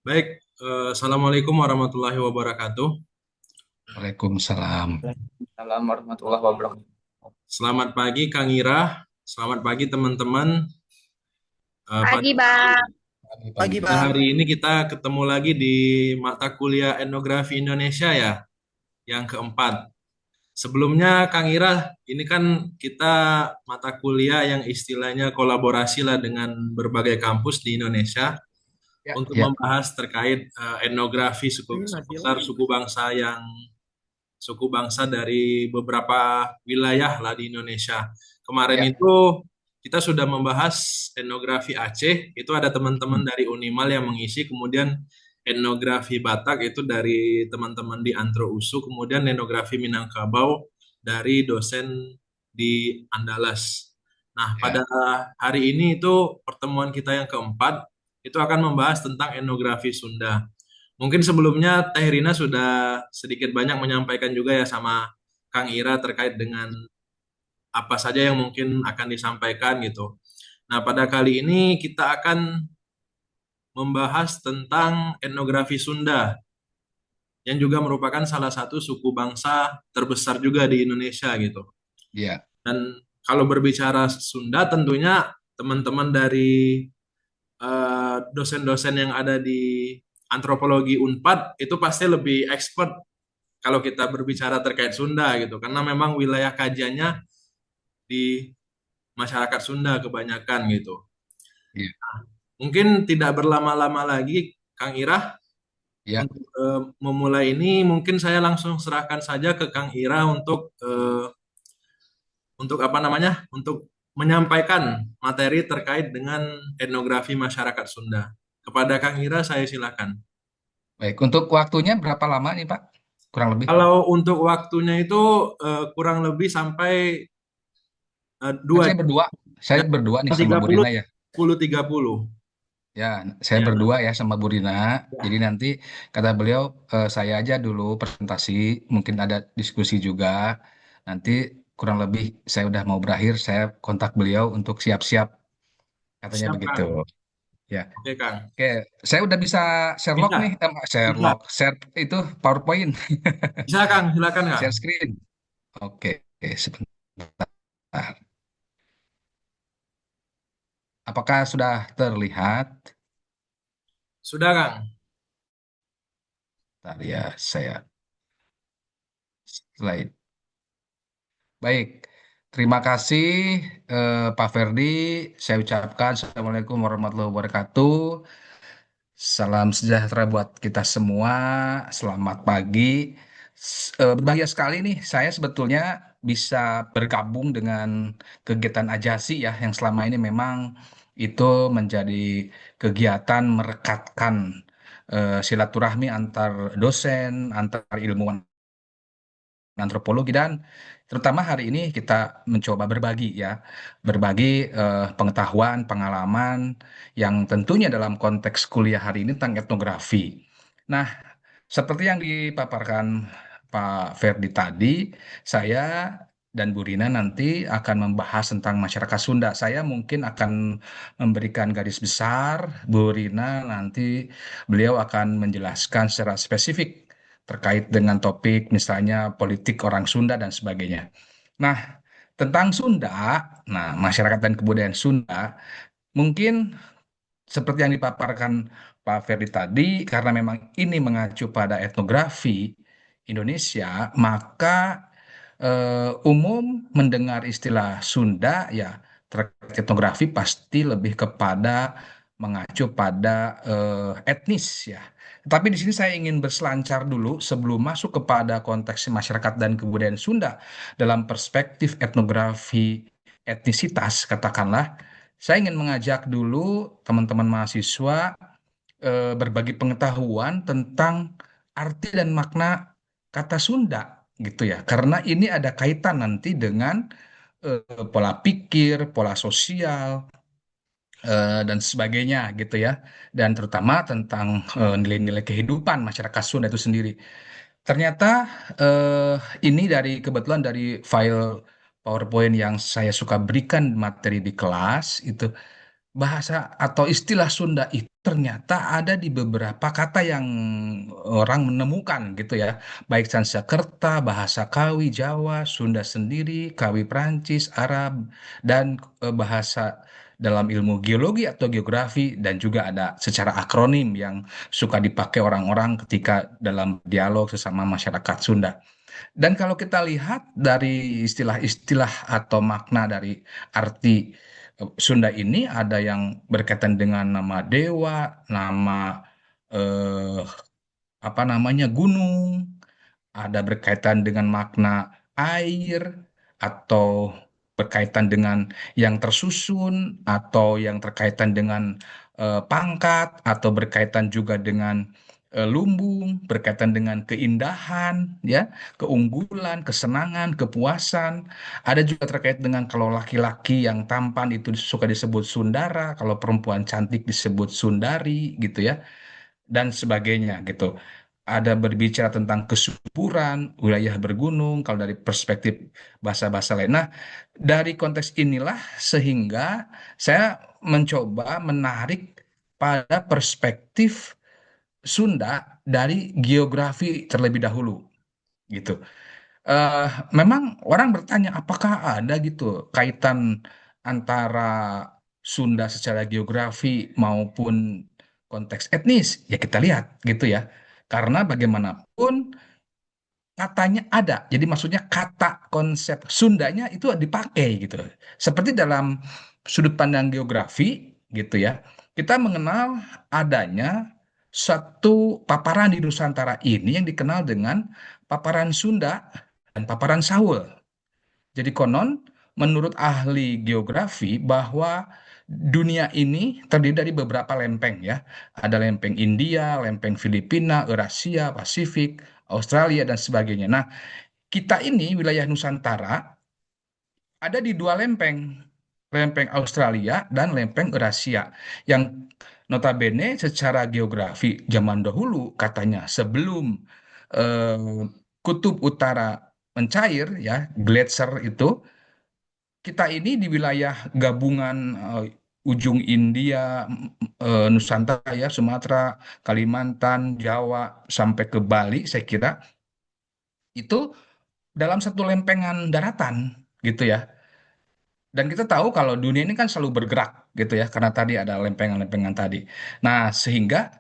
Baik, Assalamualaikum warahmatullahi wabarakatuh. Waalaikumsalam. Waalaikumsalam warahmatullahi wabarakatuh. Selamat pagi Kang Ira, selamat pagi teman-teman. Pada Pagi, Bang. Pagi, pada Bang. hari ini kita ketemu lagi di mata kuliah Etnografi Indonesia ya, yang keempat. Sebelumnya Kang Ira, ini kan kita mata kuliah yang istilahnya kolaborasi lah dengan berbagai kampus di Indonesia Ya, untuk ya, membahas terkait etnografi suku bangsa dari beberapa wilayah lah di Indonesia. Kemarin ya. itu kita sudah membahas etnografi Aceh, itu ada teman-teman Hmm, dari Unimal yang mengisi, kemudian etnografi Batak itu dari teman-teman di Antro USU, kemudian etnografi Minangkabau dari dosen di Andalas. Nah, pada ya. hari ini itu pertemuan kita yang keempat, itu akan membahas tentang etnografi Sunda. Mungkin sebelumnya Teh Rina sudah sedikit banyak menyampaikan juga ya sama Kang Ira terkait dengan apa saja yang mungkin akan disampaikan gitu. Nah, pada kali ini kita akan membahas tentang etnografi Sunda yang juga merupakan salah satu suku bangsa terbesar juga di Indonesia gitu. Ya. Dan kalau berbicara Sunda tentunya teman-teman dari dosen-dosen yang ada di antropologi Unpad itu pasti lebih expert kalau kita berbicara terkait Sunda gitu karena memang wilayah kajiannya di masyarakat Sunda kebanyakan gitu. Ya, Mungkin tidak berlama-lama lagi Kang Ira ya. untuk memulai ini mungkin saya langsung serahkan saja ke Kang Ira untuk apa namanya? Untuk menyampaikan materi terkait dengan etnografi masyarakat Sunda. Kepada Kang Ira saya silakan. Baik, untuk waktunya berapa lama nih, Pak? Kurang lebih. Kalau untuk waktunya itu kurang lebih sampai Kan dua saya berdua nih sama tiga Bu puluh Rina ya. 30. Ya, saya Ya. berdua ya sama Bu Rina. Jadi Ya. nanti kata beliau, saya aja dulu presentasi, mungkin ada diskusi juga. Nanti kurang lebih saya udah mau berakhir, saya kontak beliau untuk siap-siap, katanya Siap, begitu. Kang. Ya. Oke, Kang. Oke, saya udah bisa Sherlock nih, Bisa, bisa. Sherlock, share itu PowerPoint, Bisa, Kang. Silakan, Kang. share screen. Oke, sebentar. Apakah sudah terlihat? Sudah, Kang. Tadi ya, saya slide. Baik, terima kasih Pak Ferdi. Saya ucapkan Assalamualaikum warahmatullahi wabarakatuh. Salam sejahtera buat kita semua. Selamat pagi. Berbahagia sekali nih, saya sebetulnya bisa bergabung dengan kegiatan Ajasi ya, yang selama ini memang itu menjadi kegiatan merekatkan silaturahmi antar dosen, antar ilmuwan antropologi dan terutama hari ini kita mencoba berbagi ya, berbagi pengetahuan, pengalaman yang tentunya dalam konteks kuliah hari ini tentang etnografi. Nah, seperti yang dipaparkan Pak Ferdi tadi, saya dan Bu Rina nanti akan membahas tentang masyarakat Sunda. Saya mungkin akan memberikan garis besar, Bu Rina nanti beliau akan menjelaskan secara spesifik terkait dengan topik misalnya politik orang Sunda dan sebagainya. Nah, tentang Sunda, nah masyarakat dan kebudayaan Sunda, mungkin seperti yang dipaparkan Pak Ferdi tadi, karena memang ini mengacu pada etnografi Indonesia, maka umum mendengar istilah Sunda ya terkait etnografi pasti lebih kepada mengacu pada etnis ya. Tapi di sini saya ingin berselancar dulu sebelum masuk kepada konteks masyarakat dan kebudayaan Sunda dalam perspektif etnografi etnisitas katakanlah. Saya ingin mengajak dulu teman-teman mahasiswa berbagi pengetahuan tentang arti dan makna kata Sunda gitu ya. Karena ini ada kaitan nanti dengan pola pikir, pola sosial dan sebagainya gitu ya. Dan terutama tentang nilai-nilai kehidupan masyarakat Sunda itu sendiri. Ternyata eh, ini dari kebetulan dari file PowerPoint yang saya suka berikan materi di kelas itu bahasa atau istilah Sunda itu ternyata ada di beberapa kata yang orang menemukan gitu ya, baik Sanskerta, bahasa Kawi Jawa, Sunda sendiri, Kawi Prancis, Arab, dan bahasa dalam ilmu geologi atau geografi, dan juga ada secara akronim yang suka dipakai orang-orang ketika dalam dialog sesama masyarakat Sunda. Dan kalau kita lihat dari istilah-istilah atau makna dari arti Sunda ini, ada yang berkaitan dengan nama dewa, nama eh, apa namanya gunung, ada berkaitan dengan makna air, atau berkaitan dengan yang tersusun, atau yang terkaitan dengan pangkat, atau berkaitan juga dengan lumbung, berkaitan dengan keindahan, ya, keunggulan, kesenangan, kepuasan. Ada juga terkait dengan kalau laki-laki yang tampan itu suka disebut Sundara, kalau perempuan cantik disebut Sundari, gitu ya, dan sebagainya gitu. Ada berbicara tentang kesuburan, wilayah bergunung, kalau dari perspektif bahasa-bahasa lain. Nah, dari konteks inilah sehingga saya mencoba menarik pada perspektif Sunda dari geografi terlebih dahulu, gitu. Eh, Memang orang bertanya apakah ada gitu kaitan antara Sunda secara geografi maupun konteks etnis? Ya kita lihat gitu ya. Karena bagaimanapun katanya ada. Jadi maksudnya kata konsep Sundanya itu dipakai gitu. Seperti dalam sudut pandang geografi gitu ya. Kita mengenal adanya satu paparan di Nusantara ini yang dikenal dengan paparan Sunda dan paparan Saul. Jadi konon menurut ahli geografi bahwa dunia ini terdiri dari beberapa lempeng ya. Ada lempeng India, lempeng Filipina, Eurasia, Pasifik, Australia dan sebagainya. Nah, kita ini wilayah Nusantara ada di dua lempeng, lempeng Australia dan lempeng Eurasia, yang notabene secara geografi zaman dahulu katanya sebelum eh, kutub utara mencair ya, gletser itu, kita ini di wilayah gabungan ujung India, Nusantara ya, Sumatera, Kalimantan, Jawa sampai ke Bali, saya kira itu dalam satu lempengan daratan gitu ya. Dan kita tahu kalau dunia ini kan selalu bergerak gitu ya, karena tadi ada lempengan-lempengan tadi. Nah, sehingga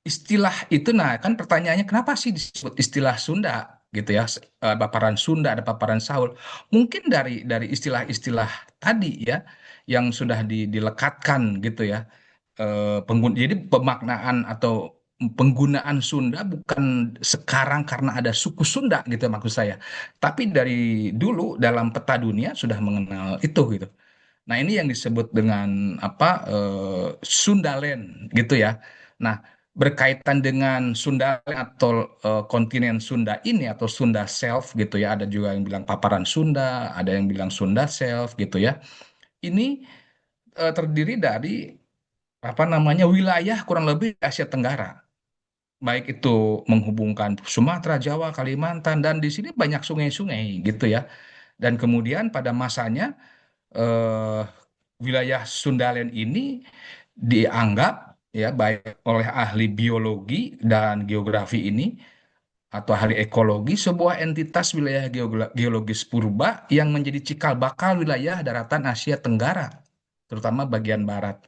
istilah itu, nah kan pertanyaannya kenapa sih disebut istilah Sunda gitu ya? Paparan Sunda, ada paparan Saul. Mungkin dari istilah-istilah tadi ya yang sudah dilekatkan gitu ya. Jadi pemaknaan atau penggunaan Sunda bukan sekarang karena ada suku Sunda gitu maksud saya. Tapi dari dulu dalam peta dunia sudah mengenal itu gitu. Nah, ini yang disebut dengan apa, Sundaland gitu ya. Nah, berkaitan dengan Sundaland atau kontinen Sunda ini atau Sunda Self gitu ya. Ada juga yang bilang paparan Sunda, ada yang bilang Sunda Self gitu ya. Ini terdiri dari apa namanya wilayah kurang lebih Asia Tenggara. Baik itu menghubungkan Sumatera, Jawa, Kalimantan, dan di sini banyak sungai-sungai gitu ya. Dan kemudian pada masanya eh, wilayah Sundaland ini dianggap ya baik oleh ahli biologi dan geografi ini atau ahli ekologi sebuah entitas wilayah geologis purba yang menjadi cikal bakal wilayah daratan Asia Tenggara, terutama bagian barat.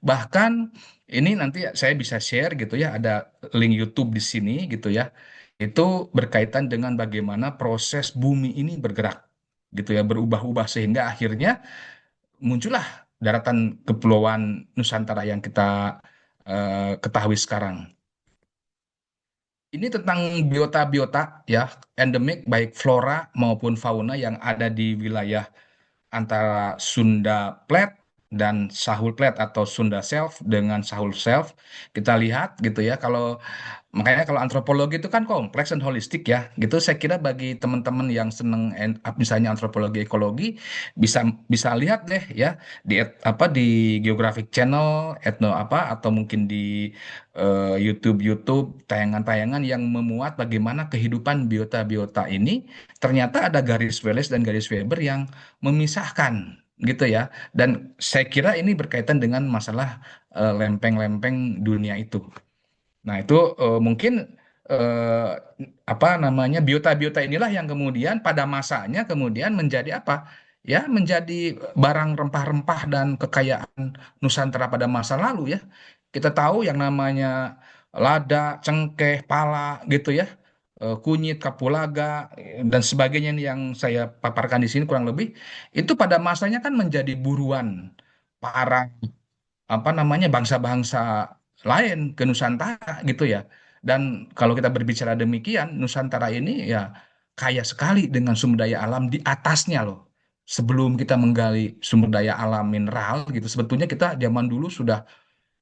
Bahkan ini nanti saya bisa share gitu ya, ada link YouTube di sini gitu ya. Itu berkaitan dengan bagaimana proses bumi ini bergerak gitu ya, berubah-ubah sehingga akhirnya muncullah daratan kepulauan Nusantara yang kita ketahui sekarang. Ini tentang biota-biota ya, endemik baik flora maupun fauna yang ada di wilayah antara Sunda Plat dan Sahul Plat atau Sunda Self dengan Sahul Self. Kita lihat gitu ya, kalau makanya kalau antropologi itu kan kompleks dan holistik ya, gitu. Saya kira bagi teman-teman yang seneng misalnya antropologi ekologi bisa bisa lihat deh ya di apa di Geographic Channel, etno apa atau mungkin di YouTube tayangan-tayangan yang memuat bagaimana kehidupan biota-biota ini ternyata ada garis Wallace dan garis Weber yang memisahkan gitu ya. Dan saya kira ini berkaitan dengan masalah lempeng-lempeng dunia itu. Nah, itu mungkin eh, apa namanya biota-biota inilah yang kemudian pada masanya kemudian menjadi apa? Ya, menjadi barang rempah-rempah dan kekayaan Nusantara pada masa lalu ya. Kita tahu yang namanya lada, cengkeh, pala gitu ya. Kunyit, kapulaga dan sebagainya nih yang saya paparkan di sini kurang lebih itu pada masanya kan menjadi buruan para apa namanya bangsa-bangsa lain ke Nusantara gitu ya. Dan kalau kita berbicara demikian, Nusantara ini ya kaya sekali dengan sumber daya alam di atasnya loh. Sebelum kita menggali sumber daya alam mineral gitu, sebetulnya kita zaman dulu sudah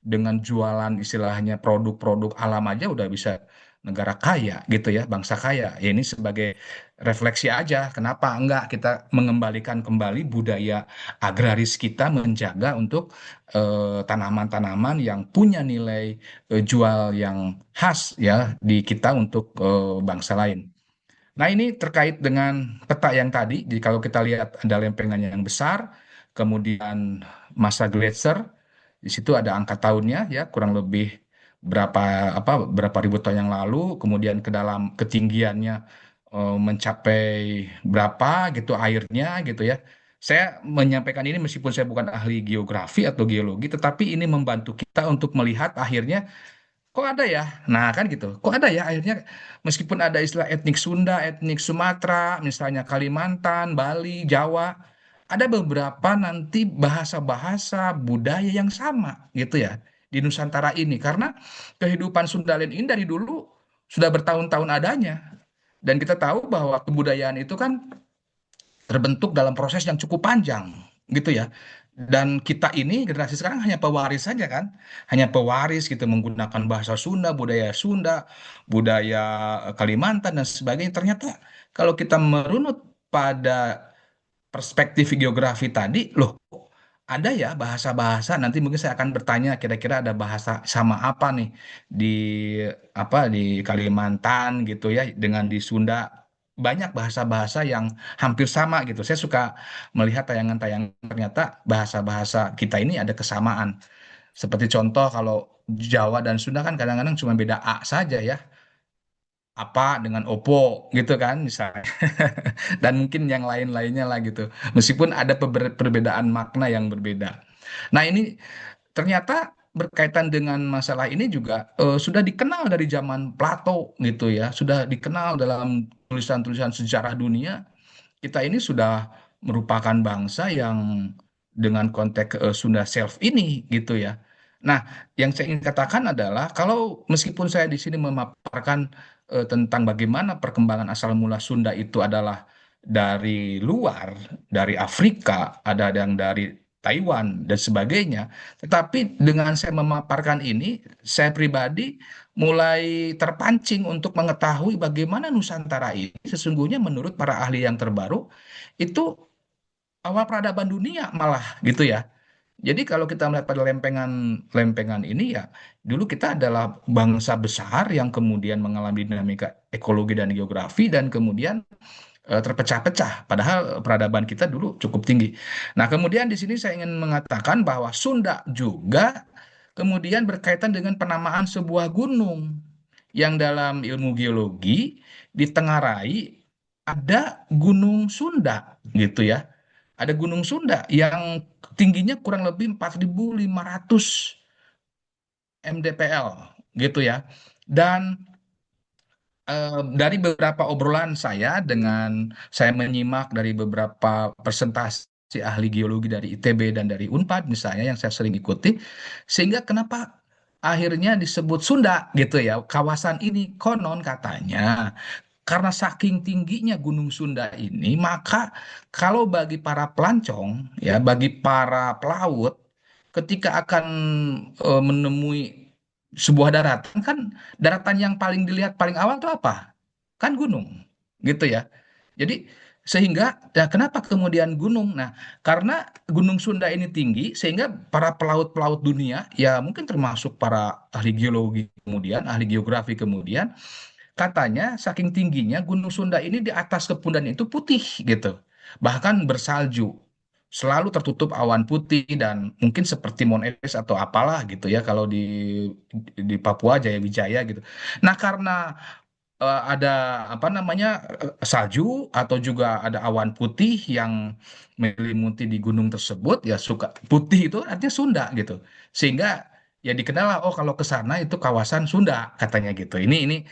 dengan jualan istilahnya produk-produk alam aja udah bisa negara kaya gitu ya, bangsa kaya. Ya ini sebagai refleksi aja, kenapa enggak kita mengembalikan kembali budaya agraris kita menjaga untuk tanaman-tanaman yang punya nilai jual yang khas ya di kita untuk bangsa lain. Nah, ini terkait dengan peta yang tadi. Jadi kalau kita lihat ada lempengan yang besar, kemudian masa gletser, di situ ada angka tahunnya ya, kurang lebih berapa berapa ribu tahun yang lalu, kemudian ke dalam ketinggiannya mencapai berapa gitu airnya gitu ya. Saya menyampaikan ini meskipun saya bukan ahli geografi atau geologi, tetapi ini membantu kita untuk melihat akhirnya kok ada ya? Nah, kan gitu. Kok ada ya akhirnya meskipun ada istilah etnik Sunda, etnik Sumatera, misalnya Kalimantan, Bali, Jawa, ada beberapa nanti bahasa-bahasa budaya yang sama gitu ya di Nusantara ini karena kehidupan Sundalen ini dari dulu sudah bertahun-tahun adanya dan kita tahu bahwa kebudayaan itu kan terbentuk dalam proses yang cukup panjang gitu ya. Dan kita ini generasi sekarang hanya pewaris saja kan, hanya pewaris gitu menggunakan bahasa Sunda, budaya Kalimantan dan sebagainya. Ternyata kalau kita merunut pada perspektif geografi tadi, loh ada ya bahasa-bahasa. Nanti mungkin saya akan bertanya kira-kira ada bahasa sama apa nih di di Kalimantan gitu ya dengan di Sunda banyak bahasa-bahasa yang hampir sama gitu. Saya suka melihat tayangan-tayangan ternyata bahasa-bahasa kita ini ada kesamaan. Seperti contoh kalau Jawa dan Sunda kan kadang-kadang cuma beda A saja ya. Apa dengan Oppo gitu kan misalnya. Dan mungkin yang lain-lainnya lah gitu. Meskipun ada perbedaan makna yang berbeda. Nah, ini ternyata berkaitan dengan masalah ini juga sudah dikenal dari zaman Plato gitu ya, sudah dikenal dalam tulisan-tulisan sejarah dunia. Kita ini sudah merupakan bangsa yang dengan konteks Sunda Self ini gitu ya. Nah, yang saya ingin katakan adalah kalau meskipun saya di sini memaparkan tentang bagaimana perkembangan asal mula Sunda itu adalah dari luar, dari Afrika, ada yang dari Taiwan dan sebagainya. Tetapi dengan saya memaparkan ini, saya pribadi mulai terpancing untuk mengetahui bagaimana Nusantara ini sesungguhnya menurut para ahli yang terbaru itu awal peradaban dunia malah gitu ya. Jadi kalau kita melihat pada lempengan ini ya, dulu kita adalah bangsa besar yang kemudian mengalami dinamika ekologi dan geografi dan kemudian terpecah-pecah. Padahal peradaban kita dulu cukup tinggi. Nah, kemudian di sini saya ingin mengatakan bahwa Sunda juga kemudian berkaitan dengan penamaan sebuah gunung yang dalam ilmu geologi ditengarai ada Gunung Sunda gitu ya. Ada Gunung Sunda yang tingginya kurang lebih 4.500 mdpl gitu ya. Dan dari beberapa obrolan saya dengan saya menyimak dari beberapa presentasi ahli geologi dari ITB dan dari Unpad misalnya yang saya sering ikuti, sehingga kenapa akhirnya disebut Sunda gitu ya. Kawasan ini konon katanya karena saking tingginya Gunung Sunda ini, maka kalau bagi para pelancong ya, bagi para pelaut ketika akan menemui sebuah daratan kan daratan yang paling dilihat paling awal itu apa? Kan gunung, gitu ya. Jadi sehingga ya kenapa kemudian gunung? Nah, karena Gunung Sunda ini tinggi sehingga para pelaut-pelaut dunia ya mungkin termasuk para ahli geologi kemudian ahli geografi kemudian katanya saking tingginya Gunung Sunda ini di atas kepundan itu putih gitu. Bahkan bersalju. selalu tertutup awan putih dan mungkin seperti Mount Everest atau apalah gitu ya kalau di Papua Jayawijaya gitu. Nah, karena ada apa namanya salju atau juga ada awan putih yang menyelimuti di gunung tersebut, ya suka putih itu artinya Sunda gitu, sehingga ya dikenal lah, oh kalau ke sana itu kawasan Sunda katanya gitu. Ini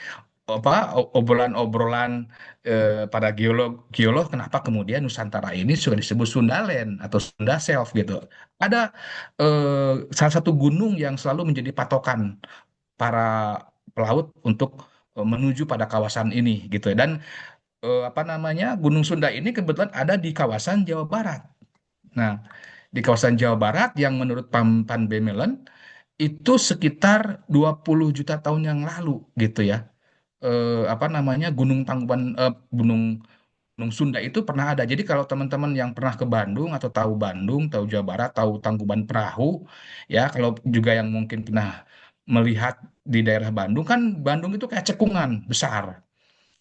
apa obrolan-obrolan para geolog kenapa kemudian Nusantara ini sudah disebut Sundaland atau Sunda Self gitu. Ada salah satu gunung yang selalu menjadi patokan para pelaut untuk menuju pada kawasan ini gitu ya. Dan apa namanya Gunung Sunda ini kebetulan ada di kawasan Jawa Barat. Nah, di kawasan Jawa Barat yang menurut Pan Bemelen itu sekitar 20 juta tahun yang lalu gitu ya. Apa namanya Gunung Tangkuban Gunung Gunung Sunda itu pernah ada. Jadi kalau teman-teman yang pernah ke Bandung atau tahu Bandung, tahu Jawa Barat, tahu Tangkuban Perahu, ya kalau juga yang mungkin pernah melihat di daerah Bandung kan Bandung itu kayak cekungan besar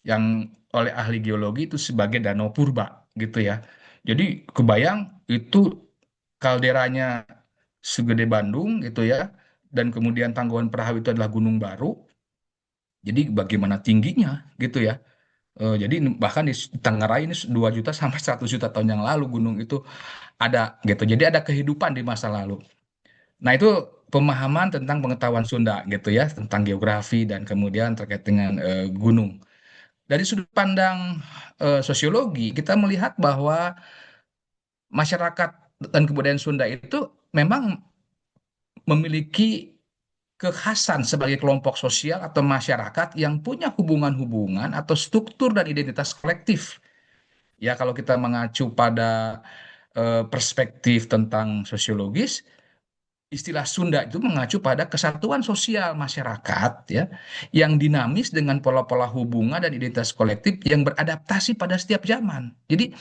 yang oleh ahli geologi itu sebagai danau purba gitu ya. Jadi kebayang itu kalderanya segede Bandung gitu ya. Dan kemudian Tangkuban Perahu itu adalah gunung baru. Jadi bagaimana tingginya gitu ya. Jadi bahkan di Tanggarai ini 2 juta sampai 100 juta tahun yang lalu gunung itu ada gitu. Jadi ada kehidupan di masa lalu. Nah, itu pemahaman tentang pengetahuan Sunda gitu ya, tentang geografi dan kemudian terkait dengan gunung. Dari sudut pandang sosiologi, kita melihat bahwa masyarakat dan kebudayaan Sunda itu memang memiliki kekhasan sebagai kelompok sosial atau masyarakat yang punya hubungan-hubungan atau struktur dan identitas kolektif. Ya, kalau kita mengacu pada perspektif tentang sosiologis, istilah Sunda itu mengacu pada kesatuan sosial masyarakat ya yang dinamis dengan pola-pola hubungan dan identitas kolektif yang beradaptasi pada setiap zaman. Jadi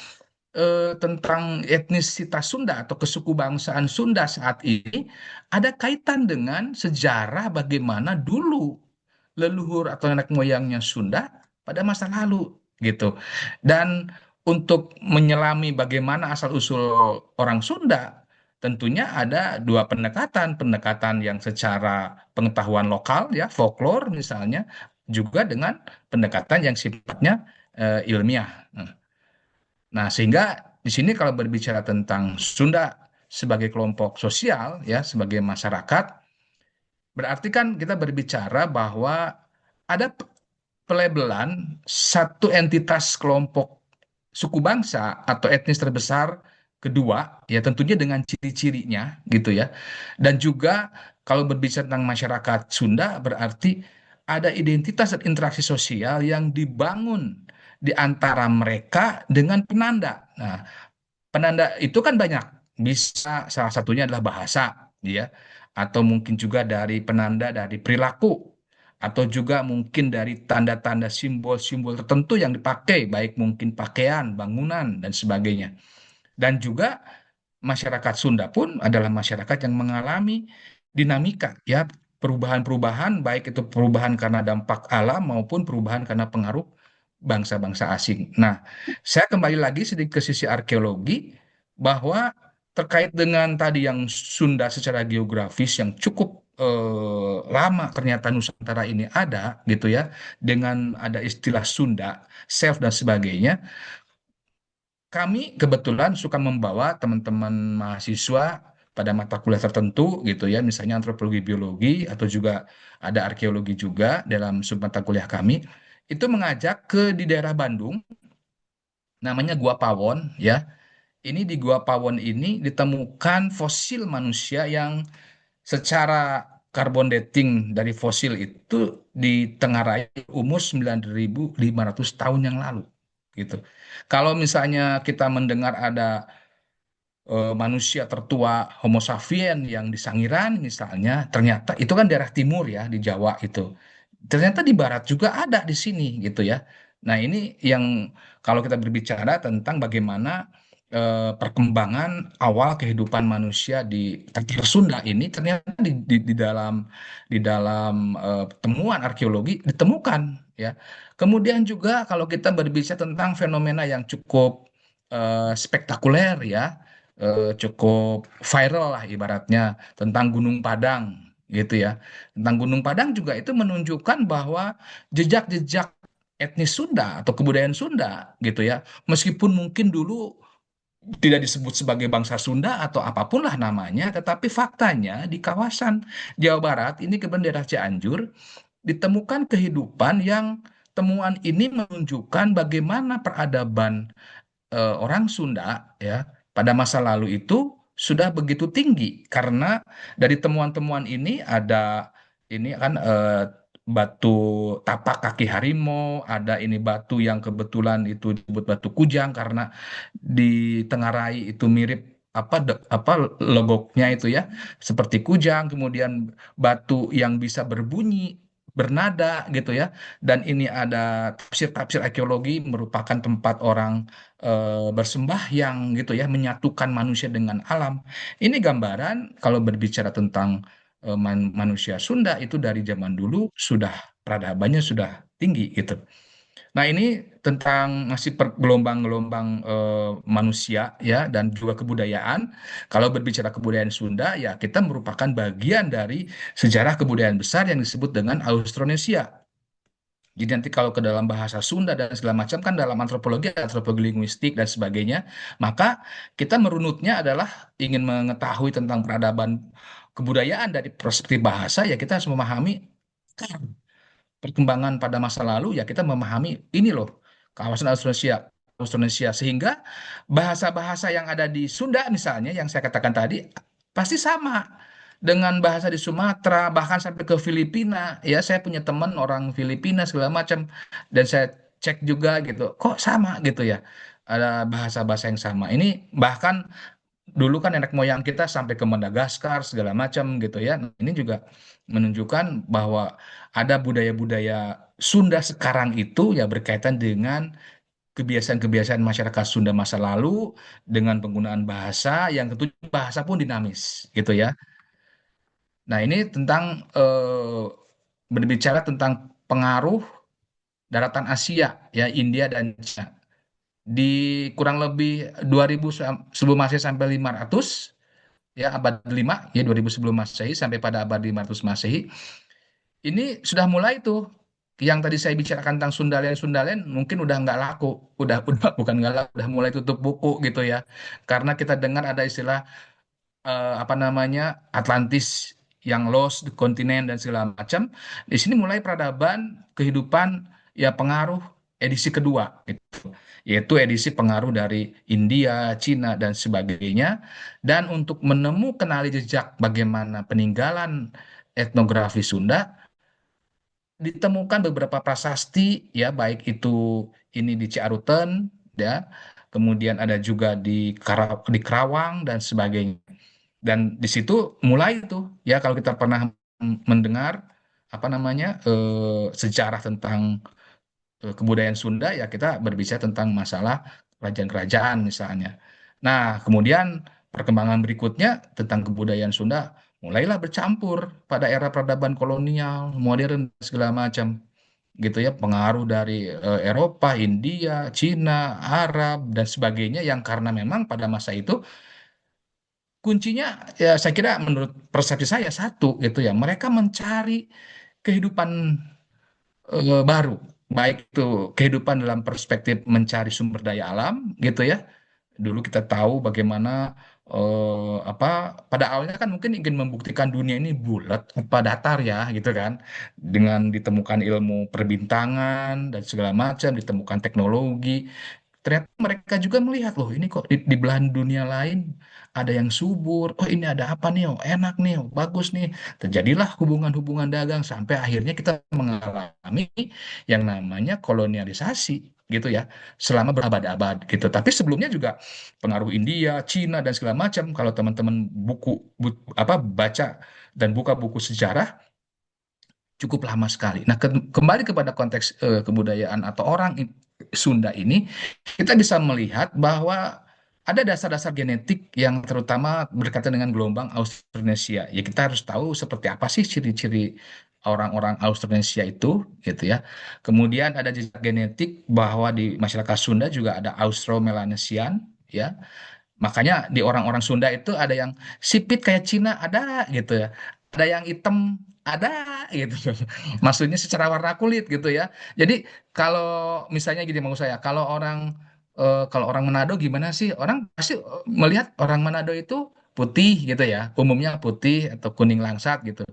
tentang etnisitas Sunda atau kesukubangsaan Sunda saat ini ada kaitan dengan sejarah bagaimana dulu leluhur atau nenek moyangnya Sunda pada masa lalu gitu. Dan untuk menyelami bagaimana asal-usul orang Sunda, tentunya ada dua pendekatan, pendekatan yang secara pengetahuan lokal ya, folklore misalnya, juga dengan pendekatan yang sifatnya ilmiah. Nah, sehingga di sini kalau berbicara tentang Sunda sebagai kelompok sosial ya, sebagai masyarakat, berarti kan kita berbicara bahwa ada pelabelan satu entitas kelompok suku bangsa atau etnis terbesar kedua, ya tentunya dengan ciri-cirinya gitu ya. Dan juga kalau berbicara tentang masyarakat Sunda berarti ada identitas dan interaksi sosial yang dibangun di antara mereka dengan penanda. Nah, penanda itu kan banyak. Bisa salah satunya adalah bahasa, ya, atau mungkin juga dari penanda dari perilaku, atau juga mungkin dari tanda-tanda simbol-simbol tertentu yang dipakai, baik mungkin pakaian, bangunan, dan sebagainya. Dan juga masyarakat Sunda pun adalah masyarakat yang mengalami dinamika, ya, perubahan-perubahan, baik itu perubahan karena dampak alam maupun perubahan karena pengaruh bangsa-bangsa asing. Nah, saya kembali lagi sedikit ke sisi arkeologi bahwa terkait dengan tadi yang Sunda secara geografis yang cukup lama ternyata Nusantara ini ada gitu ya dengan ada istilah Sunda, self dan sebagainya. Kami kebetulan suka membawa teman-teman mahasiswa pada mata kuliah tertentu gitu ya, misalnya antropologi biologi atau juga ada arkeologi juga dalam sub mata kuliah kami, itu mengajak ke di daerah Bandung, namanya Gua Pawon ya. Ini di Gua Pawon ini ditemukan fosil manusia yang secara carbon dating dari fosil itu ditengarai umur 9.500 tahun yang lalu gitu. Kalau misalnya kita mendengar ada manusia tertua Homo sapien yang di Sangiran misalnya, ternyata itu kan daerah timur ya di Jawa itu. Ternyata di barat juga ada di sini gitu ya. Nah, ini yang kalau kita berbicara tentang bagaimana perkembangan awal kehidupan manusia di Tanah Sunda ini ternyata di dalam temuan arkeologi ditemukan ya. Kemudian juga kalau kita berbicara tentang fenomena yang cukup spektakuler ya, cukup viral lah ibaratnya tentang Gunung Padang gitu ya. Tentang Gunung Padang juga itu menunjukkan bahwa jejak-jejak etnis Sunda atau kebudayaan Sunda gitu ya. Meskipun mungkin dulu tidak disebut sebagai bangsa Sunda atau apapun lah namanya, tetapi faktanya di kawasan Jawa Barat ini kemudian daerah Cianjur ditemukan kehidupan yang temuan ini menunjukkan bagaimana peradaban orang Sunda ya pada masa lalu itu sudah begitu tinggi karena dari temuan-temuan ini ada ini kan batu tapak kaki harimau, ada ini batu yang kebetulan itu disebut batu kujang karena ditengarai itu mirip apa logoknya itu ya seperti kujang, kemudian batu yang bisa berbunyi bernada gitu ya, dan ini ada tafsir-tafsir arkeologi merupakan tempat orang bersembahyang gitu ya, menyatukan manusia dengan alam. Ini gambaran kalau berbicara tentang manusia Sunda itu dari zaman dulu sudah peradabannya sudah tinggi gitu. Nah, ini tentang masih gelombang-gelombang manusia ya dan juga kebudayaan. Kalau berbicara kebudayaan Sunda ya kita merupakan bagian dari sejarah kebudayaan besar yang disebut dengan Austronesia. Jadi nanti kalau ke dalam bahasa Sunda dan segala macam kan dalam antropologi, antropologi linguistik dan sebagainya, maka kita merunutnya adalah ingin mengetahui tentang peradaban kebudayaan dari perspektif bahasa, ya kita harus memahami perkembangan pada masa lalu, ya kita memahami ini loh kawasan Austronesia. Austronesia sehingga bahasa-bahasa yang ada di Sunda misalnya yang saya katakan tadi pasti sama dengan bahasa di Sumatera bahkan sampai ke Filipina ya, saya punya teman orang Filipina segala macam dan saya cek juga gitu kok sama gitu ya, ada bahasa-bahasa yang sama ini, bahkan dulu kan nenek moyang kita sampai ke Madagaskar segala macam gitu ya. Nah, ini juga menunjukkan bahwa ada budaya-budaya Sunda sekarang itu ya berkaitan dengan kebiasaan-kebiasaan masyarakat Sunda masa lalu dengan penggunaan bahasa yang tentu bahasa pun dinamis gitu ya. Nah, ini tentang berbicara tentang pengaruh daratan Asia ya, India dan Cina. Di kurang lebih 2000 sebelum Masehi sampai 500 ya abad 5 ya 2000 sebelum Masehi sampai pada abad 500 Masehi ini sudah mulai tuh yang tadi saya bicarakan tentang Sundalen mungkin udah nggak laku, udah bukan nggak laku, udah mulai tutup buku gitu ya, karena kita dengar ada istilah apa namanya Atlantis yang lost di kontinen dan segala macam. Di sini mulai peradaban kehidupan ya pengaruh edisi kedua gitu, yaitu edisi pengaruh dari India, Cina dan sebagainya. Dan untuk menemukan jejak bagaimana peninggalan etnografi Sunda ditemukan beberapa prasasti ya, baik itu ini di Ciaruten ya, kemudian ada juga di Kerawang dan sebagainya. Dan di situ mulai tuh ya kalau kita pernah mendengar apa namanya sejarah tentang kebudayaan Sunda ya kita berbicara tentang masalah kerajaan-kerajaan misalnya. Nah, kemudian perkembangan berikutnya tentang kebudayaan Sunda mulailah bercampur pada era peradaban kolonial, modern segala macam gitu ya, pengaruh dari Eropa, India, Cina, Arab dan sebagainya yang karena memang pada masa itu kuncinya ya saya kira menurut persepsi saya satu gitu ya, mereka mencari kehidupan baru, baik itu kehidupan dalam perspektif mencari sumber daya alam gitu ya. Dulu kita tahu bagaimana apa pada awalnya kan mungkin ingin membuktikan dunia ini bulat apa datar ya gitu kan. Dengan ditemukan ilmu perbintangan dan segala macam, ditemukan teknologi. Ternyata mereka juga melihat loh ini kok di belahan dunia lain ada yang subur. Oh ini ada apa nih? Oh enak nih, oh, bagus nih. Terjadilah hubungan-hubungan dagang sampai akhirnya kita mengalami yang namanya kolonialisasi gitu ya selama berabad-abad gitu. Tapi sebelumnya juga pengaruh India, Cina dan segala macam. Kalau teman-teman apa baca dan buka buku sejarah cukup lama sekali. Nah, kembali kepada konteks kebudayaan atau orang Sunda ini, kita bisa melihat bahwa ada dasar-dasar genetik yang terutama berkaitan dengan gelombang Austronesia. Ya, kita harus tahu seperti apa sih ciri-ciri orang-orang Austronesia itu, gitu ya. Kemudian ada jejak genetik bahwa di masyarakat Sunda juga ada Austro-Melanesian, ya. Makanya di orang-orang Sunda itu ada yang sipit kayak Cina ada gitu ya. Ada yang hitam ada gitu. Maksudnya secara warna kulit gitu ya. Jadi kalau misalnya gini mau saya, kalau orang Manado gimana sih? Orang pasti melihat orang Manado itu putih gitu ya. Umumnya putih atau kuning langsat gitu.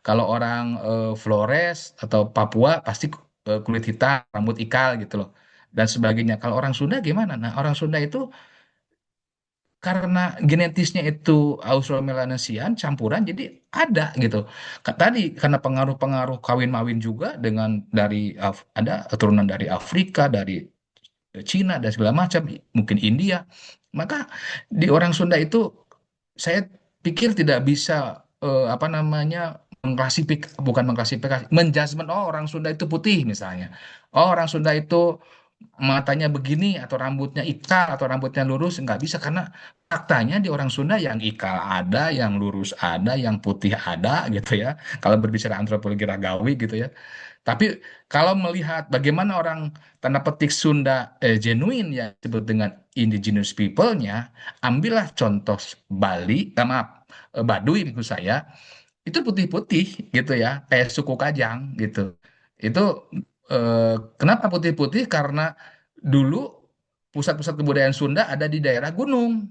Kalau orang Flores atau Papua pasti kulit hitam, rambut ikal gitu loh. Dan sebagainya. Kalau orang Sunda gimana? Nah, orang Sunda itu karena genetisnya itu Austromelanesian campuran jadi ada gitu. Tadi karena pengaruh-pengaruh kawin mawin juga dengan ada keturunan dari Afrika, dari Cina dan segala macam, mungkin India. Maka di orang Sunda itu saya pikir tidak bisa apa namanya bukan mengklasifikasi, menjudgment oh orang Sunda itu putih misalnya. Oh orang Sunda itu matanya begini atau rambutnya ikal atau rambutnya lurus nggak bisa karena faktanya di orang Sunda yang ikal ada, yang lurus ada, yang putih ada gitu ya. Kalau berbicara antropologi ragawi gitu ya. Tapi kalau melihat bagaimana orang tanda petik Sunda genuine yang disebut dengan indigenous people-nya, ambillah contoh Bali, maaf, Baduy maksud saya, itu putih-putih gitu ya, kayak suku Kajang gitu. Itu kenapa putih-putih? Karena dulu pusat-pusat kebudayaan Sunda ada di daerah gunung,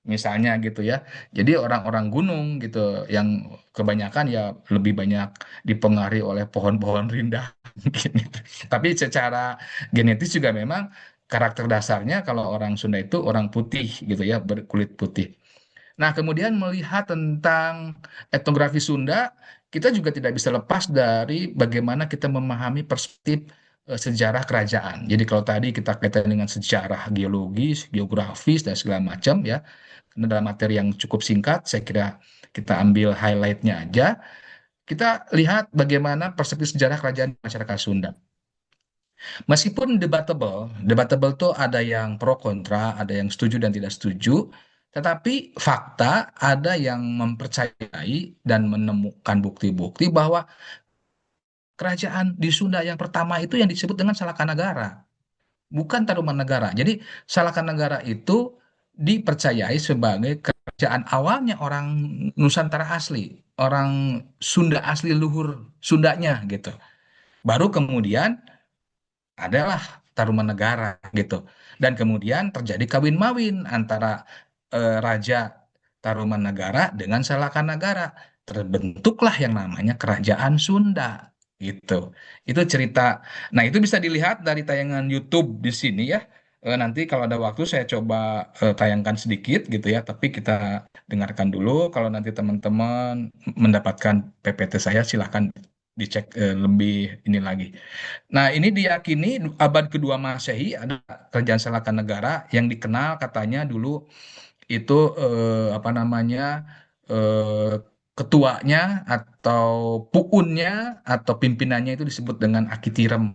misalnya gitu ya. Jadi orang-orang gunung gitu yang kebanyakan ya lebih banyak dipengaruhi oleh pohon-pohon rindang. mungkin gitu. Tapi secara genetis juga memang karakter dasarnya kalau orang Sunda itu orang putih gitu ya, berkulit putih. Nah, kemudian melihat tentang etnografi Sunda, kita juga tidak bisa lepas dari bagaimana kita memahami perspektif sejarah kerajaan. Jadi kalau tadi kita kaitkan dengan sejarah geologis, geografis, dan segala macam ya, karena dalam materi yang cukup singkat, saya kira kita ambil highlight-nya aja. Kita lihat bagaimana perspektif sejarah kerajaan masyarakat Sunda. Meskipun debatable, debatable tuh ada yang pro kontra, ada yang setuju dan tidak setuju, tetapi fakta ada yang mempercayai dan menemukan bukti-bukti bahwa kerajaan di Sunda yang pertama itu yang disebut dengan Salakanagara, bukan Tarumanagara. Jadi Salakanagara itu dipercayai sebagai kerajaan awalnya orang Nusantara asli, orang Sunda asli luhur Sundanya gitu. Baru kemudian adalah Tarumanegara gitu. Dan kemudian terjadi kawin mawin antara Raja Tarumanegara dengan Salakanagara. Terbentuklah yang namanya Kerajaan Sunda gitu. Itu cerita. Nah, itu bisa dilihat dari tayangan YouTube di sini ya. Nanti kalau ada waktu saya coba tayangkan sedikit gitu ya, tapi kita dengarkan dulu. Kalau nanti teman-teman mendapatkan PPT saya silahkan dicek lebih ini lagi. Nah, ini diyakini abad kedua Masehi ada kerajaan Salakanegara yang dikenal katanya dulu itu apa namanya eh, ketuanya atau puunnya atau pimpinannya itu disebut dengan Akitirem.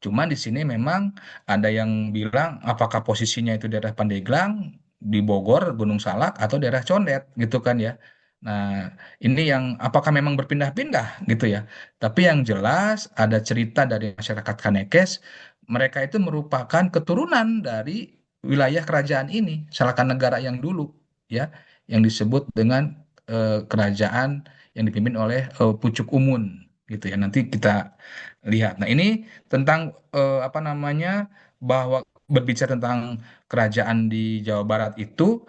Cuman di sini memang ada yang bilang apakah posisinya itu daerah Pandeglang, di Bogor, Gunung Salak, atau daerah Condet gitu kan ya. Nah, ini yang apakah memang berpindah-pindah gitu ya. Tapi yang jelas ada cerita dari masyarakat Kanekes, mereka itu merupakan keturunan dari wilayah kerajaan ini, Salakanegara yang dulu ya, yang disebut dengan kerajaan yang dipimpin oleh Pucuk Umun gitu ya. Nanti kita lihat. Nah, ini tentang apa namanya bahwa berbicara tentang kerajaan di Jawa Barat itu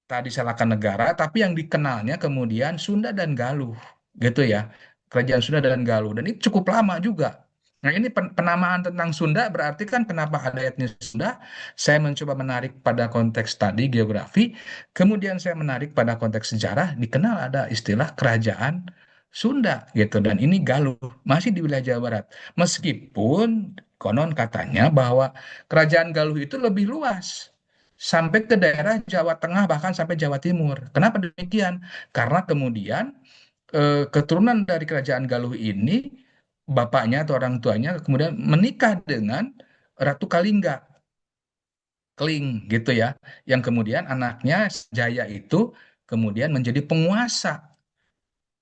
tadi salahkan negara, tapi yang dikenalnya kemudian Sunda dan Galuh, gitu ya. Kerajaan Sunda dan Galuh, dan itu cukup lama juga. Nah, ini penamaan tentang Sunda berarti kan kenapa ada etnis Sunda? Saya mencoba menarik pada konteks tadi geografi, kemudian saya menarik pada konteks sejarah, dikenal ada istilah kerajaan Sunda gitu, dan ini Galuh masih di wilayah Jawa Barat. Meskipun konon katanya bahwa kerajaan Galuh itu lebih luas sampai ke daerah Jawa Tengah bahkan sampai Jawa Timur. Kenapa demikian? Karena kemudian keturunan dari kerajaan Galuh ini bapaknya atau orang tuanya kemudian menikah dengan Ratu Kalingga, Keling gitu ya. Yang kemudian anaknya Jaya itu kemudian menjadi penguasa.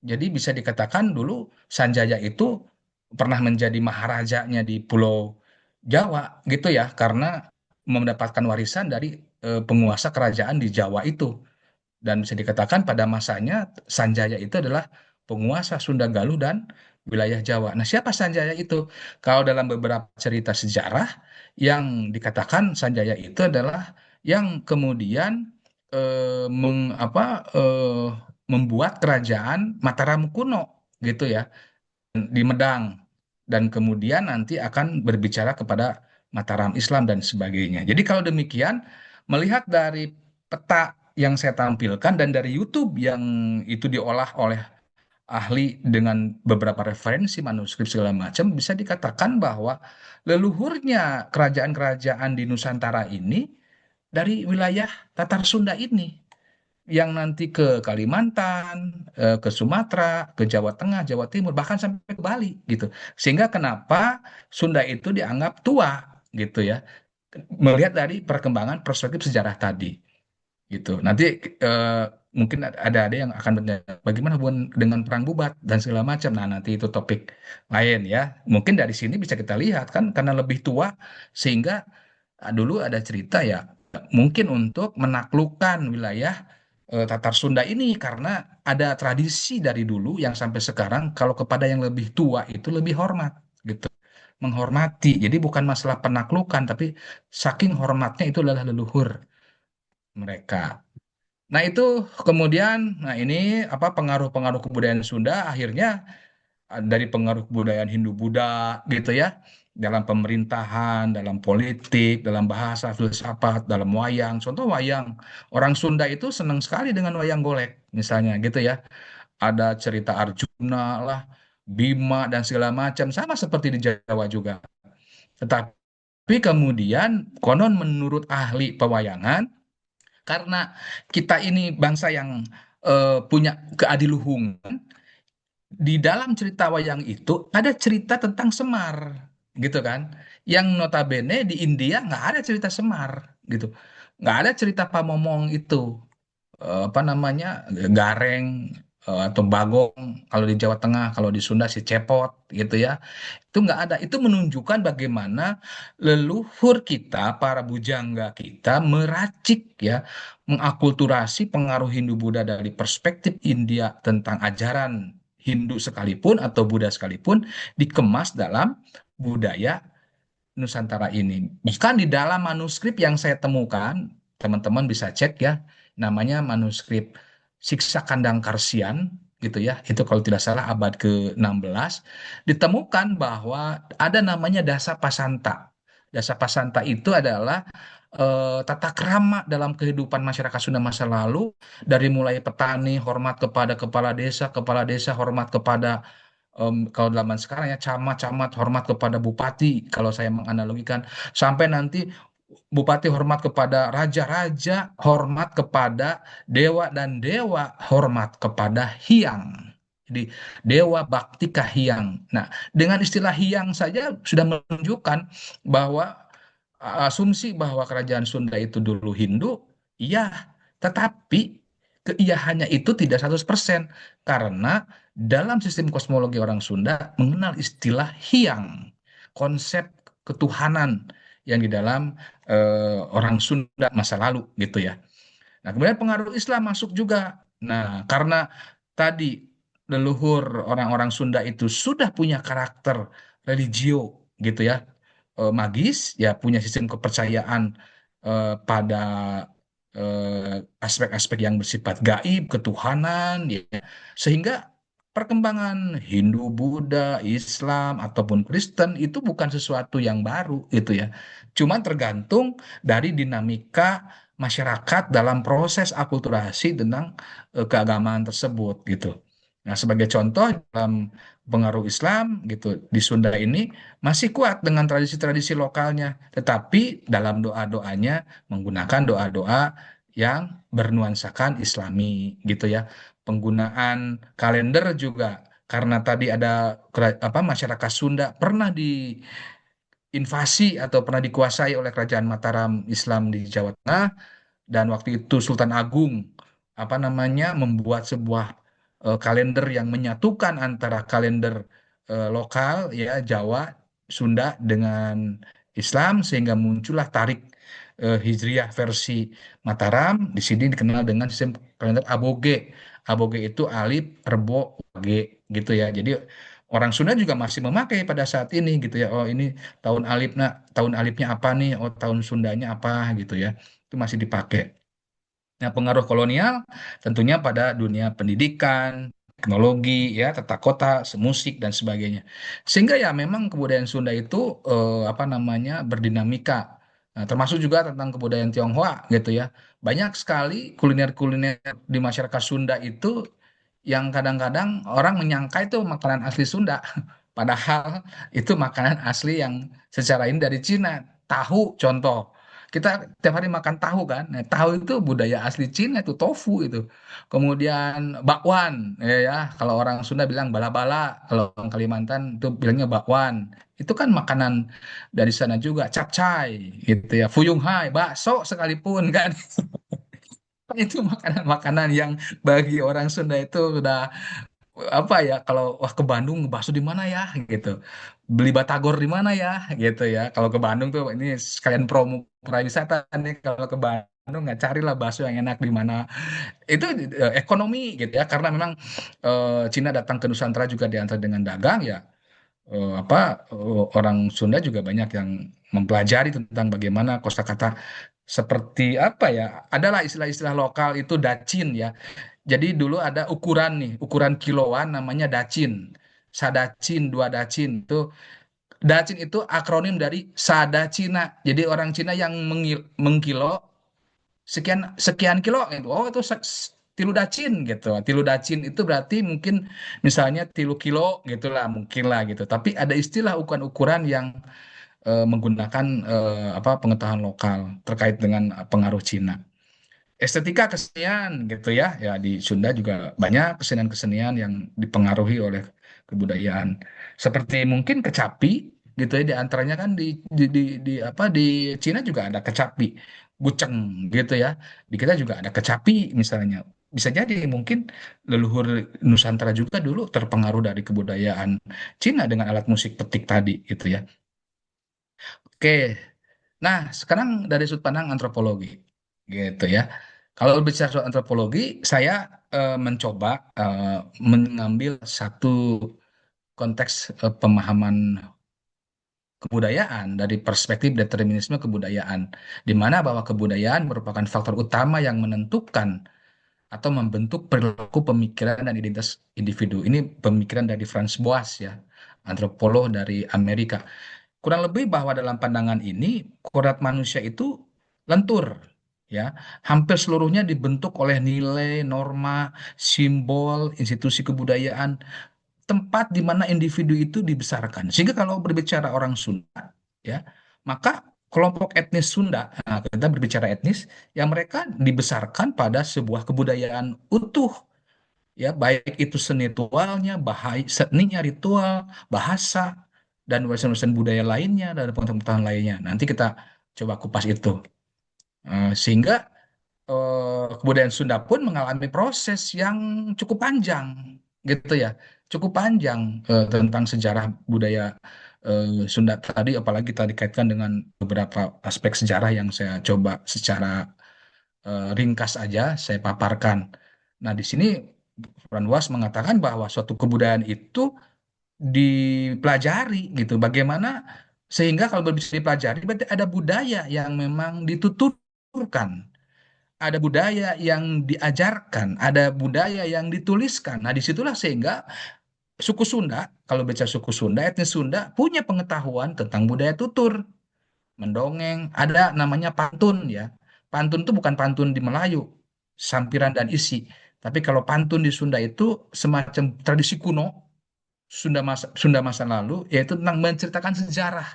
Jadi bisa dikatakan dulu Sanjaya itu pernah menjadi maharajanya di Pulau Jawa gitu ya karena mendapatkan warisan dari penguasa kerajaan di Jawa itu. Dan bisa dikatakan pada masanya Sanjaya itu adalah penguasa Sunda Galuh dan wilayah Jawa. Nah, siapa Sanjaya itu? Kalau dalam beberapa cerita sejarah yang dikatakan Sanjaya itu adalah yang kemudian membuat kerajaan Mataram kuno gitu ya di Medang, dan kemudian nanti akan berbicara kepada Mataram Islam dan sebagainya. Jadi kalau demikian, melihat dari peta yang saya tampilkan dan dari YouTube yang itu diolah oleh ahli dengan beberapa referensi manuskrip segala macam, bisa dikatakan bahwa leluhurnya kerajaan-kerajaan di Nusantara ini dari wilayah Tatar Sunda ini, yang nanti ke Kalimantan, ke Sumatera, ke Jawa Tengah, Jawa Timur, bahkan sampai ke Bali gitu. Sehingga kenapa Sunda itu dianggap tua gitu ya, melihat dari perkembangan perspektif sejarah tadi gitu. Nanti eh, mungkin ada yang akan bertanya, bagaimana hubungan dengan perang Bubat dan segala macam. Nah, nanti itu topik lain ya. Mungkin dari sini bisa kita lihat kan karena lebih tua sehingga dulu ada cerita ya mungkin untuk menaklukkan wilayah Tatar Sunda ini karena ada tradisi dari dulu yang sampai sekarang kalau kepada yang lebih tua itu lebih hormat gitu. Menghormati. Jadi bukan masalah penaklukan tapi saking hormatnya itu adalah leluhur mereka. Nah, itu kemudian, nah ini apa pengaruh-pengaruh kebudayaan Sunda akhirnya dari pengaruh kebudayaan Hindu-Buddha gitu ya, dalam pemerintahan, dalam politik, dalam bahasa, filsafat, dalam wayang. Contoh wayang, orang Sunda itu senang sekali dengan wayang golek, misalnya gitu ya. Ada cerita Arjuna lah, Bima dan segala macam, sama seperti di Jawa juga. Tetapi kemudian konon menurut ahli pewayangan, karena kita ini bangsa yang punya keadiluhungan, di dalam cerita wayang itu ada cerita tentang Semar, gitu kan? Yang notabene di India nggak ada cerita Semar, gitu. Nggak ada cerita Pamomong itu, apa namanya, Gareng atau Bagong kalau di Jawa Tengah, kalau di Sunda si Cepot, gitu ya. Itu nggak ada. Itu menunjukkan bagaimana leluhur kita, para bujangga kita meracik ya, mengakulturasi pengaruh Hindu-Buddha dari perspektif India tentang ajaran Hindu sekalipun atau Buddha sekalipun dikemas dalam budaya Nusantara ini. Bahkan di dalam manuskrip yang saya temukan, teman-teman bisa cek ya, namanya manuskrip Siksa Kandang Karsian, gitu ya. Itu kalau tidak salah abad ke-16, ditemukan bahwa ada namanya Dasa Pasanta. Dasa Pasanta itu adalah tata krama dalam kehidupan masyarakat Sunda masa lalu, dari mulai petani hormat kepada kepala desa hormat kepada kalau zaman sekarang ya camat-camat hormat kepada bupati, kalau saya menganalogikan, sampai nanti bupati hormat kepada raja-raja, hormat kepada dewa, dan dewa hormat kepada hyang. Jadi dewa bakti kahiyang. Nah, dengan istilah hyang saja sudah menunjukkan bahwa asumsi bahwa kerajaan Sunda itu dulu Hindu, iya, tetapi keiyahannya itu tidak 100% karena dalam sistem kosmologi orang Sunda mengenal istilah hyang, konsep ketuhanan yang di dalam orang Sunda masa lalu gitu ya. Nah, kemudian pengaruh Islam masuk juga. Nah, karena tadi leluhur orang-orang Sunda itu sudah punya karakter religio gitu ya, magis, ya punya sistem kepercayaan pada aspek-aspek yang bersifat gaib, ketuhanan, ya. Sehingga perkembangan Hindu, Buddha, Islam ataupun Kristen itu bukan sesuatu yang baru gitu ya. Cuman tergantung dari dinamika masyarakat dalam proses akulturasi tentang keagamaan tersebut gitu. Nah, sebagai contoh dalam pengaruh Islam gitu di Sunda ini masih kuat dengan tradisi-tradisi lokalnya, tetapi dalam doa-doanya menggunakan doa-doa yang bernuansakan Islami gitu ya. Penggunaan kalender juga karena tadi ada masyarakat Sunda pernah diinvasi atau pernah dikuasai oleh kerajaan Mataram Islam di Jawa Tengah, dan waktu itu Sultan Agung apa namanya membuat sebuah kalender yang menyatukan antara kalender lokal ya Jawa Sunda dengan Islam, sehingga muncullah tarik Hijriah versi Mataram. Di sini dikenal dengan sistem kalender Aboge. Aboge itu alif, rebo, wage gitu ya. Jadi orang Sunda juga masih memakai pada saat ini gitu ya. Oh ini tahun alifnya apa nih? Oh tahun Sundanya apa gitu ya. Itu masih dipakai. Nah, pengaruh kolonial tentunya pada dunia pendidikan, teknologi, ya, tata kota, musik dan sebagainya. Sehingga ya memang kebudayaan Sunda itu apa namanya berdinamika. Nah, termasuk juga tentang kebudayaan Tionghoa gitu ya. Banyak sekali kuliner-kuliner di masyarakat Sunda itu yang kadang-kadang orang menyangka itu makanan asli Sunda. Padahal itu makanan asli yang secara ini dari Cina. Tahu contoh. Kita tiap hari makan tahu kan. Nah, tahu itu budaya asli Cina itu tofu itu. Kemudian bakwan ya, kalau orang Sunda bilang bala-bala, kalau orang Kalimantan itu bilangnya bakwan. Itu kan makanan dari sana juga, capcay gitu ya. Fuyung hai, bakso sekalipun kan. Itu makanan-makanan yang bagi orang Sunda itu udah apa ya, kalau wah ke Bandung bakso di mana ya gitu, beli batagor di mana ya gitu ya. Kalau ke Bandung tuh ini sekalian promo pariwisata nih, kalau ke Bandung nggak carilah bakso yang enak di mana. Itu ekonomi gitu ya, karena memang Cina datang ke Nusantara juga diantar dengan dagang ya. Orang Sunda juga banyak yang mempelajari tentang bagaimana kosakata seperti apa ya, adalah istilah-istilah lokal itu dacin ya. Jadi dulu ada ukuran nih, ukuran kiloan namanya dacin. Sadacin, dua dacin. Dacin itu akronim dari Sada Cina. Jadi orang Cina yang mengkilo sekian sekian kilo gitu. Oh itu tilu dacin gitu. Tilu dacin itu berarti mungkin misalnya tilu kilo gitulah mungkin lah gitu. Tapi ada istilah ukuran-ukuran yang menggunakan apa pengetahuan lokal terkait dengan pengaruh Cina. Estetika kesenian gitu ya. Ya di Sunda juga banyak kesenian-kesenian yang dipengaruhi oleh kebudayaan. Seperti mungkin kecapi gitu ya, di antaranya kan di apa di Cina juga ada kecapi, guceng gitu ya. Di kita juga ada kecapi misalnya. Bisa jadi mungkin leluhur Nusantara juga dulu terpengaruh dari kebudayaan Cina dengan alat musik petik tadi gitu ya. Oke, nah, sekarang dari sudut pandang antropologi, gitu ya. Kalau bicara soal antropologi, saya mencoba mengambil satu konteks pemahaman kebudayaan dari perspektif determinisme kebudayaan, di mana bahwa kebudayaan merupakan faktor utama yang menentukan atau membentuk perilaku pemikiran dan identitas individu. Ini pemikiran dari Franz Boas ya, antropolog dari Amerika. Kurang lebih bahwa dalam pandangan ini, kodrat manusia itu lentur, ya. Hampir seluruhnya dibentuk oleh nilai, norma, simbol, institusi kebudayaan, tempat di mana individu itu dibesarkan. Sehingga kalau berbicara orang Sunda, ya, maka kelompok etnis Sunda, nah, kita berbicara etnis, yang mereka dibesarkan pada sebuah kebudayaan utuh, ya, baik itu seni ritualnya, seninya ritual, bahasa, dan warisan-warisan budaya lainnya, dan pengetahuan lainnya. Nanti kita coba kupas itu. Sehingga kebudayaan Sunda pun mengalami proses yang cukup panjang, gitu ya, cukup panjang tentang sejarah budaya Sunda tadi, apalagi tadi dikaitkan dengan beberapa aspek sejarah yang saya coba secara ringkas aja saya paparkan. Nah, di sini Franwas mengatakan bahwa suatu kebudayaan itu dipelajari gitu. Bagaimana sehingga kalau bisa dipelajari berarti ada budaya yang memang dituturkan, ada budaya yang diajarkan, ada budaya yang dituliskan. Nah, disitulah sehingga suku Sunda, kalau baca suku Sunda, etnis Sunda punya pengetahuan tentang budaya tutur, mendongeng, ada namanya pantun ya. Pantun itu bukan pantun di Melayu, sampiran dan isi. Tapi kalau pantun di Sunda itu semacam tradisi kuno, Sunda masa lalu, yaitu tentang menceritakan sejarah.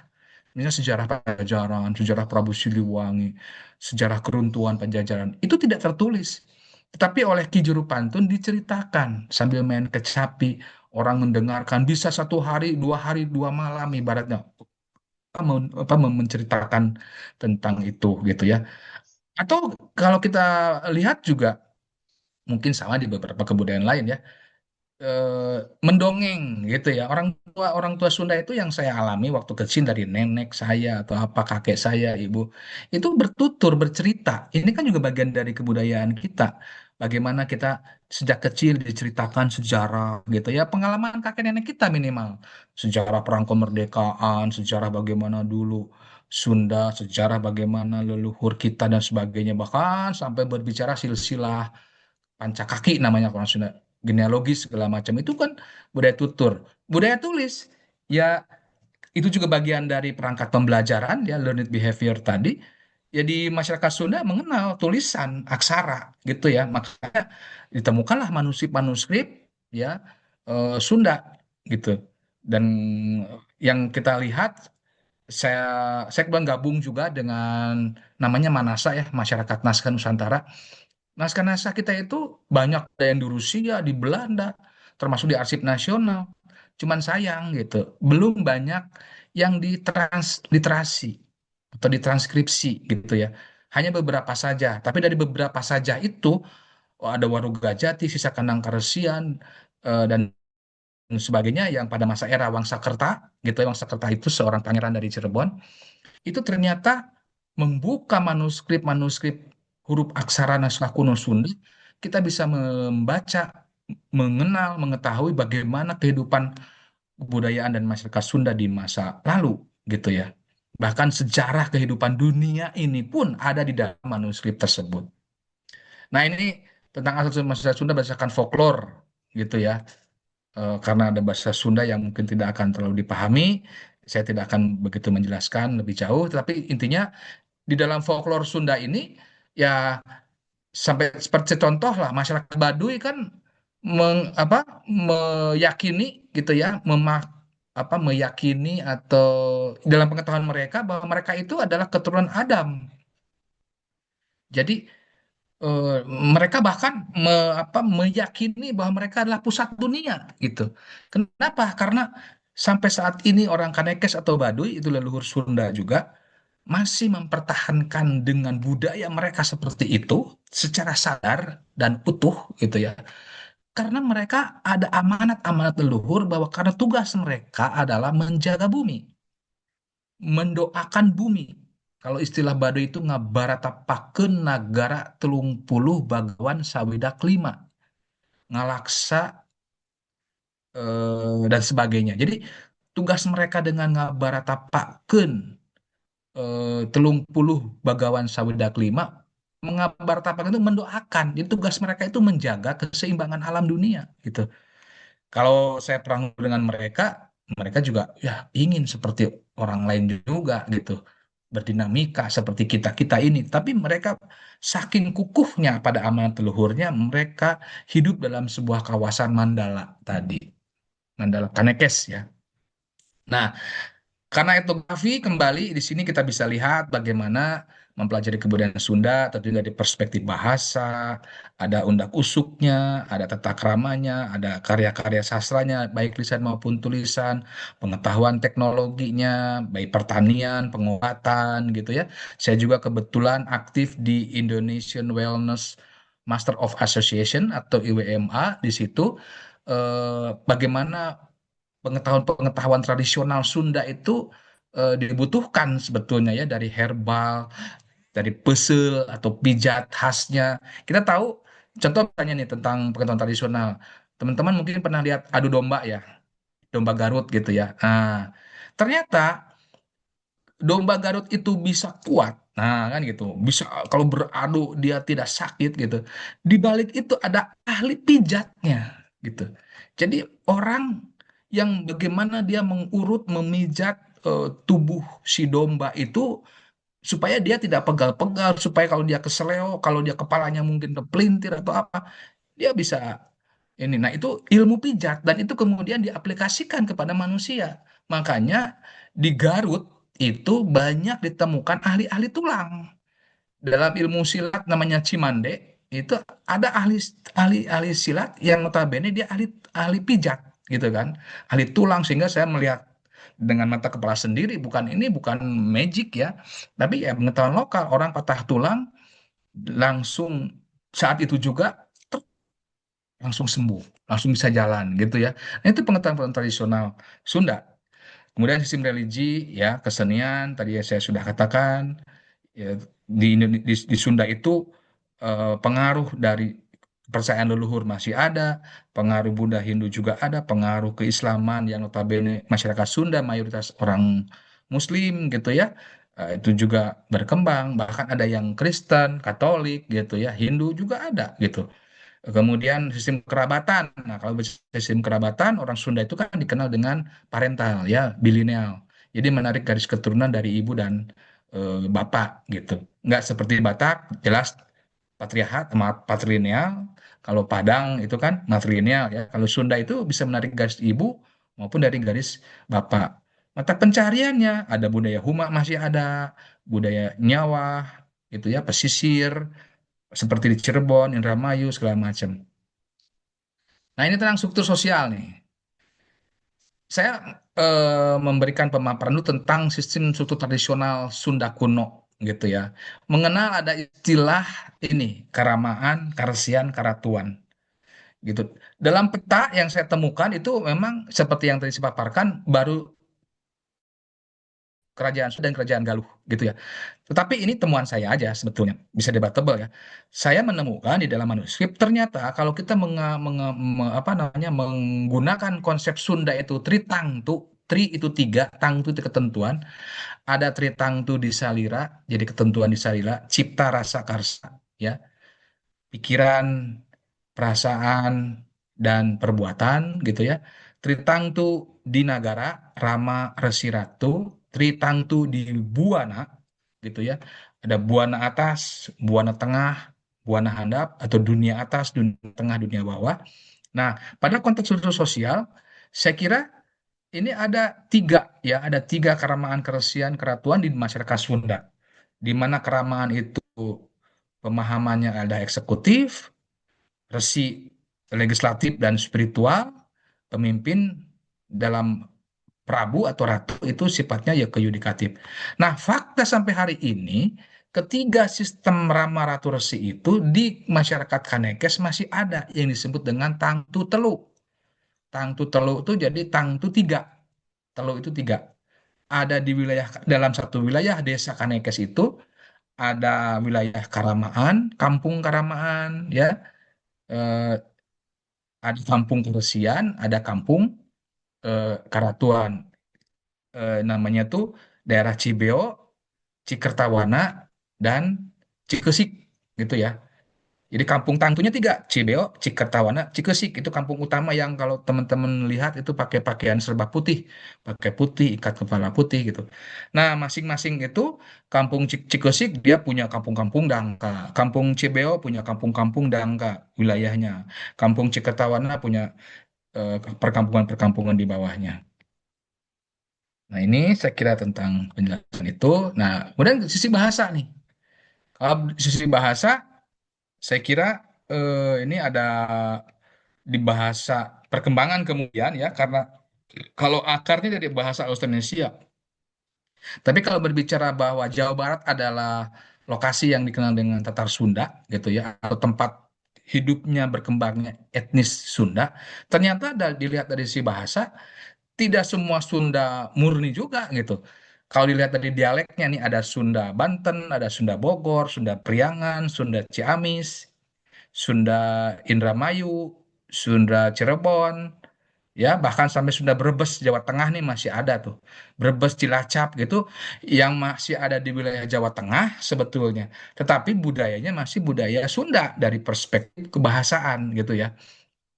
Misalnya sejarah Pajajaran, sejarah Prabu Siliwangi, sejarah keruntuhan Pajajaran. Itu tidak tertulis. Tetapi oleh Ki Juru Pantun diceritakan sambil main kecapi. Orang mendengarkan bisa satu hari, dua malam ibaratnya. Menceritakan tentang itu gitu ya. Atau kalau kita lihat juga, mungkin sama di beberapa kebudayaan lain ya, mendongeng gitu ya. Orang orang tua Sunda itu yang saya alami waktu kecil dari nenek saya atau apa kakek saya, ibu itu bertutur, bercerita. Ini kan juga bagian dari kebudayaan kita. Bagaimana kita sejak kecil diceritakan sejarah gitu ya, pengalaman kakek nenek kita minimal. Sejarah perang kemerdekaan, sejarah bagaimana dulu Sunda, sejarah bagaimana leluhur kita dan sebagainya. Bahkan sampai berbicara silsilah Pancakaki namanya kalau Sunda, genealogis segala macam itu kan budaya tutur. Budaya tulis ya itu juga bagian dari perangkat pembelajaran ya, learned behavior tadi. Jadi masyarakat Sunda mengenal tulisan aksara gitu ya, makanya ditemukanlah manuskrip-manuskrip ya, Sunda gitu. Dan yang kita lihat, saya saya kebetulan gabung juga dengan namanya Manasa ya, Masyarakat Naskah Nusantara. Naskah-naskah kita itu banyak ada yang di Rusia, di Belanda, termasuk di Arsip Nasional. Cuman sayang gitu, belum banyak yang literasi atau ditranskripsi gitu ya. Hanya beberapa saja. Tapi dari beberapa saja itu, ada Warugajati, sisa Kandang Karesian, dan sebagainya yang pada masa era Wangsakerta gitu ya. Wangsakerta itu seorang pangeran dari Cirebon itu ternyata membuka manuskrip-manuskrip huruf aksara naskah kuno Sunda, kita bisa membaca, mengenal, mengetahui bagaimana kehidupan kebudayaan dan masyarakat Sunda di masa lalu, gitu ya. Bahkan sejarah kehidupan dunia ini pun ada di dalam manuskrip tersebut. Nah, ini tentang asal masyarakat Sunda berdasarkan folklore, gitu ya. Karena ada bahasa Sunda yang mungkin tidak akan terlalu dipahami, saya tidak akan begitu menjelaskan lebih jauh, tapi intinya di dalam folklore Sunda ini ya sampai seperti contoh lah masyarakat Baduy kan meyakini gitu ya, meyakini atau dalam pengetahuan mereka bahwa mereka itu adalah keturunan Adam. Jadi eh, mereka bahkan meyakini bahwa mereka adalah pusat dunia gitu. Kenapa? Karena sampai saat ini orang Kanekes atau Baduy itu leluhur Sunda juga masih mempertahankan dengan budaya mereka seperti itu secara sadar dan utuh gitu ya. Karena mereka ada amanat-amanat leluhur bahwa karena tugas mereka adalah menjaga bumi, mendoakan bumi. Kalau istilah Baduy itu ngabaratapakeun nagara 30 bagawan sawidak lima, ngalaksa dan sebagainya. Jadi tugas mereka dengan ngabaratapakeun 30 bagawan sawidak lima mengabartapakeun itu mendoakan. Jadi tugas mereka itu menjaga keseimbangan alam dunia gitu. Kalau saya perang dengan mereka, mereka juga ya ingin seperti orang lain juga gitu. Berdinamika seperti kita-kita ini. Tapi mereka saking kukuhnya pada amanat leluhurnya, mereka hidup dalam sebuah kawasan Mandala tadi. Mandala Kanekes ya. Nah, karena etnografi kembali di sini kita bisa lihat bagaimana mempelajari kebudayaan Sunda tentu dari perspektif bahasa, ada undak-usuknya, ada tata keramanya, ada karya-karya sastranya, baik lisan maupun tulisan, pengetahuan teknologinya, baik pertanian, pengobatan gitu ya. Saya juga kebetulan aktif di Indonesian Wellness Master of Association atau IWMA di situ. Bagaimana pengetahuan-pengetahuan tradisional Sunda itu dibutuhkan sebetulnya ya dari herbal, dari pesel atau pijat khasnya. Kita tahu contoh misalnya nih tentang pengetahuan tradisional. Teman-teman mungkin pernah lihat adu domba ya, domba Garut gitu ya. Nah, ternyata domba Garut itu bisa kuat. Nah, kan gitu. Bisa kalau beradu dia tidak sakit gitu. Di balik itu ada ahli pijatnya gitu. Jadi orang yang bagaimana dia mengurut, memijat tubuh si domba itu supaya dia tidak pegal-pegal, supaya kalau dia keseleo, kalau dia kepalanya mungkin kepelintir atau apa, dia bisa ini. Nah, itu ilmu pijat dan itu kemudian diaplikasikan kepada manusia. Makanya di Garut itu banyak ditemukan ahli-ahli tulang. Dalam ilmu silat namanya Cimande, itu ada ahli ahli ahli silat yang notabene dia ahli ahli pijat gitu kan. Ahli tulang sehingga saya melihat dengan mata kepala sendiri bukan magic ya, tapi ya pengetahuan lokal orang patah tulang langsung saat itu juga langsung sembuh, langsung bisa jalan gitu ya. Nah, itu pengetahuan tradisional Sunda. Kemudian sistem religi ya, kesenian tadi yang saya sudah katakan ya, di Sunda itu pengaruh dari kepercayaan leluhur masih ada, pengaruh Buddha Hindu juga ada, pengaruh keislaman yang notabene masyarakat Sunda mayoritas orang Muslim gitu ya. Itu juga berkembang, bahkan ada yang Kristen, Katolik gitu ya, Hindu juga ada gitu. Kemudian sistem kerabatan. Nah, kalau sistem kerabatan, orang Sunda itu kan dikenal dengan parental, ya, bilineal. Jadi menarik garis keturunan dari ibu dan bapak gitu. Nggak seperti Batak, jelas patriarkat sama patrilineal. Kalau Padang itu kan matrilineal, ya. Kalau Sunda itu bisa menarik garis ibu maupun dari garis bapak. Mata pencariannya ada budaya Huma masih ada, budaya Nyawah, gitu ya, pesisir seperti di Cirebon, Indramayu segala macam. Nah, ini tentang struktur sosial nih. Saya memberikan pemaparan dulu tentang sistem struktur tradisional Sunda kuno gitu ya. Mengenal ada istilah ini, karamaan, karesian, karatuan gitu. Dalam peta yang saya temukan itu memang seperti yang tadi saya paparkan baru kerajaan Sunda dan kerajaan Galuh gitu ya. Tetapi ini temuan saya aja sebetulnya, bisa debatable ya. Saya menemukan di dalam manuskrip ternyata kalau kita apa namanya menggunakan konsep Sunda itu tritangtu, tri itu tiga, tangtu itu ketentuan, ada tritangtu di salira, jadi ketentuan di salira, cipta rasa karsa, ya, pikiran, perasaan, dan perbuatan gitu ya. Tritangtu di Nagara, Rama, Resi Ratu, Tritangtu di Buana gitu ya. Ada Buana atas, Buana tengah, Buana handap atau dunia atas, dunia tengah, dunia bawah. Nah, pada konteks sosial, saya kira ini ada tiga ya, ada tiga keramaan, keresian, keratuan di masyarakat Sunda, di mana keramaan itu pemahamannya ada eksekutif, resi legislatif dan spiritual, pemimpin dalam Prabu atau Ratu itu sifatnya ya keyudikatif. Nah, fakta sampai hari ini, ketiga sistem Rama Ratu Resi itu di masyarakat Kanekes masih ada yang disebut dengan Tangtu Telu. Tangtu Telu itu jadi Tangtu tiga. Telu itu tiga. Ada di wilayah dalam satu wilayah desa Kanekes itu ada wilayah Karamaan, Kampung Karamaan, ya, eh, ada Kampung Keresian, ada Kampung Karatuan. Namanya tuh daerah Cibeo, Cikertawana, dan Cikesik gitu ya. Jadi kampung tangtunya tiga, Cibeo, Cikertawana, Cikesik itu kampung utama yang kalau teman-teman lihat itu pakai pakaian serba putih, pakai putih, ikat kepala putih gitu. Nah, masing-masing itu kampung Cikesik dia punya kampung-kampung dangka, kampung Cibeo punya kampung-kampung dangka wilayahnya, kampung Cikertawana punya perkampungan-perkampungan di bawahnya. Nah, ini saya kira tentang penjelasan itu. Nah, kemudian sisi bahasa nih. Kalau sisi bahasa, saya kira ini ada di bahasa perkembangan kemudian ya, karena kalau akarnya dari bahasa Austronesia. Tapi kalau berbicara bahwa Jawa Barat adalah lokasi yang dikenal dengan Tatar Sunda gitu ya, atau tempat hidupnya berkembangnya etnis Sunda, ternyata dilihat dari sisi bahasa tidak semua Sunda murni juga gitu. Kalau dilihat dari dialeknya nih ada Sunda Banten, ada Sunda Bogor, Sunda Priangan, Sunda Ciamis, Sunda Indramayu, Sunda Cirebon, ya bahkan sampai Sunda Brebes Jawa Tengah nih masih ada tuh. Brebes Cilacap gitu yang masih ada di wilayah Jawa Tengah sebetulnya. Tetapi budayanya masih budaya Sunda dari perspektif kebahasaan gitu ya.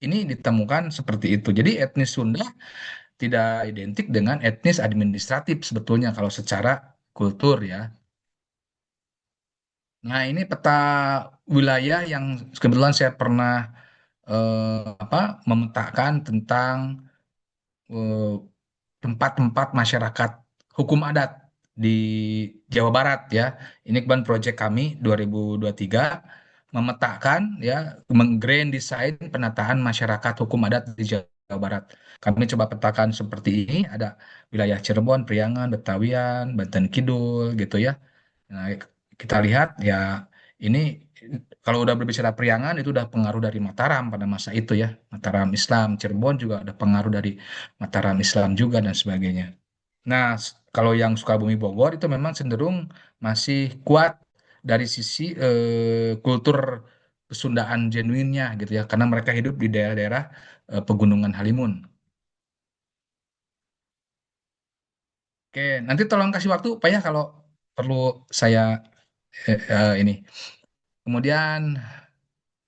Ini ditemukan seperti itu. Jadi etnis Sunda tidak identik dengan etnis administratif sebetulnya kalau secara kultur ya. Nah, ini peta wilayah yang kebetulan saya pernah apa memetakan tentang eh, tempat-tempat masyarakat hukum adat di Jawa Barat ya. Ini kebetulan proyek kami 2023 memetakan ya, menggrand design penataan masyarakat hukum adat di Jawa Barat. Kami coba petakan seperti ini, ada wilayah Cirebon, Priangan, Betawian, Banten Kidul gitu ya. Nah, kita lihat ya ini Kalau udah berbicara Priangan itu udah pengaruh dari Mataram pada masa itu ya. Mataram Islam, Cirebon juga ada pengaruh dari Mataram Islam juga dan sebagainya. Nah, kalau yang Sukabumi Bogor itu memang cenderung masih kuat dari sisi kultur Kesundaan genuinnya gitu ya, karena mereka hidup di daerah-daerah pegunungan Halimun. Oke, nanti tolong kasih waktu Pak ya kalau perlu saya ini. Kemudian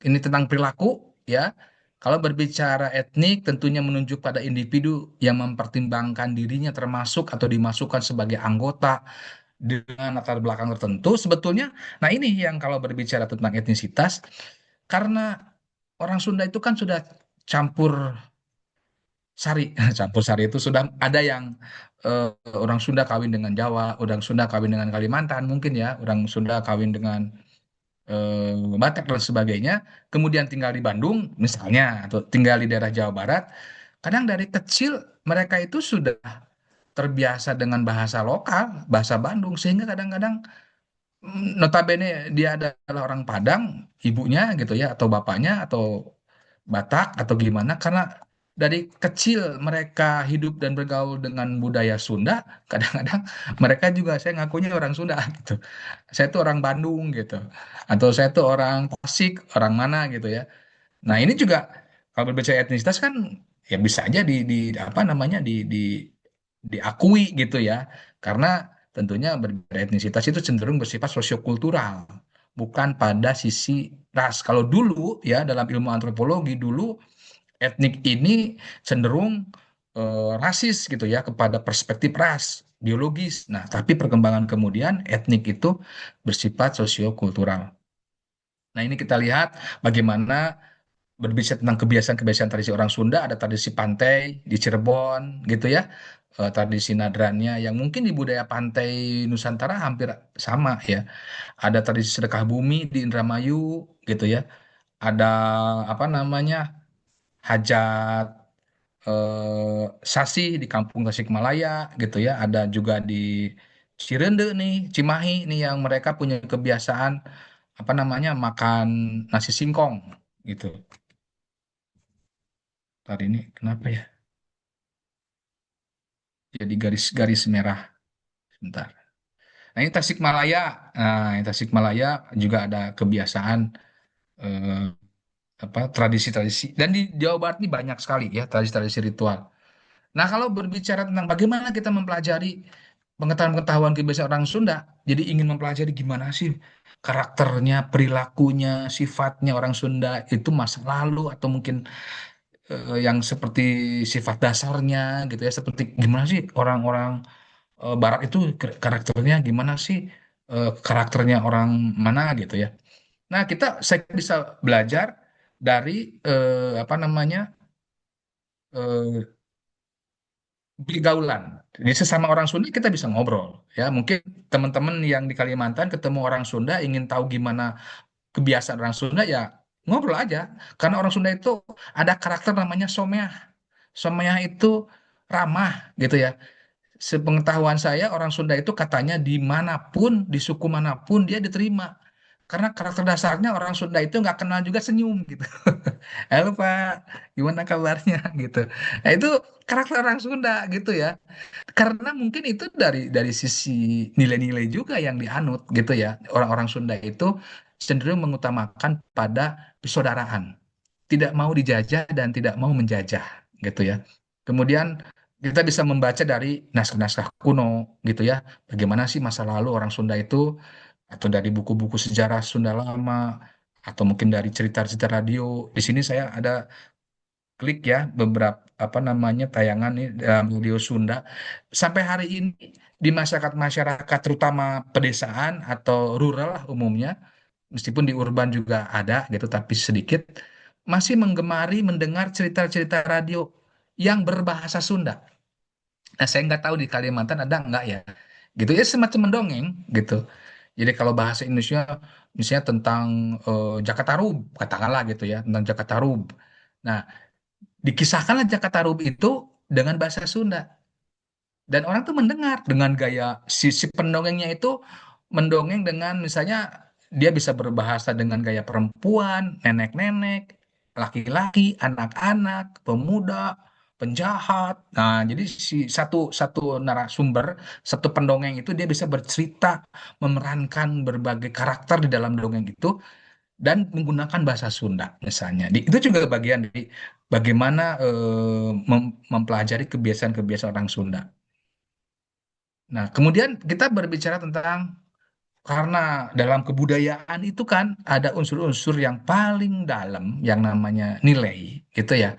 ini tentang perilaku ya. Kalau berbicara etnik tentunya menunjuk pada individu yang mempertimbangkan dirinya termasuk atau dimasukkan sebagai anggota dengan latar belakang tertentu sebetulnya. Nah, ini yang kalau berbicara tentang etnisitas, karena orang Sunda itu kan sudah campur sari. Campur sari itu sudah ada yang eh, orang Sunda kawin dengan Jawa, orang Sunda kawin dengan Kalimantan mungkin ya, orang Sunda kawin dengan Batak dan sebagainya, kemudian tinggal di Bandung misalnya, atau tinggal di daerah Jawa Barat, kadang dari kecil mereka itu sudah terbiasa dengan bahasa lokal, bahasa Bandung, sehingga kadang-kadang notabene dia adalah orang Padang, ibunya gitu ya, atau bapaknya, atau Batak, atau gimana, karena dari kecil mereka hidup dan bergaul dengan budaya Sunda, kadang-kadang mereka juga, saya ngakunya orang Sunda gitu. Saya tuh orang Bandung gitu. Atau saya tuh orang Tasik, orang mana gitu ya. Nah, ini juga kalau berbicara etnisitas kan ya bisa aja di apa namanya diakui gitu ya. Karena tentunya berbicara etnisitas itu cenderung bersifat sosiokultural, bukan pada sisi ras. Kalau dulu ya dalam ilmu antropologi dulu etnik ini cenderung rasis gitu ya kepada perspektif ras biologis. Nah, tapi perkembangan kemudian etnik itu bersifat sosiokultural. Nah, ini kita lihat bagaimana berbicara tentang kebiasaan-kebiasaan tradisi orang Sunda, ada tradisi pantai di Cirebon gitu ya. Tradisi nadrannya yang mungkin di budaya pantai Nusantara hampir sama ya. Ada tradisi sedekah bumi di Indramayu gitu ya. Ada apa namanya? Hajat Sasi di Kampung Tasikmalaya gitu ya. Ada juga di Cirende nih, Cimahi nih yang mereka punya kebiasaan apa namanya makan nasi singkong gitu. Tadi ini kenapa ya? Jadi garis-garis merah sebentar. Nah, ini Tasikmalaya. Nah, ini Tasikmalaya juga ada kebiasaan eh, apa tradisi-tradisi dan di Jawa Barat ini banyak sekali ya tradisi-tradisi ritual. Nah, kalau berbicara tentang bagaimana kita mempelajari pengetahuan-pengetahuan kebiasaan orang Sunda, jadi ingin mempelajari gimana sih karakternya, perilakunya, sifatnya orang Sunda itu masa lalu atau mungkin yang seperti sifat dasarnya gitu ya, seperti gimana sih orang-orang Barat itu karakternya gimana sih, karakternya orang mana gitu ya. Nah, saya bisa belajar dari apa namanya eh, pergaulan. Jadi sesama orang Sunda kita bisa ngobrol ya. Mungkin teman-teman yang di Kalimantan ketemu orang Sunda ingin tahu gimana kebiasaan orang Sunda ya ngobrol aja. Karena orang Sunda itu ada karakter namanya someah. Someah itu ramah gitu ya. Sepengetahuan saya orang Sunda itu katanya dimanapun, di suku manapun dia diterima. Karena karakter dasarnya orang Sunda itu nggak kenal juga senyum gitu. Halo Pak, gimana kabarnya gitu. Nah, itu karakter orang Sunda gitu ya. Karena mungkin itu dari sisi nilai-nilai juga yang dianut gitu ya. Orang-orang Sunda itu cenderung mengutamakan pada persaudaraan, tidak mau dijajah dan tidak mau menjajah gitu ya. Kemudian kita bisa membaca dari naskah-naskah kuno gitu ya. Bagaimana sih masa lalu orang Sunda itu, atau dari buku-buku sejarah Sunda lama, atau mungkin dari cerita-cerita radio. Di sini saya ada klik ya beberapa apa namanya tayangan nih dalam radio Sunda. Sampai hari ini di masyarakat-masyarakat terutama pedesaan atau rural lah umumnya, meskipun di urban juga ada gitu tapi sedikit, masih menggemari mendengar cerita-cerita radio yang berbahasa Sunda. Nah, saya nggak tahu di Kalimantan ada nggak ya. Gitu ya, semacam mendongeng gitu. Jadi kalau bahasa Indonesia misalnya tentang Jakartarum katakanlah gitu ya, tentang Jakartarum. Nah, dikisahkanlah Jakartarum itu dengan bahasa Sunda. Dan orang tuh mendengar dengan gaya si pendongengnya itu mendongeng dengan misalnya dia bisa berbahasa dengan gaya perempuan, nenek-nenek, laki-laki, anak-anak, pemuda, penjahat. Nah, jadi si satu satu narasumber, satu pendongeng itu dia bisa bercerita, memerankan berbagai karakter di dalam dongeng itu dan menggunakan bahasa Sunda misalnya. Itu juga bagian dari bagaimana mempelajari kebiasaan-kebiasaan orang Sunda. Nah, kemudian kita berbicara tentang karena dalam kebudayaan itu kan ada unsur-unsur yang paling dalam yang namanya nilai gitu ya.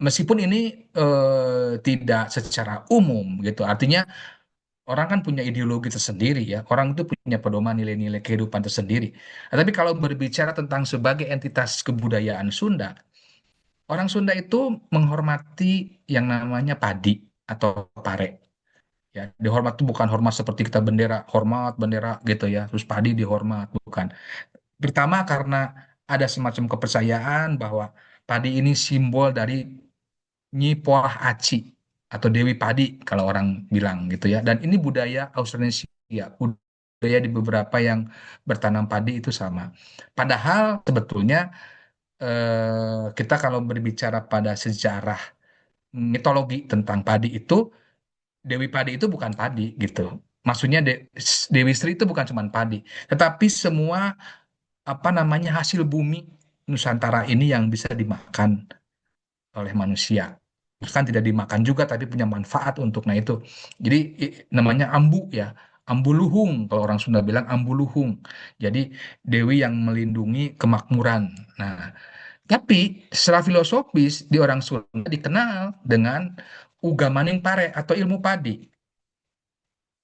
Meskipun ini tidak secara umum gitu. Artinya orang kan punya ideologi tersendiri ya. Orang itu punya pedoman nilai-nilai kehidupan tersendiri. Nah, tapi kalau berbicara tentang sebagai entitas kebudayaan Sunda, orang Sunda itu menghormati yang namanya padi atau pare. Ya, dihormat itu bukan hormat seperti kita bendera, hormat bendera gitu ya. Terus padi dihormat, bukan. Pertama karena ada semacam kepercayaan bahwa padi ini simbol dari Nyi Poah Aci atau Dewi Padi kalau orang bilang gitu ya. Dan ini budaya Australia, budaya di beberapa yang bertanam padi itu sama. Padahal sebetulnya kita kalau berbicara pada sejarah mitologi tentang padi itu, Dewi Padi itu bukan padi gitu. Maksudnya Dewi Sri itu bukan cuma padi, tetapi semua apa namanya hasil bumi Nusantara ini yang bisa dimakan oleh manusia. Bahkan tidak dimakan juga tapi punya manfaat untuk nah itu. Jadi namanya ambu ya. Ambu luhung kalau orang Sunda bilang ambu luhung. Jadi dewi yang melindungi kemakmuran. Nah, tapi secara filosofis di orang Sunda dikenal dengan uga maning pare atau ilmu padi.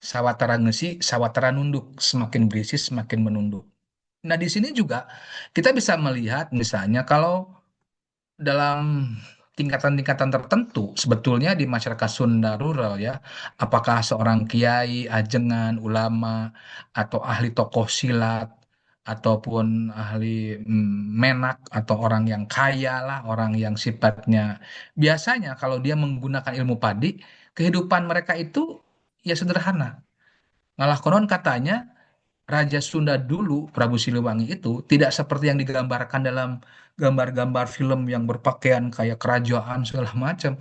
Sawatara ngesi, sawatara nunduk. Semakin berisi, semakin menunduk. Nah, di sini juga kita bisa melihat misalnya kalau dalam tingkatan-tingkatan tertentu sebetulnya di masyarakat Sunda rural ya, apakah seorang kiai, ajengan, ulama, atau ahli tokoh silat, ataupun ahli menak, atau orang yang kaya lah, orang yang sifatnya biasanya kalau dia menggunakan ilmu padi, kehidupan mereka itu ya sederhana. Malah konon katanya Raja Sunda dulu, Prabu Siliwangi itu tidak seperti yang digambarkan dalam gambar-gambar film yang berpakaian kayak kerajaan segala macam.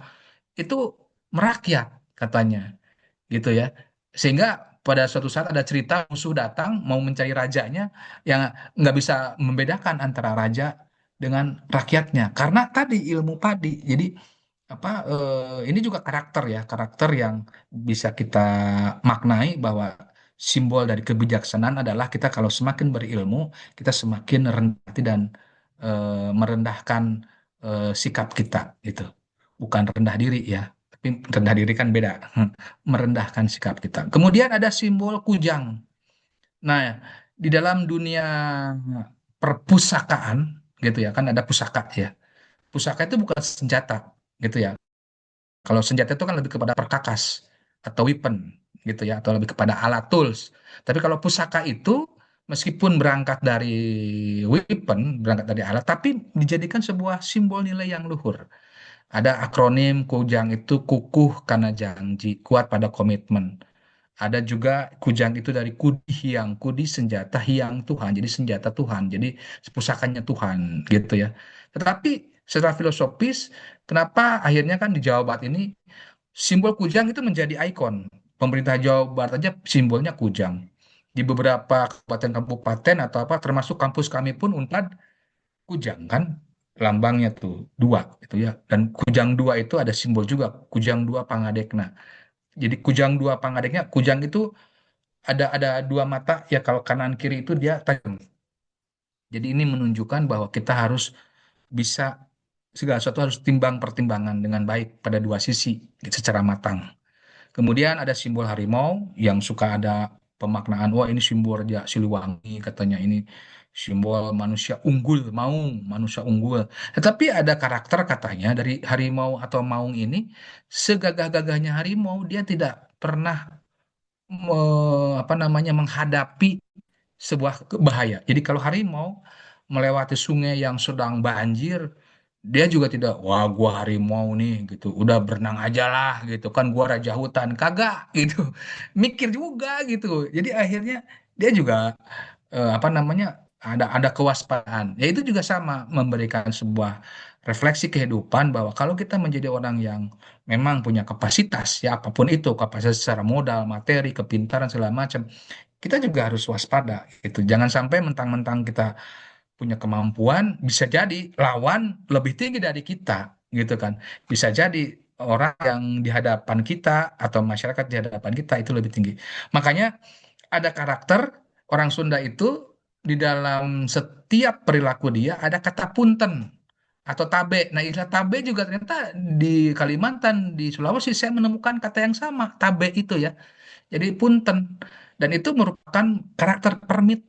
Itu merakyat katanya, gitu ya. Sehingga pada suatu saat ada cerita musuh datang mau mencari rajanya yang nggak bisa membedakan antara raja dengan rakyatnya karena tadi ilmu padi. Jadi apa ini juga karakter ya, karakter yang bisa kita maknai bahwa simbol dari kebijaksanaan adalah kita kalau semakin berilmu, kita semakin rendah hati dan merendahkan sikap kita gitu. Bukan rendah diri ya, tapi rendah diri kan beda. Merendahkan sikap kita. Kemudian ada simbol kujang. Nah, di dalam dunia perpustakaan gitu ya, kan ada pusaka ya. Pusaka itu bukan senjata gitu ya. Kalau senjata itu kan lebih kepada perkakas atau weapon gitu ya, atau lebih kepada alat tools. Tapi kalau pusaka itu meskipun berangkat dari weapon, berangkat dari alat, tapi dijadikan sebuah simbol nilai yang luhur. Ada akronim Kujang itu kukuh karena janji, kuat pada komitmen. Ada juga Kujang itu dari Kudi Hyang, Kudi senjata, Hyang Tuhan, jadi senjata Tuhan, jadi pusakanya Tuhan gitu ya. Tetapi secara filosofis, kenapa akhirnya kan di Jawa Barat ini simbol kujang itu menjadi ikon. Pemerintah Jawa Barat aja simbolnya kujang. Di beberapa kabupaten-kabupaten atau apa, termasuk kampus kami pun Unpad, kujang kan lambangnya tuh dua itu ya. Dan kujang dua itu ada simbol juga, kujang dua pangadekna. Jadi kujang dua pangadeknya, kujang itu ada dua mata ya kalau kanan kiri itu dia tajam. Jadi ini menunjukkan bahwa kita harus bisa segala sesuatu harus timbang pertimbangan dengan baik pada dua sisi secara matang. Kemudian ada simbol harimau yang suka ada pemaknaan, wah ini simbol Raja Siliwangi, katanya ini simbol manusia unggul, maung, manusia unggul. Tetapi ada karakter katanya dari harimau atau maung ini, segagah-gagahnya harimau, dia tidak pernah apa namanya menghadapi sebuah bahaya. Jadi kalau harimau melewati sungai yang sedang banjir, dia juga tidak, wah gua harimau nih gitu, udah berenang aja lah gitu kan, gua raja hutan, kagak gitu, mikir juga gitu. Jadi akhirnya dia juga apa namanya, ada kewaspadaan. Ya itu juga sama memberikan sebuah refleksi kehidupan bahwa kalau kita menjadi orang yang memang punya kapasitas, ya apapun itu, kapasitas secara modal, materi, kepintaran segala macam, kita juga harus waspada gitu. Jangan sampai mentang-mentang kita punya kemampuan, bisa jadi lawan lebih tinggi dari kita gitu kan. Bisa jadi orang yang di hadapan kita atau masyarakat di hadapan kita itu lebih tinggi. Makanya ada karakter orang Sunda itu di dalam setiap perilaku dia ada kata punten atau tabe. Nah, istilah tabe juga ternyata di Kalimantan, di Sulawesi saya menemukan kata yang sama, tabe itu ya. Jadi punten, dan itu merupakan karakter permit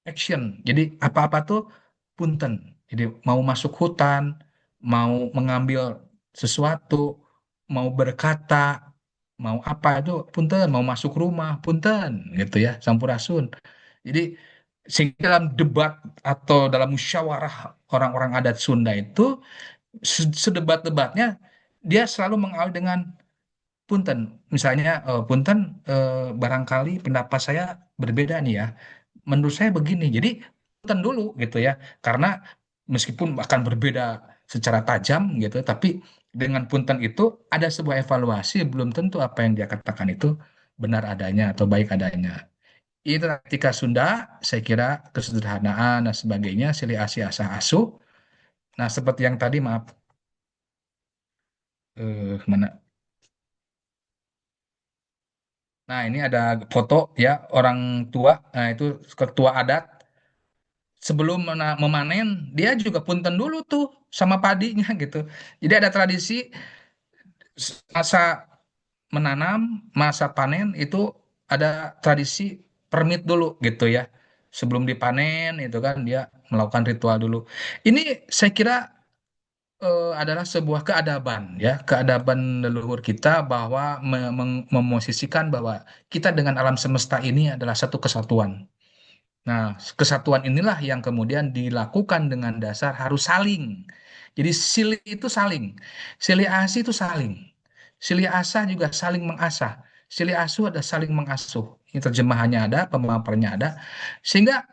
action. Jadi apa-apa tuh punten. Jadi mau masuk hutan, mau mengambil sesuatu, mau berkata, mau apa itu punten, mau masuk rumah punten gitu ya, sampurasun. Jadi sehingga dalam debat atau dalam musyawarah orang-orang adat Sunda itu sedebat-debatnya dia selalu mengawali dengan punten. Misalnya punten, barangkali pendapat saya berbeda nih ya. Menurut saya begini. Jadi punten dulu gitu ya. Karena meskipun akan berbeda secara tajam gitu, tapi dengan punten itu ada sebuah evaluasi, belum tentu apa yang dia katakan itu benar adanya atau baik adanya. Itu ketika Sunda, saya kira kesederhanaan dan sebagainya, silih asih asah asuh. Nah, seperti yang tadi, maaf, mana? Nah, ini ada foto ya orang tua. Nah, itu ketua adat sebelum memanen dia juga punten dulu tuh sama padinya gitu. Jadi ada tradisi masa menanam, masa panen itu ada tradisi permit dulu gitu ya. Sebelum dipanen itu kan dia melakukan ritual dulu. Ini saya kira adalah sebuah keadaban ya, keadaban leluhur kita bahwa memosisikan bahwa kita dengan alam semesta ini adalah satu kesatuan. Nah, kesatuan inilah yang kemudian dilakukan dengan dasar harus saling. Jadi silih itu saling, silih asih itu saling, silih asah juga saling mengasah, silih asuh ada saling mengasuh. Ini terjemahannya ada, pemaparannya ada, sehingga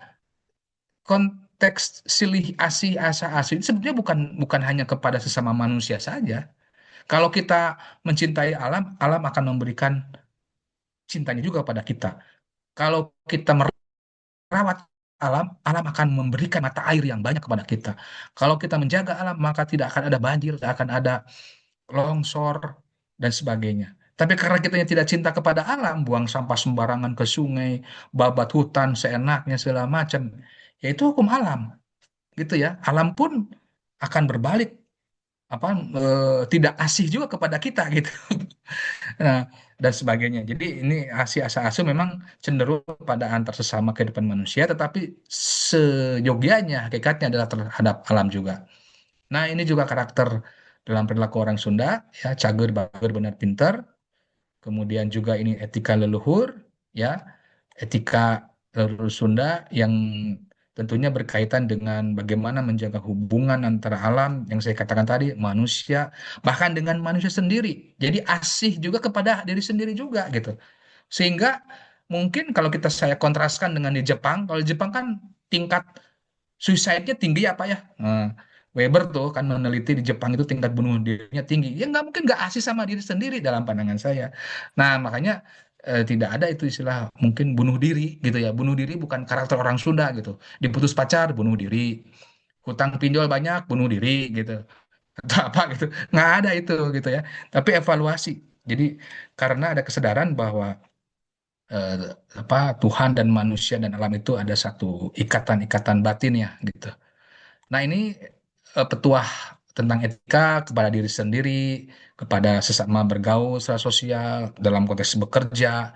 konteks silih asih asah asuh ini sebenarnya bukan bukan hanya kepada sesama manusia saja. Kalau kita mencintai alam, alam akan memberikan cintanya juga pada kita. Kalau kita merawat alam, alam akan memberikan mata air yang banyak kepada kita. Kalau kita menjaga alam, maka tidak akan ada banjir, tidak akan ada longsor, dan sebagainya. Tapi karena kita yang tidak cinta kepada alam, buang sampah sembarangan ke sungai, babat hutan seenaknya segala macam, yaitu hukum alam, gitu ya. Alam pun akan berbalik apa tidak asih juga kepada kita gitu. Nah, dan sebagainya. Jadi ini asi asa asu memang cenderung pada antar sesama kehidupan manusia, tetapi seyogianya hakikatnya adalah terhadap alam juga. Nah, ini juga karakter dalam perilaku orang Sunda, ya, cager, bager, benar, pintar. Kemudian juga ini etika leluhur, ya, etika leluhur Sunda yang tentunya berkaitan dengan bagaimana menjaga hubungan antara alam yang saya katakan tadi, manusia, bahkan dengan manusia sendiri. Jadi asih juga kepada diri sendiri juga gitu. Sehingga mungkin kalau saya kontraskan dengan di Jepang, kalau di Jepang kan tingkat suicide-nya tinggi apa ya? Nah, Weber tuh kan meneliti di Jepang itu tingkat bunuh dirinya tinggi. Ya nggak mungkin nggak asih sama diri sendiri dalam pandangan saya. Nah, makanya tidak ada itu istilah mungkin bunuh diri gitu ya. Bunuh diri bukan karakter orang Sunda gitu. Diputus pacar, bunuh diri. Hutang pinjol banyak, bunuh diri gitu. Atau apa gitu. Nggak ada itu gitu ya. Tapi evaluasi. Jadi karena ada kesadaran bahwa eh, apa Tuhan dan manusia dan alam itu ada satu ikatan-ikatan batin ya gitu. Nah, ini petuah tentang etika kepada diri sendiri, kepada sesama bergaul secara sosial, dalam konteks bekerja.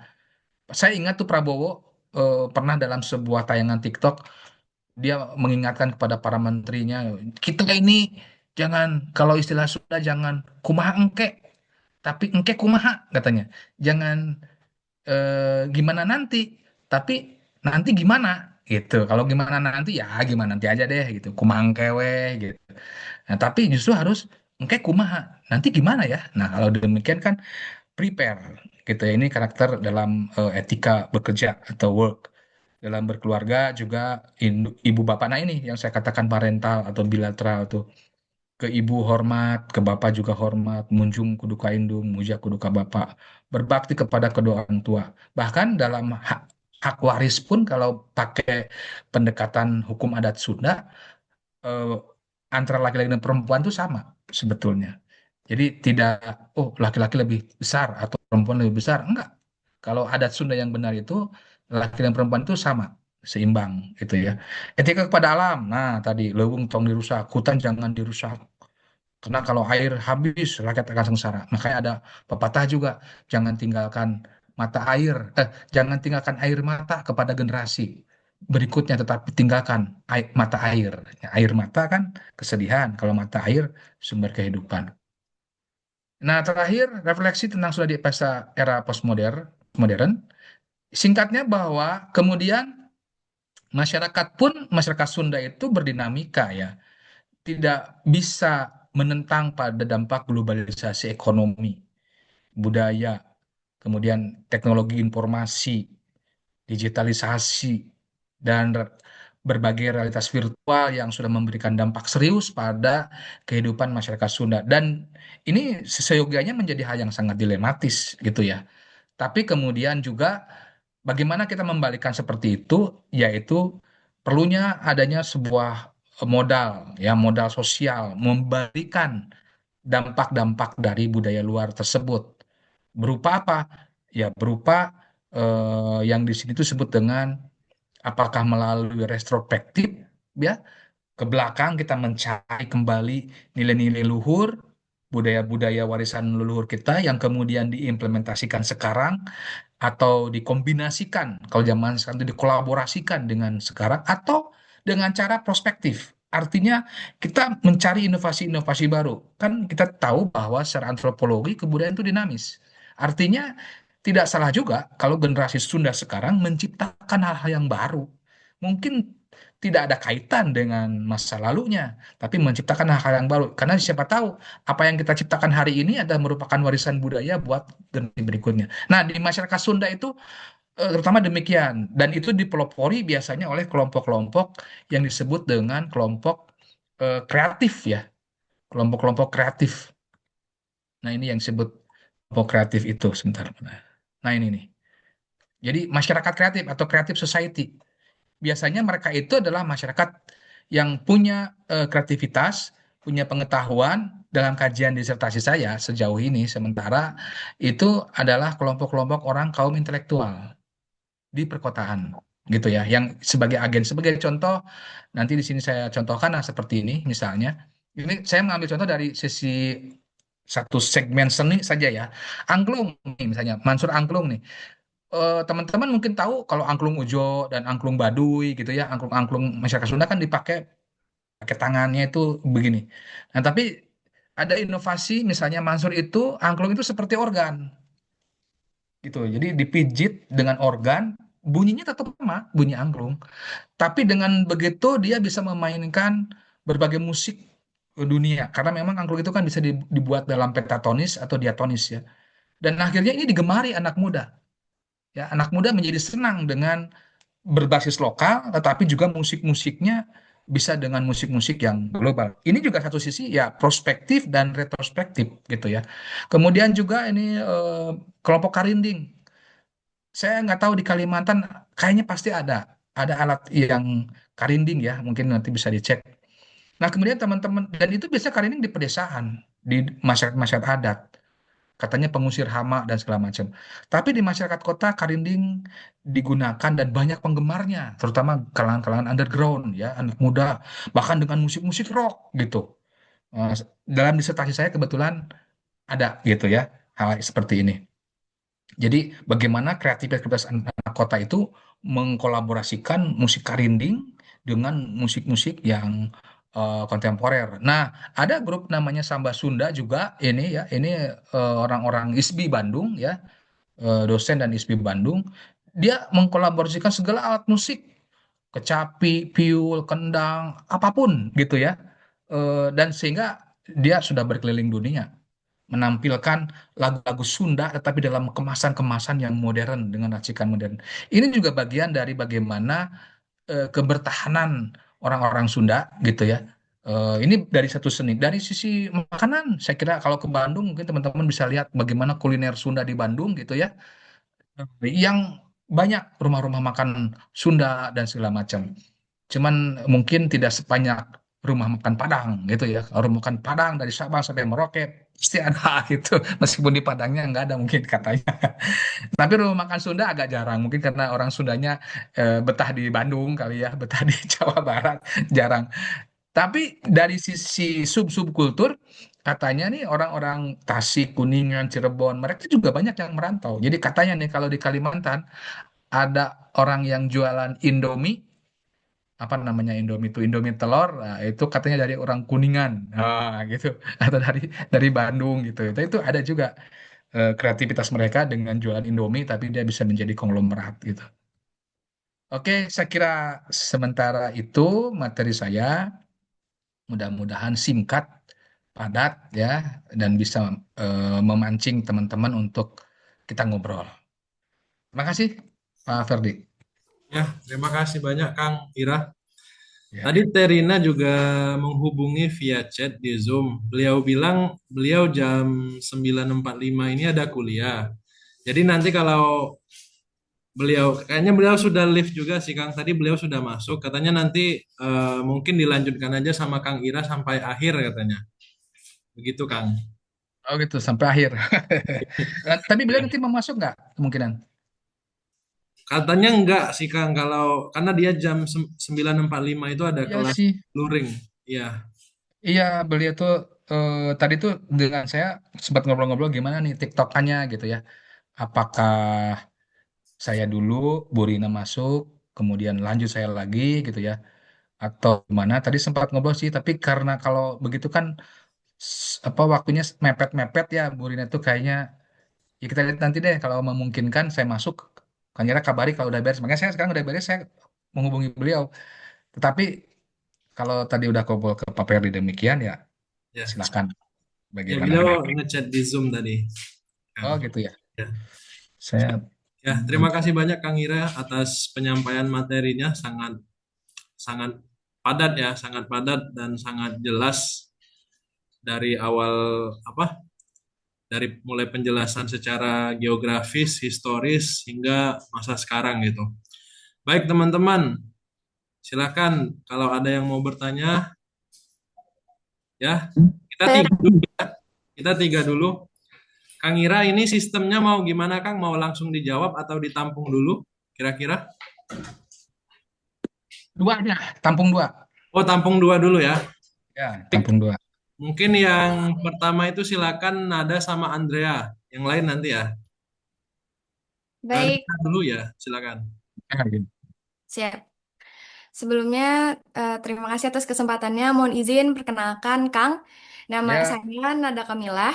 Saya ingat tuh Prabowo pernah dalam sebuah tayangan TikTok, dia mengingatkan kepada para menterinya, kita ini jangan, kalau istilah Sunda, jangan kumaha engke, tapi engke kumaha katanya. Jangan gimana nanti, tapi nanti gimana gitu. Kalau gimana nanti ya gimana nanti aja deh gitu. Kumangkewe gitu. Nah, tapi justru harus engke kumaha. Nanti gimana ya? Nah, kalau demikian kan prepare gitu ya. Ini karakter dalam etika bekerja atau work. dalam berkeluarga juga ibu bapak. Nah ini yang saya katakan parental atau bilateral tuh. Ke ibu hormat, ke bapak juga hormat, munjung kudu ka indung, muja kudu ka bapak. Berbakti kepada kedua orang tua. Bahkan dalam hak waris pun kalau pakai pendekatan hukum adat Sunda, eh, antara laki-laki dan perempuan itu sama sebetulnya. Jadi tidak, oh laki-laki lebih besar atau perempuan lebih besar. Enggak. Kalau adat Sunda yang benar itu, laki dan perempuan itu sama, seimbang gitu ya. Etika kepada alam, nah tadi leuweung tong dirusak, hutan jangan dirusak. Karena kalau air habis, rakyat akan sengsara. Makanya ada pepatah juga, jangan tinggalkan mata air, jangan tinggalkan air mata kepada generasi berikutnya, tetapi tinggalkan mata air. Ya, air mata kan kesedihan, kalau mata air sumber kehidupan. Nah, terakhir refleksi tentang sudah di masa era modern. Singkatnya bahwa kemudian masyarakat Sunda itu berdinamika ya, tidak bisa menentang pada dampak globalisasi ekonomi, budaya, kemudian teknologi informasi, digitalisasi, dan berbagai realitas virtual yang sudah memberikan dampak serius pada kehidupan masyarakat Sunda. Dan ini seyogianya menjadi hal yang sangat dilematis gitu ya. Tapi kemudian juga bagaimana kita membalikan seperti itu, yaitu perlunya adanya sebuah modal, ya modal sosial, membalikan dampak-dampak dari budaya luar tersebut. Berupa apa? Ya berupa yang di sini itu disebut dengan apakah melalui retrospektif, ya ke belakang kita mencari kembali nilai-nilai luhur, budaya-budaya warisan leluhur kita yang kemudian diimplementasikan sekarang atau dikombinasikan, kalau zaman sekarang itu dikolaborasikan dengan sekarang atau dengan cara prospektif. Artinya kita mencari inovasi-inovasi baru. Kan kita tahu bahwa secara antropologi kebudayaan itu dinamis. Artinya tidak salah juga kalau generasi Sunda sekarang menciptakan hal-hal yang baru. Mungkin tidak ada kaitan dengan masa lalunya, tapi menciptakan hal-hal yang baru. Karena siapa tahu apa yang kita ciptakan hari ini adalah merupakan warisan budaya buat generasi berikutnya. Nah, di masyarakat Sunda itu terutama demikian, dan itu dipelopori biasanya oleh kelompok-kelompok yang disebut dengan kelompok kreatif ya, kelompok-kelompok kreatif. Nah, ini yang disebut kelompok kreatif itu sebentar. Nah, ini nih. Jadi masyarakat kreatif atau creative society. Biasanya mereka itu adalah masyarakat yang punya kreativitas, punya pengetahuan dalam kajian disertasi saya sejauh ini sementara itu adalah kelompok-kelompok orang kaum intelektual di perkotaan gitu ya yang sebagai agen sebagai contoh nanti di sini saya contohkan nah, seperti ini misalnya ini saya mengambil contoh dari sisi satu segmen seni saja ya angklung nih misalnya Mansur Angklung nih. Teman-teman mungkin tahu kalau angklung Ujo dan angklung Baduy gitu ya, angklung-angklung masyarakat Sunda kan dipakai pakai tangannya itu begini. Nah, tapi ada inovasi misalnya Mansur itu angklung itu seperti organ gitu. Jadi dipijit dengan organ, bunyinya tetap sama, bunyi angklung. Tapi dengan begitu dia bisa memainkan berbagai musik dunia karena memang angklung itu kan bisa dibuat dalam pentatonis atau diatonis ya. Dan akhirnya ini digemari anak muda. Ya, anak muda menjadi senang dengan berbasis lokal, tetapi juga musik-musiknya bisa dengan musik-musik yang global. Ini juga satu sisi ya prospektif dan retrospektif gitu ya. Kemudian juga ini kelompok Karinding. Saya nggak tahu di Kalimantan kayaknya pasti ada alat yang Karinding ya, mungkin nanti bisa dicek. Nah kemudian teman-teman dan itu biasa Karinding di pedesaan, di masyarakat-masyarakat adat katanya pengusir hama dan segala macam. Tapi di masyarakat kota Karinding digunakan dan banyak penggemarnya, terutama kalangan-kalangan underground ya, anak muda, bahkan dengan musik-musik rock gitu. Eh, Dalam disertasi saya kebetulan ada gitu ya, hal seperti ini. Jadi bagaimana kreativitas anak kota itu mengkolaborasikan musik Karinding dengan musik-musik yang kontemporer. Nah, ada grup namanya Samba Sunda juga ini ya, ini orang-orang ISBI Bandung ya, dosen dan ISBI Bandung. Dia mengkolaborasikan segala alat musik, kecapi, piul, kendang, apapun gitu ya. Dan sehingga dia sudah berkeliling dunia menampilkan lagu-lagu Sunda tetapi dalam kemasan-kemasan yang modern dengan racikan modern. Ini juga bagian dari bagaimana kebertahanan orang-orang Sunda gitu ya. Ini dari satu seni, dari sisi makanan, saya kira kalau ke Bandung mungkin teman-teman bisa lihat bagaimana kuliner Sunda di Bandung gitu ya, yang banyak rumah-rumah makan Sunda dan segala macam. Cuman mungkin tidak sebanyak rumah makan Padang gitu ya. Kalau rumah makan Padang dari Sabang sampai Merauke pasti ada gitu, meskipun di Padangnya nggak ada mungkin katanya. Tapi rumah makan Sunda agak jarang, mungkin karena orang Sundanya betah di Bandung kali ya, betah di Jawa Barat, jarang. Tapi dari sisi sub-sub kultur, katanya nih orang-orang Tasik, Kuningan, Cirebon, mereka juga banyak yang merantau. Jadi katanya nih kalau di Kalimantan ada orang yang jualan Indomie, apa namanya Indomie itu, Indomie telur, nah, itu katanya dari orang Kuningan, gitu, atau dari Bandung gitu. Itu ada juga kreativitas mereka dengan jualan Indomie, tapi dia bisa menjadi konglomerat gitu. Oke, saya kira sementara itu materi saya. Mudah-mudahan singkat, padat ya, dan bisa memancing teman-teman untuk kita ngobrol. Terima kasih, Pak Ferdi. Ya, terima kasih banyak Kang Ira. Tadi Ya, Terina juga menghubungi via chat di Zoom. Beliau bilang beliau jam 9.45 ini ada kuliah. Jadi nanti kalau kayaknya beliau sudah live juga sih Kang. Tadi beliau sudah masuk. Katanya nanti mungkin dilanjutkan aja sama Kang Ira sampai akhir katanya. Begitu Kang. oh gitu sampai akhir. Tapi beliau Ya. nanti mau masuk nggak kemungkinan? Katanya enggak sih Kang kalau karena dia jam 9.45 itu ada Iya kelas sih, luring. Iya. iya beliau tuh tadi tuh dengan saya sempat ngobrol-ngobrol gimana nih TikTokannya gitu ya. Apakah saya dulu, Bu Rina masuk, kemudian lanjut saya lagi gitu ya. Atau gimana tadi sempat ngobrol sih tapi karena kalau begitu kan apa waktunya mepet-mepet ya Bu Rina tuh kayaknya ya kita lihat nanti deh kalau memungkinkan saya masuk kan kira kabari kalau udah beres makanya saya sekarang udah beres saya menghubungi beliau tetapi kalau tadi udah ngobrol ke Pak Ferdi demikian ya Ya. silakan Ya bagaimana beliau nanti. ngechat di Zoom tadi. Kang. Oh gitu ya, Ya. saya Ya, terima kasih banyak Kang Ira atas penyampaian materinya sangat sangat padat ya, sangat padat dan sangat jelas dari awal apa? Dari mulai penjelasan secara geografis, historis hingga masa sekarang gitu. Baik teman-teman, silakan kalau ada yang mau bertanya ya. Kita Fer, tiga dulu ya. Kita tiga dulu. Kang Ira ini sistemnya mau gimana Kang? Mau langsung dijawab atau ditampung dulu? Kira-kira? dua aja tampung dua Oh, tampung dua dulu ya. ya tampung dua Mungkin yang pertama itu silakan Nada sama Andrea. Yang lain nanti ya. Nada baik, dulu ya, silakan. ya, gitu. siap. Sebelumnya, terima kasih atas kesempatannya. Mohon izin perkenalkan, Kang. Nama Ya, saya Nada Kamilah,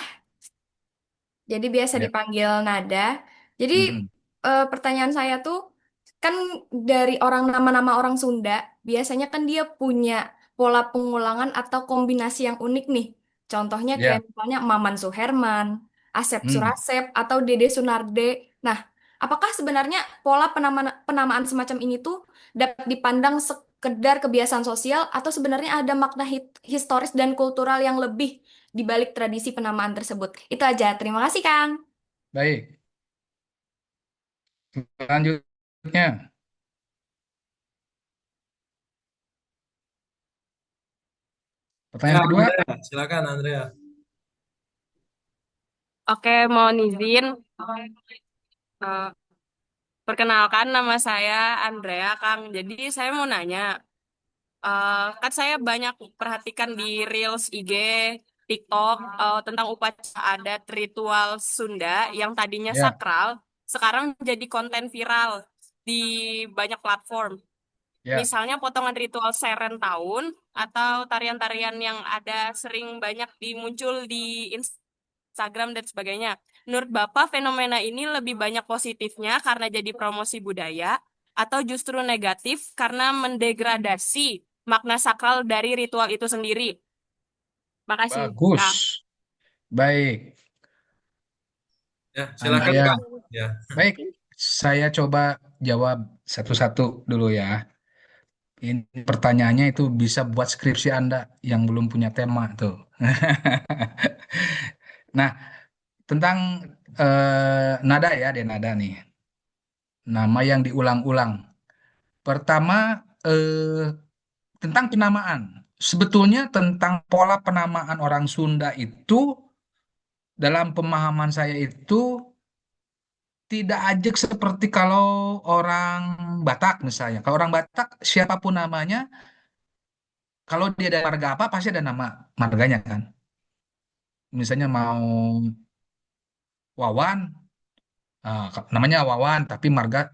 jadi biasa ya. dipanggil Nada. Jadi, Mm-mm. pertanyaan saya tuh, kan dari nama-nama orang Sunda, biasanya kan dia punya pola pengulangan atau kombinasi yang unik nih. Contohnya kayak Ya. misalnya Maman Suherman, Asep Hmm. Surasep, atau Dede Sunarde. Nah, apakah sebenarnya pola penamaan semacam ini tuh dapat dipandang sekedar kebiasaan sosial atau sebenarnya ada makna historis dan kultural yang lebih di balik tradisi penamaan tersebut? Itu aja. Terima kasih, Kang. Baik, selanjutnya Ya, pertanyaan kedua. Andrea, silakan Andrea. Oke, mohon izin. Eh, Perkenalkan, nama saya Andrea, Kang. Jadi saya mau nanya, kan saya banyak perhatikan di Reels IG, TikTok, tentang upacara adat ritual Sunda yang tadinya Ya, sakral, sekarang jadi konten viral di banyak platform. ya, Misalnya potongan ritual Seren Tahun atau tarian-tarian yang ada sering banyak dimuncul di Instagram dan sebagainya. Menurut Bapak, fenomena ini lebih banyak positifnya karena jadi promosi budaya atau justru negatif karena mendegradasi makna sakral dari ritual itu sendiri? Makasih, Kak. bagus. Baik. Ya, silakan Andrea. Kang. Ya. Baik, saya coba jawab satu-satu dulu ya. Ini pertanyaannya itu bisa buat skripsi Anda yang belum punya tema tuh. Nah, tentang nada ya, ada nada nih. Nama yang diulang-ulang. Pertama, tentang penamaan. Sebetulnya tentang pola penamaan orang Sunda itu, dalam pemahaman saya itu tidak ajak seperti kalau orang Batak misalnya. Kalau orang Batak, siapapun namanya, kalau dia dari marga apa, pasti ada nama marganya kan. Misalnya mau Wawan, namanya Wawan, tapi marga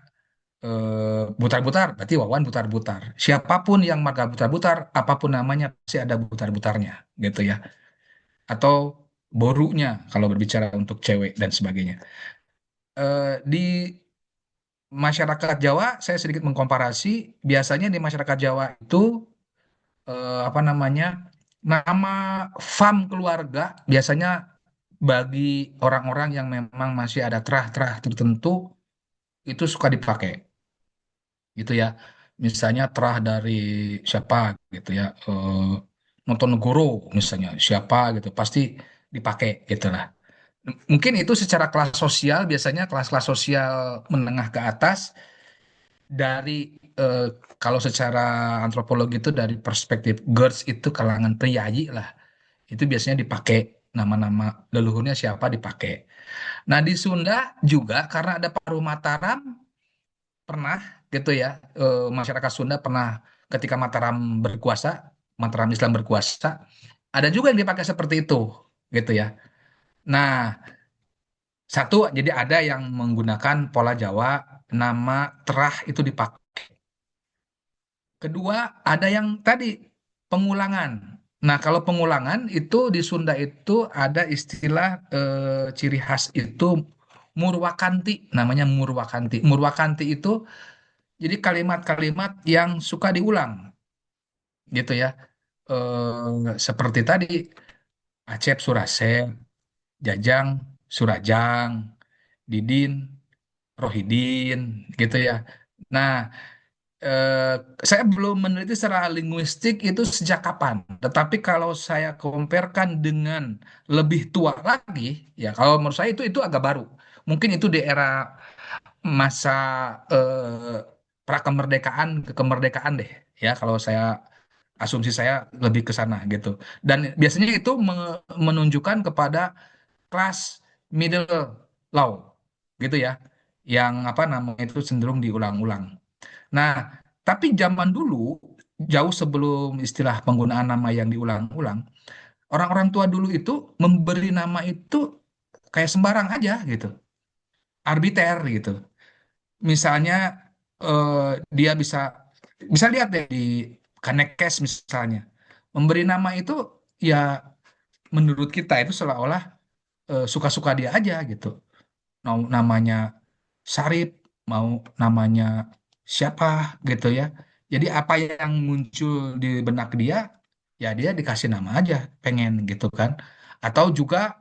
Butar-Butar, berarti Wawan Butar-Butar. Siapapun yang marga Butar-Butar, apapun namanya, pasti ada Butar-Butarnya, gitu ya. Atau Borunya, kalau berbicara untuk cewek dan sebagainya. Di masyarakat Jawa, saya sedikit mengkomparasi, biasanya di masyarakat Jawa itu, apa namanya, nama fam keluarga, biasanya bagi orang-orang yang memang masih ada terah-terah tertentu, itu suka dipakai gitu ya. Misalnya terah dari siapa gitu ya, Nontonegoro misalnya siapa gitu pasti dipakai gitu lah. Mungkin itu secara kelas sosial, biasanya kelas-kelas sosial menengah ke atas, dari eh, kalau secara antropologi itu dari perspektif GERS itu kalangan priayi lah, itu biasanya dipakai nama-nama leluhurnya siapa dipakai. Nah di Sunda juga karena ada Paru Mataram, pernah gitu ya, masyarakat Sunda pernah ketika Mataram berkuasa, Mataram Islam berkuasa, ada juga yang dipakai seperti itu gitu ya. Nah, satu jadi ada yang menggunakan pola Jawa, nama terah itu dipakai. Kedua, ada yang tadi pengulangan. Nah, kalau pengulangan itu di Sunda itu ada istilah, ciri khas itu murwakanti, namanya murwakanti. Murwakanti itu jadi kalimat-kalimat yang suka diulang gitu ya. Seperti tadi Acep Surasep, Jajang Surajang, Didin Rohidin gitu ya. Nah, eh, saya belum meneliti secara linguistik itu sejak kapan. Tetapi kalau saya comparekan dengan lebih tua lagi, ya kalau menurut saya itu agak baru. Mungkin itu di era masa prakemerdekaan ke kemerdekaan deh, ya kalau saya asumsi saya lebih ke sana gitu. Dan biasanya itu menunjukkan kepada kelas middle low gitu ya, yang apa namanya itu cenderung diulang-ulang. Nah, tapi zaman dulu, jauh sebelum istilah penggunaan nama yang diulang-ulang, orang-orang tua dulu itu memberi nama itu kayak sembarang aja gitu, arbiter gitu. Misalnya, eh, dia bisa bisa lihat deh di Kanekes misalnya, memberi nama itu ya menurut kita itu seolah-olah suka-suka dia aja gitu. Mau namanya Sarip, mau namanya siapa gitu ya. Jadi apa yang muncul di benak dia, ya dia dikasih nama aja, pengen gitu kan. Atau juga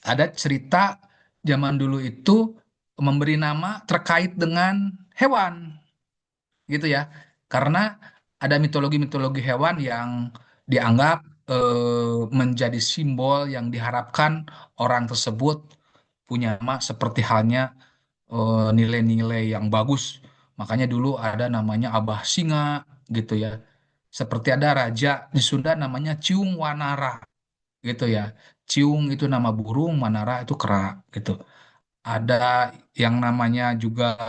ada cerita zaman dulu itu memberi nama terkait dengan hewan gitu ya. Karena ada mitologi-mitologi hewan yang dianggap menjadi simbol yang diharapkan orang tersebut punya nama seperti halnya nilai-nilai yang bagus. Makanya dulu ada namanya Abah Singa gitu ya. Seperti ada raja di Sunda namanya Ciung Wanara gitu ya. Ciung itu nama burung, Wanara itu kera gitu. Ada yang namanya juga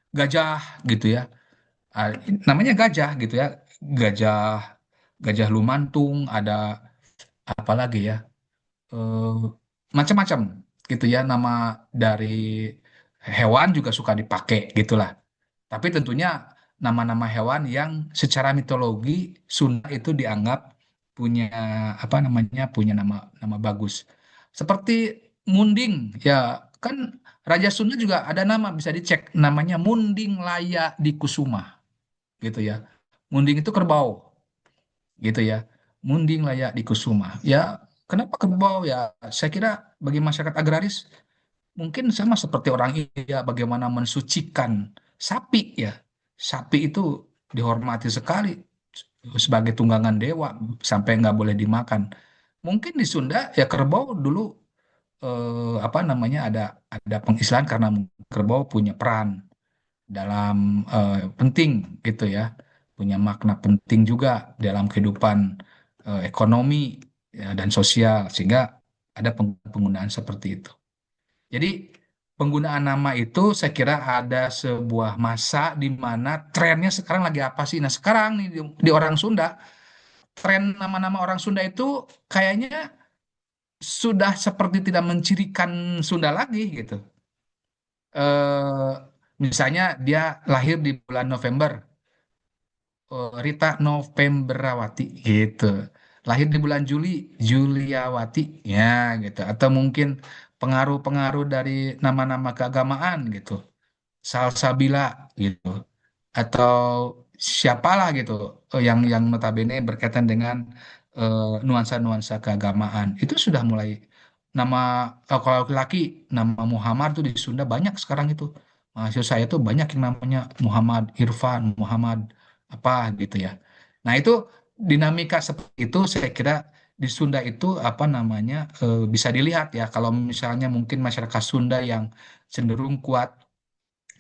gajah gitu ya. Ah, namanya gajah gitu ya. Gajah Gajah Lumantung, ada apa lagi ya? eh, Macam-macam gitu ya, nama dari hewan juga suka dipakai gitulah. Tapi tentunya nama-nama hewan yang secara mitologi Sunda itu dianggap punya apa namanya, punya nama nama bagus. Seperti Munding ya, kan Raja Sunda juga ada nama bisa dicek, namanya Munding Laya di Kusuma gitu ya. Munding itu kerbau gitu ya. Munding layak di Kusuma. Ya, kenapa kerbau ya? Saya kira bagi masyarakat agraris mungkin sama seperti orang India bagaimana mensucikan sapi ya. Sapi itu dihormati sekali sebagai tunggangan dewa sampai nggak boleh dimakan. Mungkin di Sunda ya kerbau dulu apa namanya ada pengislahan karena kerbau punya peran dalam penting gitu ya, punya makna penting juga dalam kehidupan ekonomi ya, dan sosial sehingga ada penggunaan seperti itu. Jadi penggunaan nama itu saya kira ada sebuah masa di mana trennya sekarang lagi apa sih? Nah sekarang nih di orang Sunda, tren nama-nama orang Sunda itu kayaknya sudah seperti tidak mencirikan Sunda lagi gitu. Misalnya dia lahir di bulan November, Rita Novemberawati gitu. Lahir di bulan Juli, Juliawati ya gitu. Atau mungkin pengaruh-pengaruh dari nama-nama keagamaan gitu. Salsabila gitu. Atau siapalah gitu yang notabene berkaitan dengan nuansa-nuansa keagamaan. Itu sudah mulai nama kalau laki-laki nama Muhammad tuh di Sunda banyak sekarang itu. Maksud saya tuh banyak yang namanya Muhammad Irfan, Muhammad apa gitu ya. Nah, itu dinamika seperti itu saya kira di Sunda itu apa namanya bisa dilihat ya kalau misalnya mungkin masyarakat Sunda yang cenderung kuat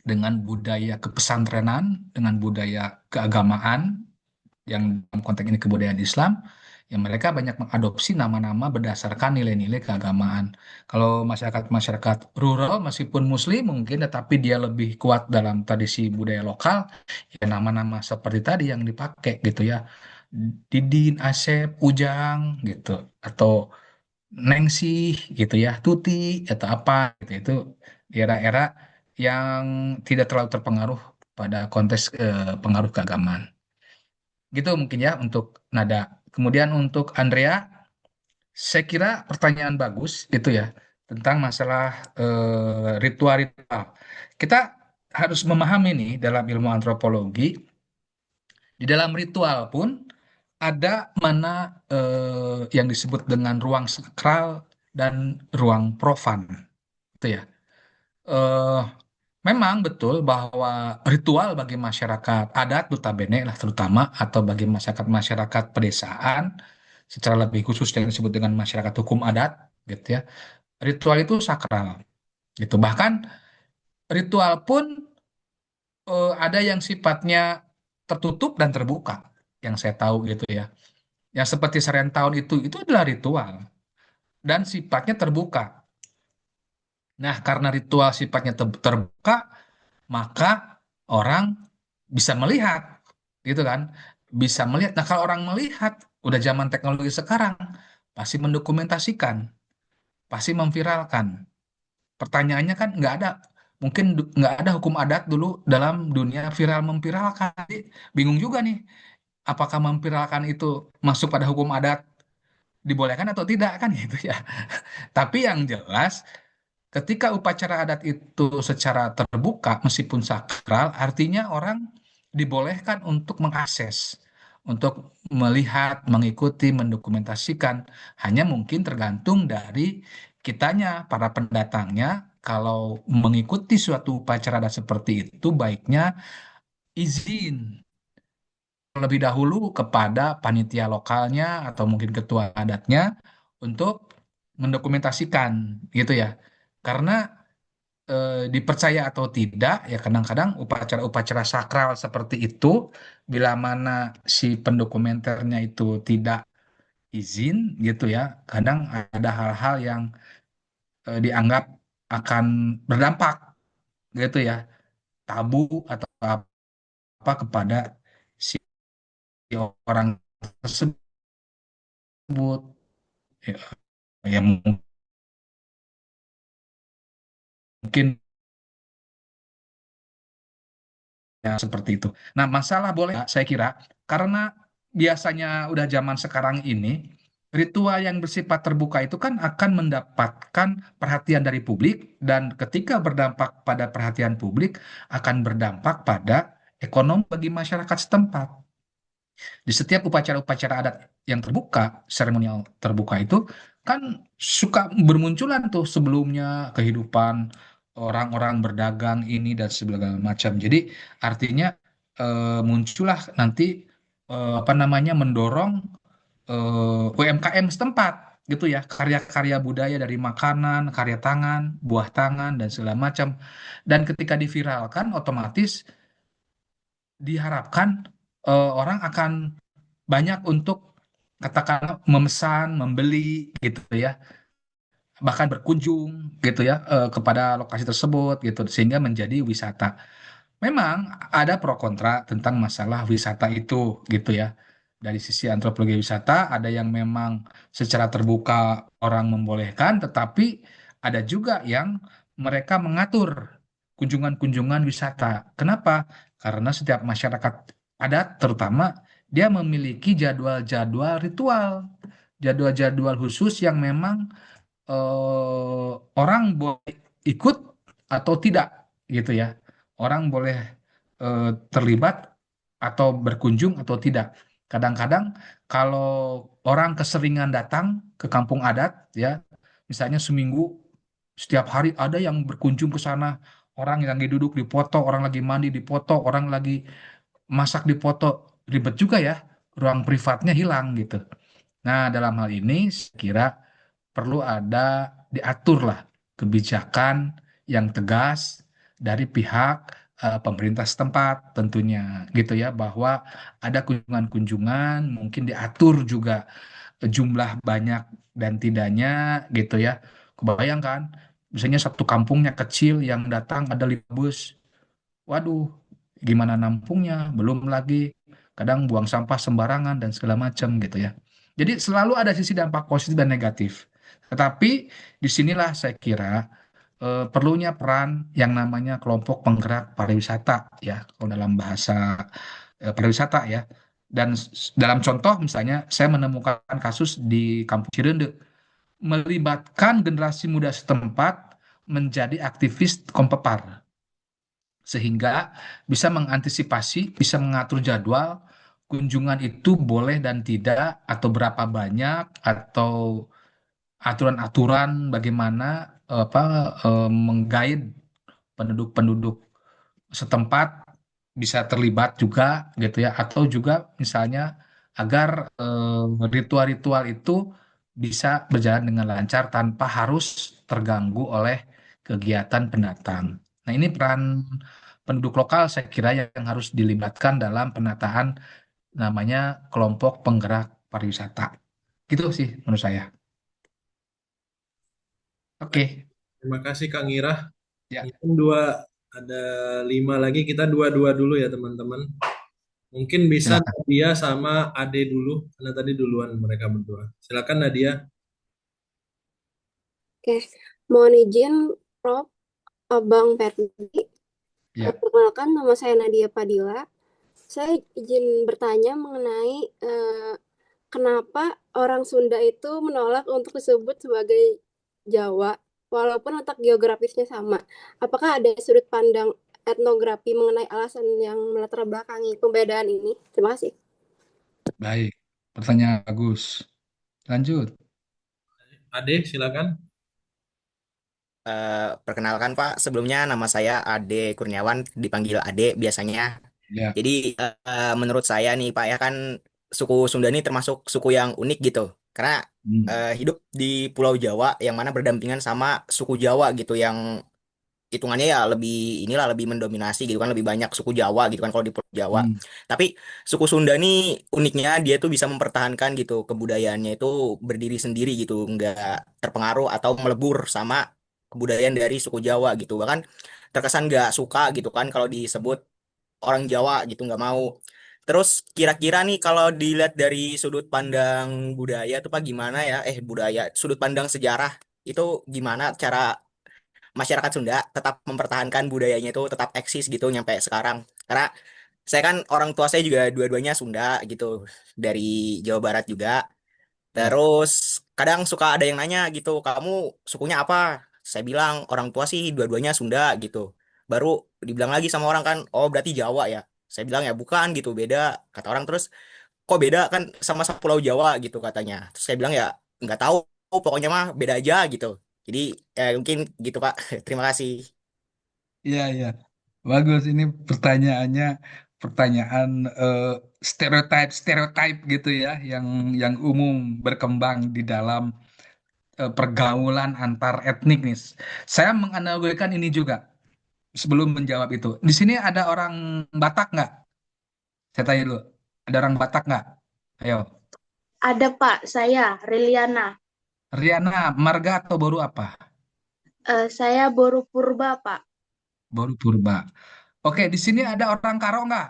dengan budaya kepesantrenan, dengan budaya keagamaan, yang dalam konteks ini kebudayaan Islam, yang mereka banyak mengadopsi nama-nama berdasarkan nilai-nilai keagamaan. Kalau masyarakat-masyarakat rural meskipun Muslim mungkin, tetapi dia lebih kuat dalam tradisi budaya lokal, ya nama-nama seperti tadi yang dipakai gitu ya. Didin, Asep, Ujang gitu, atau Nengsi gitu ya, Tuti atau apa gitu. Itu di era-era yang tidak terlalu terpengaruh pada konteks pengaruh keagamaan. Gitu mungkin ya untuk nada. Kemudian untuk Andrea, saya kira pertanyaan bagus itu ya tentang masalah ritual-ritual. Kita harus memahami nih dalam ilmu antropologi, di dalam ritual pun ada mana yang disebut dengan ruang sakral dan ruang profan. Itu ya. Eh, Memang betul bahwa ritual bagi masyarakat adat notabene lah terutama atau bagi masyarakat-masyarakat pedesaan secara lebih khusus yang disebut dengan masyarakat hukum adat gitu ya. Ritual itu sakral gitu. Bahkan ritual pun ada yang sifatnya tertutup dan terbuka yang saya tahu gitu ya. Yang seperti serian tahun itu adalah ritual dan sifatnya terbuka. Nah, karena ritual sifatnya terbuka, maka orang bisa melihat gitu kan, bisa melihat. Nah, kalau orang melihat udah zaman teknologi sekarang pasti mendokumentasikan, pasti memviralkan. Pertanyaannya kan nggak ada, mungkin nggak ada hukum adat dulu dalam dunia viral memviralkan. Jadi, bingung juga nih apakah memviralkan itu masuk pada hukum adat, dibolehkan atau tidak kan gitu ya. Tapi yang jelas ketika upacara adat itu secara terbuka meskipun sakral, artinya orang dibolehkan untuk mengakses, untuk melihat, mengikuti, mendokumentasikan. Hanya mungkin tergantung dari kitanya, para pendatangnya, kalau mengikuti suatu upacara adat seperti itu, baiknya izin terlebih dahulu kepada panitia lokalnya atau mungkin ketua adatnya untuk mendokumentasikan gitu ya. Karena dipercaya atau tidak, ya kadang-kadang upacara-upacara sakral seperti itu, bila mana si pendokumenternya itu tidak izin gitu ya, kadang ada hal-hal yang dianggap akan berdampak gitu ya, tabu atau apa kepada si orang tersebut ya, ya mungkin ya, seperti itu. Nah, masalah boleh nggak, saya kira karena biasanya udah zaman sekarang ini ritual yang bersifat terbuka itu kan akan mendapatkan perhatian dari publik dan ketika berdampak pada perhatian publik akan berdampak pada ekonomi bagi masyarakat setempat. Di setiap upacara-upacara adat yang terbuka, seremonial terbuka itu kan suka bermunculan tuh sebelumnya kehidupan orang-orang berdagang ini dan segala macam. Jadi artinya muncullah nanti apa namanya mendorong UMKM setempat gitu ya, karya-karya budaya dari makanan, karya tangan, buah tangan dan segala macam. Dan ketika diviralkan otomatis diharapkan orang akan banyak untuk katakanlah memesan, membeli gitu ya, bahkan berkunjung gitu ya kepada lokasi tersebut gitu sehingga menjadi wisata. Memang ada pro kontra tentang masalah wisata itu gitu ya. Dari sisi antropologi wisata ada yang memang secara terbuka orang membolehkan, tetapi ada juga yang mereka mengatur kunjungan-kunjungan wisata. Kenapa? Karena setiap masyarakat adat terutama dia memiliki jadwal-jadwal ritual, jadwal-jadwal khusus yang memang orang boleh ikut atau tidak gitu ya. Orang boleh terlibat atau berkunjung atau tidak. Kadang-kadang kalau orang keseringan datang ke kampung adat ya, misalnya seminggu setiap hari ada yang berkunjung ke sana, orang yang lagi duduk dipoto, orang lagi mandi dipoto, orang lagi masak dipoto, ribet juga ya, ruang privatnya hilang gitu. Nah, dalam hal ini saya kira perlu ada diaturlah kebijakan yang tegas dari pihak pemerintah setempat tentunya gitu ya bahwa ada kunjungan-kunjungan mungkin diatur juga jumlah banyak dan tidaknya gitu ya. Kebayangkan misalnya satu kampungnya kecil yang datang ada 5 bus. Waduh, gimana nampungnya? Belum lagi kadang buang sampah sembarangan dan segala macam gitu ya. Jadi selalu ada sisi dampak positif dan negatif. Tetapi disinilah saya kira perlunya peran yang namanya kelompok penggerak pariwisata ya, kalau dalam bahasa pariwisata ya. Dan dalam contoh misalnya saya menemukan kasus di Kampung Cirende melibatkan generasi muda setempat menjadi aktivis Kompepar sehingga bisa mengantisipasi, bisa mengatur jadwal kunjungan itu boleh dan tidak, atau berapa banyak, atau aturan-aturan bagaimana apa menggait penduduk-penduduk setempat bisa terlibat juga gitu ya, atau juga misalnya agar ritual-ritual itu bisa berjalan dengan lancar tanpa harus terganggu oleh kegiatan pendatang. Nah, ini peran penduduk lokal saya kira yang harus dilibatkan dalam penataan namanya kelompok penggerak pariwisata. Gitu sih menurut saya. Baik, Oke, terima kasih Kang Irah. ya, Mungkin ada 5 lagi, kita dua-dua dulu ya teman-teman. Mungkin bisa silakan. Nadia sama Ade dulu, karena tadi duluan mereka berdua. Silakan Nadia. Oke, mohon izin, Prof. Abang Ferdi. Ya, Perkenalkan, nama saya Nadia Padilla. Saya izin bertanya mengenai kenapa orang Sunda itu menolak untuk disebut sebagai Jawa, walaupun letak geografisnya sama. Apakah ada sudut pandang etnografi mengenai alasan yang melatar belakangi pembedaan ini? Terima kasih. baik. Pertanyaan bagus. Lanjut. Ade, silakan. Perkenalkan Pak, sebelumnya nama saya Ade Kurniawan, dipanggil Ade biasanya. Ya. Jadi menurut saya nih Pak ya kan suku Sunda ini termasuk suku yang unik gitu. Karena Hmm. hidup di Pulau Jawa yang mana berdampingan sama suku Jawa gitu yang hitungannya ya lebih inilah lebih mendominasi gitu kan lebih banyak suku Jawa gitu kan kalau di Pulau Jawa. Hmm. Tapi suku Sunda nih uniknya dia tuh bisa mempertahankan gitu kebudayaannya itu berdiri sendiri gitu, nggak terpengaruh atau melebur sama kebudayaan dari suku Jawa gitu. Bahkan terkesan nggak suka gitu kan kalau disebut orang Jawa gitu nggak mau. Terus kira-kira nih kalau dilihat dari sudut pandang budaya tuh Pak gimana ya? Budaya, sudut pandang sejarah itu gimana cara masyarakat Sunda tetap mempertahankan budayanya itu tetap eksis gitu nyampe sekarang. Karena saya kan orang tua saya juga dua-duanya Sunda gitu dari Jawa Barat juga. Ya. Terus kadang suka ada yang nanya gitu, kamu sukunya apa? Saya bilang orang tua sih dua-duanya Sunda gitu. Baru dibilang lagi sama orang kan, oh berarti Jawa ya. Saya bilang ya bukan gitu, beda. Kata orang terus, kok beda kan sama-sama Pulau Jawa gitu katanya. Terus saya bilang ya nggak tahu pokoknya mah beda aja gitu. Jadi mungkin gitu Pak. Terima kasih. Iya, iya. Bagus ini pertanyaannya, pertanyaan eh, stereotip gitu ya, yang umum berkembang di dalam pergaulan antar etnik nih. Saya menganalogikan ini juga sebelum menjawab itu. Di sini ada orang Batak nggak? Saya tanya dulu. Ada orang Batak nggak? Ayo. Ada Pak, saya Reliana. Riana, marga atau baru apa? Saya Boru Purba Pak. Baru Purba. Oke, di sini ada orang Karo nggak?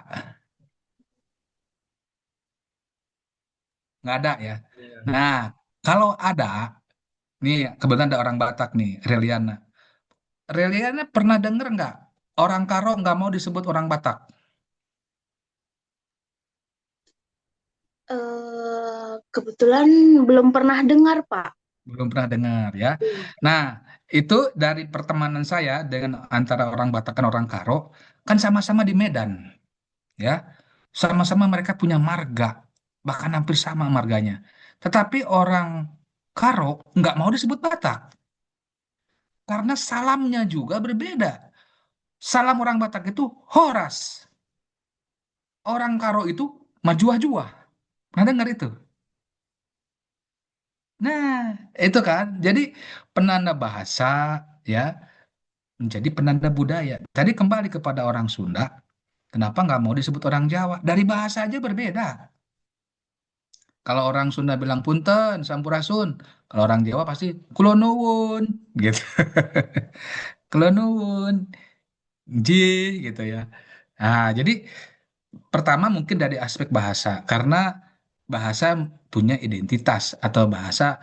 Nggak ada ya. Iya. Nah, kalau ada, nih kebetulan ada orang Batak nih, Reliana. Reliana pernah denger nggak? Orang Karo nggak mau disebut orang Batak. Kebetulan belum pernah dengar Pak. Belum pernah dengar ya. Iya. Nah, itu dari pertemanan saya dengan antara orang Batak dan orang Karo, kan sama-sama di Medan, ya. Sama-sama mereka punya marga, bahkan hampir sama marganya. Tetapi orang Karo nggak mau disebut Batak, karena salamnya juga berbeda. Salam orang Batak itu Horas, orang Karo itu Majuah-juah. Pernah dengar itu? Nah, itu kan. Jadi penanda bahasa ya menjadi penanda budaya. Tadi kembali kepada orang Sunda, kenapa nggak mau disebut orang Jawa? Dari bahasa aja berbeda. Kalau orang Sunda bilang punten, sampurasun. Kalau orang Jawa pasti kulonuwun, gitu. Kulonuwun, ji, gitu ya. Nah, jadi pertama mungkin dari aspek bahasa, karena bahasa punya identitas atau bahasa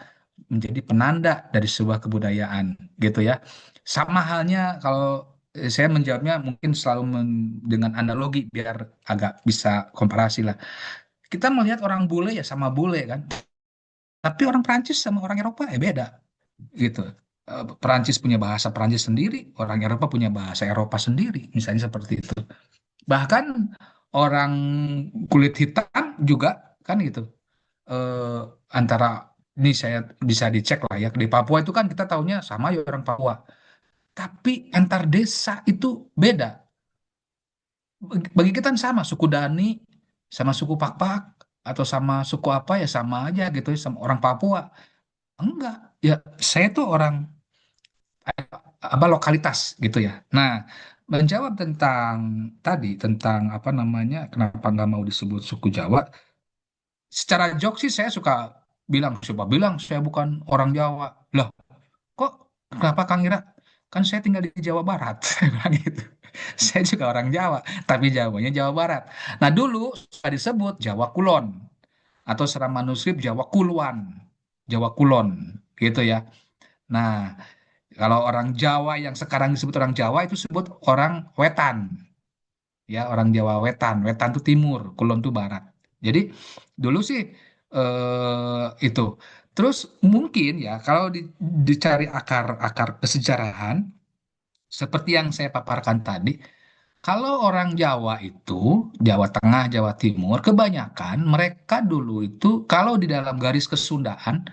menjadi penanda dari sebuah kebudayaan, gitu ya. Sama halnya kalau saya menjawabnya mungkin selalu dengan analogi biar agak bisa komparasi lah. Kita melihat orang bule ya sama bule kan, tapi orang Prancis sama orang Eropa ya beda, gitu. Perancis punya bahasa Perancis sendiri, orang Eropa punya bahasa Eropa sendiri, misalnya seperti itu. Bahkan orang kulit hitam juga kan gitu. Eh, Antara ini saya bisa dicek lah ya di Papua itu kan kita taunya sama ya orang Papua. Tapi antar desa itu beda. Bagi kita kan sama suku Dani sama suku Pakpak atau sama suku apa ya sama aja gitu ya sama orang Papua. Enggak, ya saya tuh orang apa lokalitas gitu ya. Nah, menjawab tentang tadi tentang apa namanya kenapa nggak mau disebut suku Jawa, secara jokes sih saya suka bilang coba bilang saya bukan orang Jawa. Loh, kok kenapa Kang Ira? Kan saya tinggal di Jawa Barat. Saya bilang gitu. Saya juga orang Jawa, tapi Jawanya Jawa Barat. Nah, dulu sudah disebut Jawa Kulon atau secara manuskrip Jawa Kuluan, Jawa Kulon gitu ya. Nah, kalau orang Jawa yang sekarang disebut orang Jawa itu disebut orang Wetan, ya orang Jawa Wetan. Wetan itu timur, Kulon itu barat. Jadi dulu sih itu. Terus mungkin ya kalau dicari akar-akar kesejarahan seperti yang saya paparkan tadi, kalau orang Jawa itu Jawa Tengah, Jawa Timur, kebanyakan mereka dulu itu kalau di dalam garis Kesundaan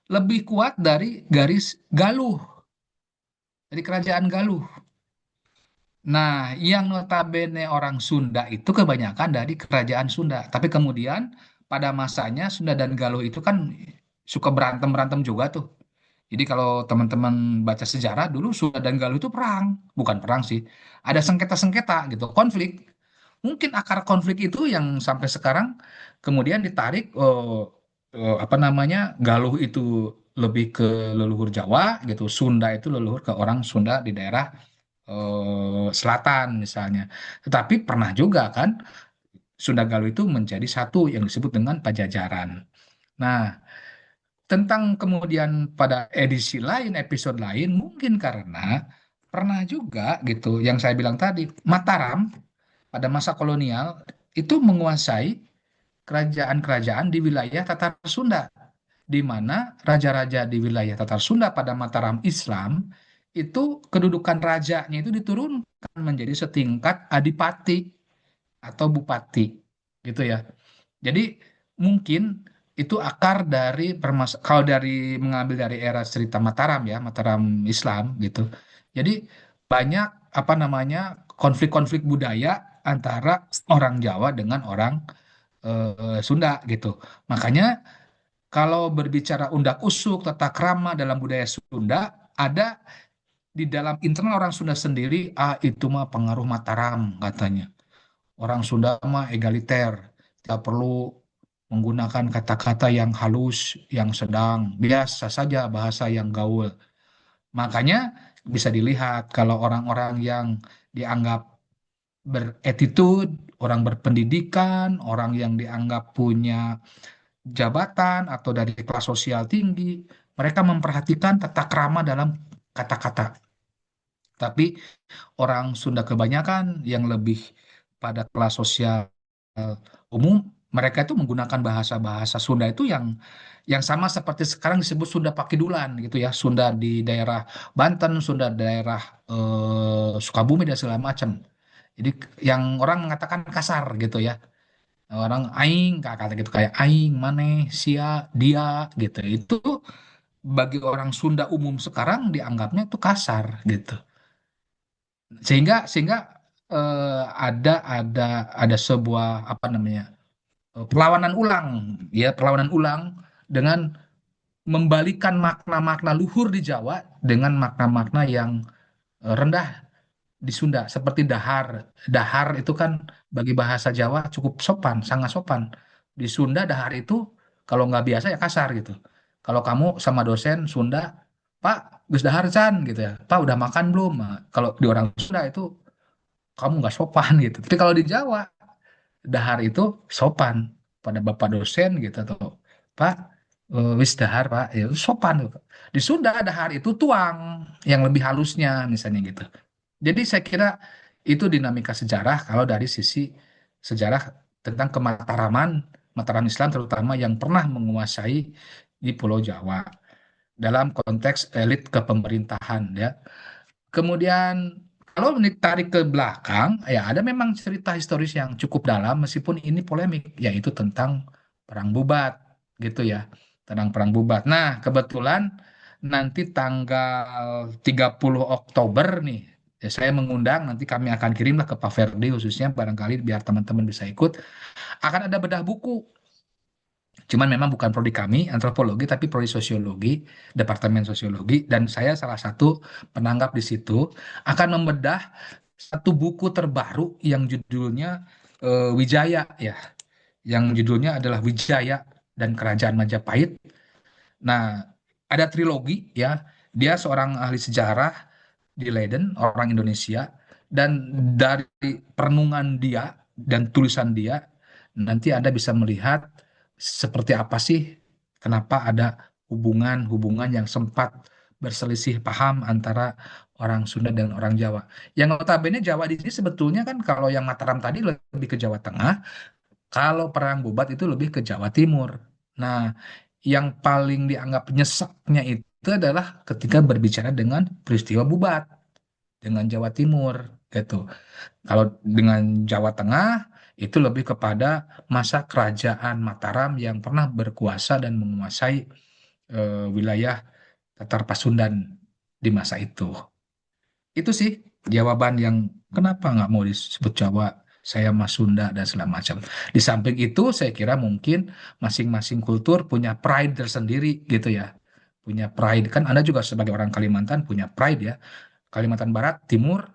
lebih kuat dari garis Galuh, dari kerajaan Galuh. Nah, yang notabene orang Sunda itu kebanyakan dari kerajaan Sunda. Tapi kemudian pada masanya Sunda dan Galuh itu kan suka berantem-berantem juga tuh. Jadi kalau teman-teman baca sejarah dulu Sunda dan Galuh itu perang, bukan perang sih. Ada sengketa-sengketa gitu, konflik. Mungkin akar konflik itu yang sampai sekarang kemudian ditarik apa namanya Galuh itu lebih ke leluhur Jawa gitu, Sunda itu leluhur ke orang Sunda di daerah selatan misalnya. Tetapi pernah juga kan Sunda Galuh itu menjadi satu yang disebut dengan Pajajaran. Nah, tentang kemudian pada edisi lain, episode lain, mungkin karena pernah juga gitu, yang saya bilang tadi, Mataram pada masa kolonial itu menguasai kerajaan-kerajaan di wilayah Tatar Sunda, di mana raja-raja di wilayah Tatar Sunda pada Mataram Islam itu kedudukan rajanya itu diturunkan menjadi setingkat adipati atau bupati gitu ya. Jadi mungkin itu akar dari kalau mengambil dari era cerita Mataram ya, Mataram Islam gitu. Jadi banyak apa namanya konflik-konflik budaya antara orang Jawa dengan orang Sunda gitu. Makanya kalau berbicara undak-usuk, tata krama dalam budaya Sunda, ada di dalam internal orang Sunda sendiri, itu mah pengaruh Mataram katanya. Orang Sunda mah egaliter, tidak perlu menggunakan kata-kata yang halus, yang sedang, biasa saja bahasa yang gaul. Makanya bisa dilihat kalau orang-orang yang dianggap beretitude, orang berpendidikan, orang yang dianggap punya jabatan atau dari kelas sosial tinggi, mereka memperhatikan tata krama dalam kata-kata. Tapi orang Sunda kebanyakan yang lebih pada kelas sosial umum, mereka itu menggunakan bahasa-bahasa Sunda itu yang sama seperti sekarang disebut Sunda Pakidulan gitu ya, Sunda di daerah Banten, Sunda daerah Sukabumi dan segala macam. Jadi yang orang mengatakan kasar gitu ya. Orang aing kata gitu kayak aing, maneh, sia, dia gitu. Itu bagi orang Sunda umum sekarang dianggapnya itu kasar gitu. Sehingga ada sebuah apa namanya perlawanan ulang ya perlawanan ulang dengan membalikan makna-makna luhur di Jawa dengan makna-makna yang rendah di Sunda seperti dahar. Dahar itu kan bagi bahasa Jawa cukup sopan, sangat sopan. Di Sunda dahar itu kalau nggak biasa ya kasar gitu. Kalau kamu sama dosen Sunda, Pak, Gus Dahar Can gitu ya. Pak udah makan belum? Nah, kalau di orang Sunda itu kamu nggak sopan gitu. Tapi kalau di Jawa dahar itu sopan pada bapak dosen gitu atau Pak wis dahar Pak ya itu sopan gitu. Di Sunda dahar itu tuang yang lebih halusnya misalnya gitu. Jadi saya kira itu dinamika sejarah kalau dari sisi sejarah tentang kemataraman Mataram Islam terutama yang pernah menguasai di Pulau Jawa dalam konteks elit kepemerintahan ya. Kemudian kalau ditarik ke belakang, ya ada memang cerita historis yang cukup dalam meskipun ini polemik, yaitu tentang Perang Bubat, gitu ya. Tentang Perang Bubat. Nah, kebetulan nanti tanggal 30 Oktober nih, ya saya mengundang, nanti kami akan kirimlah ke Pak Ferdi khususnya, barangkali biar teman-teman bisa ikut, akan ada bedah buku. Cuman memang bukan prodi kami, antropologi, tapi prodi sosiologi, Departemen Sosiologi, dan saya salah satu penanggap di situ akan membedah satu buku terbaru yang judulnya Wijaya ya, yang judulnya adalah Wijaya dan Kerajaan Majapahit. Nah, ada trilogi ya, dia seorang ahli sejarah di Leiden, orang Indonesia, dan dari perenungan dia dan tulisan dia, nanti Anda bisa melihat seperti apa sih, kenapa ada hubungan-hubungan yang sempat berselisih paham antara orang Sunda dan orang Jawa. Yang notabene Jawa di sini sebetulnya kan kalau yang Mataram tadi lebih ke Jawa Tengah, kalau Perang Bubat itu lebih ke Jawa Timur. Nah, yang paling dianggap nyesaknya itu adalah ketika berbicara dengan peristiwa Bubat dengan Jawa Timur gitu. Kalau dengan Jawa Tengah itu lebih kepada masa kerajaan Mataram yang pernah berkuasa dan menguasai wilayah Tatar Pasundan di masa itu. Itu sih jawaban yang kenapa nggak mau disebut Jawa, saya Mas Sunda dan segala macam. Di samping itu saya kira mungkin masing-masing kultur punya pride tersendiri gitu ya. Punya pride kan Anda juga sebagai orang Kalimantan punya pride ya. Kalimantan Barat, Timur,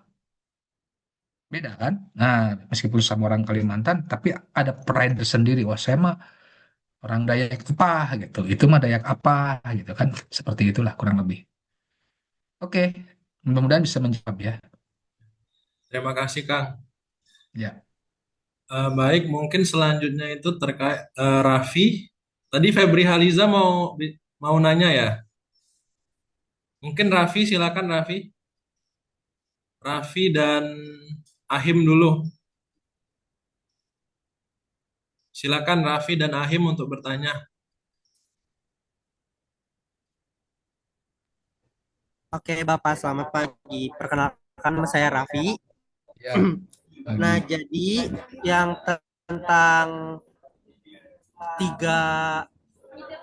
beda kan? Nah, meskipun sama orang Kalimantan, tapi ada pride tersendiri. Wah, saya mah orang Dayak apa gitu. Itu mah Dayak apa gitu kan? Seperti itulah kurang lebih. Oke, mudah-mudahan bisa menjawab ya. Terima kasih, Kang. Ya, Baik, mungkin selanjutnya itu terkait Raffi. Tadi Febri Haliza mau nanya ya. Mungkin Raffi, silakan Raffi. Raffi dan Ahim dulu. Silakan Raffi dan Ahim untuk bertanya. Oke, Bapak, selamat pagi. Perkenalkan, nama saya Raffi. ya. Nah, Pagi. jadi yang tentang tiga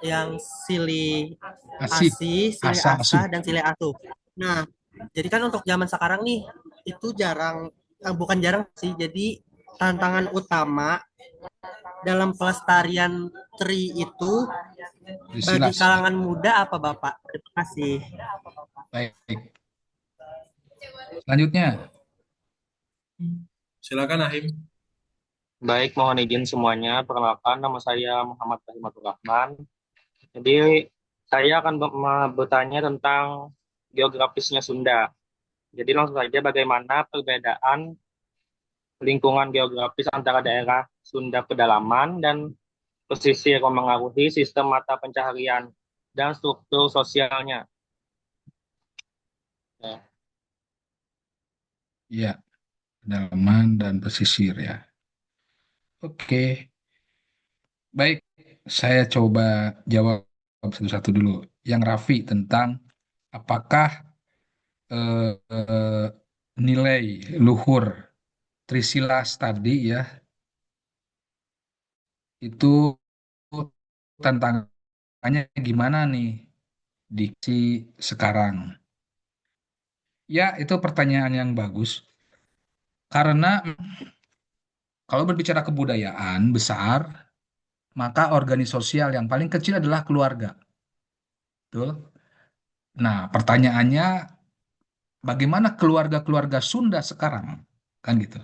yang silih Asih, silih asa, asuh. asah, dan silih asuh. Nah, jadi kan untuk zaman sekarang nih itu jarang, bukan jarang sih. Jadi tantangan utama dalam pelestarian tri itu bagi Trisilas. kalangan muda apa Bapak? Terima kasih. Baik. Selanjutnya, Silakan Ahim. Baik, mohon izin semuanya. Perkenalkan, nama saya Muhammad Rahimatul Rahman. Jadi, saya akan bertanya tentang geografisnya Sunda. Jadi, langsung saja bagaimana perbedaan lingkungan geografis antara daerah Sunda pedalaman dan pesisir yang mempengaruhi sistem mata pencaharian dan struktur sosialnya. Ya. ya, pedalaman dan pesisir ya. Oke, baik. Saya coba jawab satu-satu dulu. Yang Raffi tentang apakah eh, nilai luhur Trisilas tadi ya itu tantangannya gimana nih di sekarang? Ya, itu pertanyaan yang bagus karena kalau berbicara kebudayaan besar, maka organisasi sosial yang paling kecil adalah keluarga. Betul? Nah, pertanyaannya bagaimana keluarga-keluarga Sunda sekarang? Kan gitu.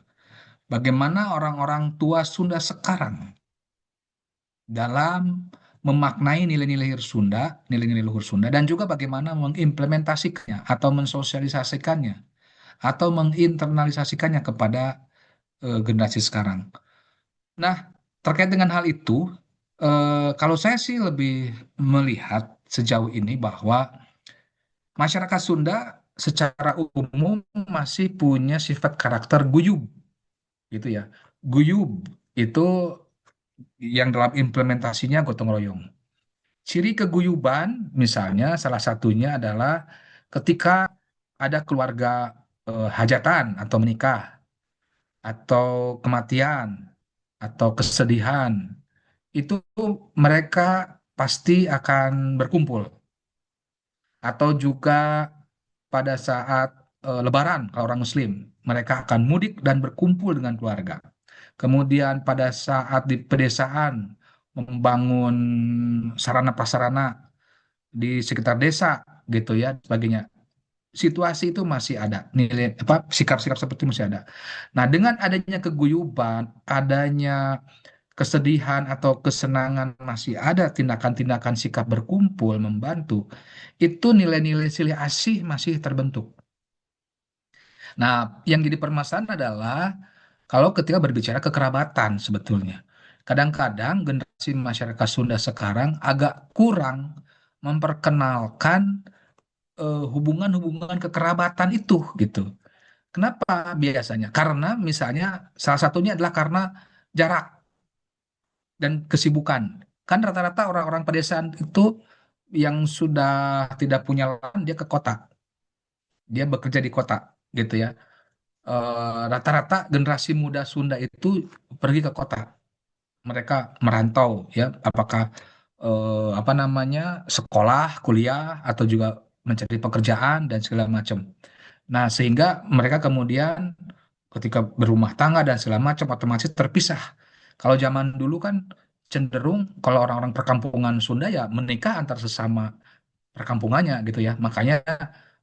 Bagaimana orang-orang tua Sunda sekarang dalam memaknai nilai-nilai Sunda, nilai-nilai luhur Sunda, dan juga bagaimana mengimplementasikannya atau mensosialisasikannya atau menginternalisasikannya kepada generasi sekarang. Nah, terkait dengan hal itu, kalau saya sih lebih melihat sejauh ini bahwa masyarakat Sunda secara umum masih punya sifat karakter guyub, gitu ya. Guyub itu yang dalam implementasinya gotong royong. Ciri keguyuban, misalnya salah satunya adalah ketika ada keluarga hajatan atau menikah, atau kematian, atau kesedihan, itu mereka pasti akan berkumpul. Atau juga pada saat Lebaran, kalau orang Muslim, mereka akan mudik dan berkumpul dengan keluarga. Kemudian pada saat di pedesaan membangun sarana prasarana di sekitar desa gitu ya sebagainya, situasi itu masih ada, nilai apa sikap-sikap seperti itu masih ada. Nah, dengan adanya keguyuban, adanya kesedihan atau kesenangan, masih ada tindakan-tindakan sikap berkumpul membantu, itu nilai-nilai silih asih masih terbentuk. Nah, yang jadi permasalahan adalah kalau ketika berbicara kekerabatan sebetulnya. Kadang-kadang generasi masyarakat Sunda sekarang agak kurang memperkenalkan hubungan-hubungan kekerabatan itu gitu. Kenapa biasanya? Karena misalnya salah satunya adalah karena jarak dan kesibukan. Kan rata-rata orang-orang pedesaan itu yang sudah tidak punya lahan dia ke kota, dia bekerja di kota gitu ya. Rata-rata generasi muda Sunda itu pergi ke kota, mereka merantau ya, apakah apa namanya sekolah, kuliah atau juga mencari pekerjaan dan segala macam. Nah, sehingga mereka kemudian ketika berumah tangga dan segala macam otomatis terpisah. Kalau zaman dulu kan cenderung kalau orang-orang perkampungan Sunda ya menikah antar sesama perkampungannya gitu ya. Makanya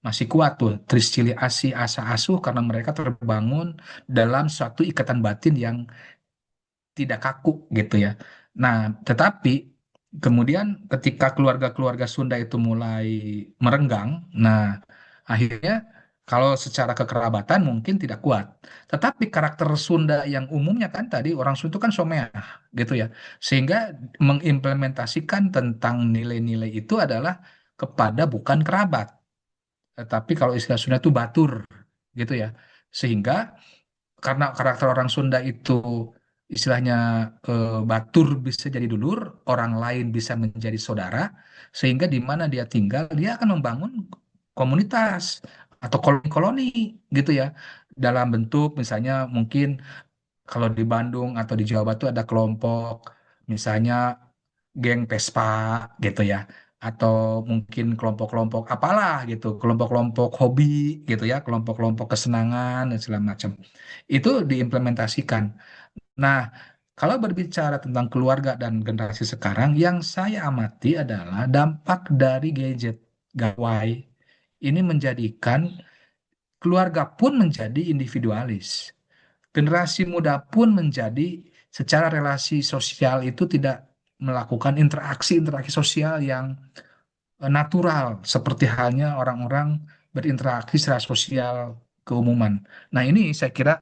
masih kuat tuh Triscili Asi Asa Asuh karena mereka terbangun dalam suatu ikatan batin yang tidak kaku gitu ya. Nah, tetapi kemudian ketika keluarga-keluarga Sunda itu mulai merenggang, nah akhirnya kalau secara kekerabatan mungkin tidak kuat. Tetapi karakter Sunda yang umumnya kan tadi orang Sunda itu kan someah gitu ya. Sehingga mengimplementasikan tentang nilai-nilai itu adalah kepada bukan kerabat. Tetapi kalau istilah Sunda itu batur gitu ya. Sehingga karena karakter orang Sunda itu istilahnya batur bisa jadi dulur, orang lain bisa menjadi saudara, sehingga di mana dia tinggal, dia akan membangun komunitas atau koloni-koloni gitu ya, dalam bentuk misalnya mungkin kalau di Bandung atau di Jawa Barat ada kelompok misalnya geng Vespa gitu ya, atau mungkin kelompok-kelompok apalah gitu, kelompok-kelompok hobi gitu ya, kelompok-kelompok kesenangan dan segala macam. Itu diimplementasikan. Nah, kalau berbicara tentang keluarga dan generasi sekarang, yang saya amati adalah dampak dari gadget gawai ini menjadikan keluarga pun menjadi individualis. Generasi muda pun menjadi secara relasi sosial itu tidak melakukan interaksi-interaksi sosial yang natural seperti halnya orang-orang berinteraksi secara sosial keumuman. Nah, ini saya kira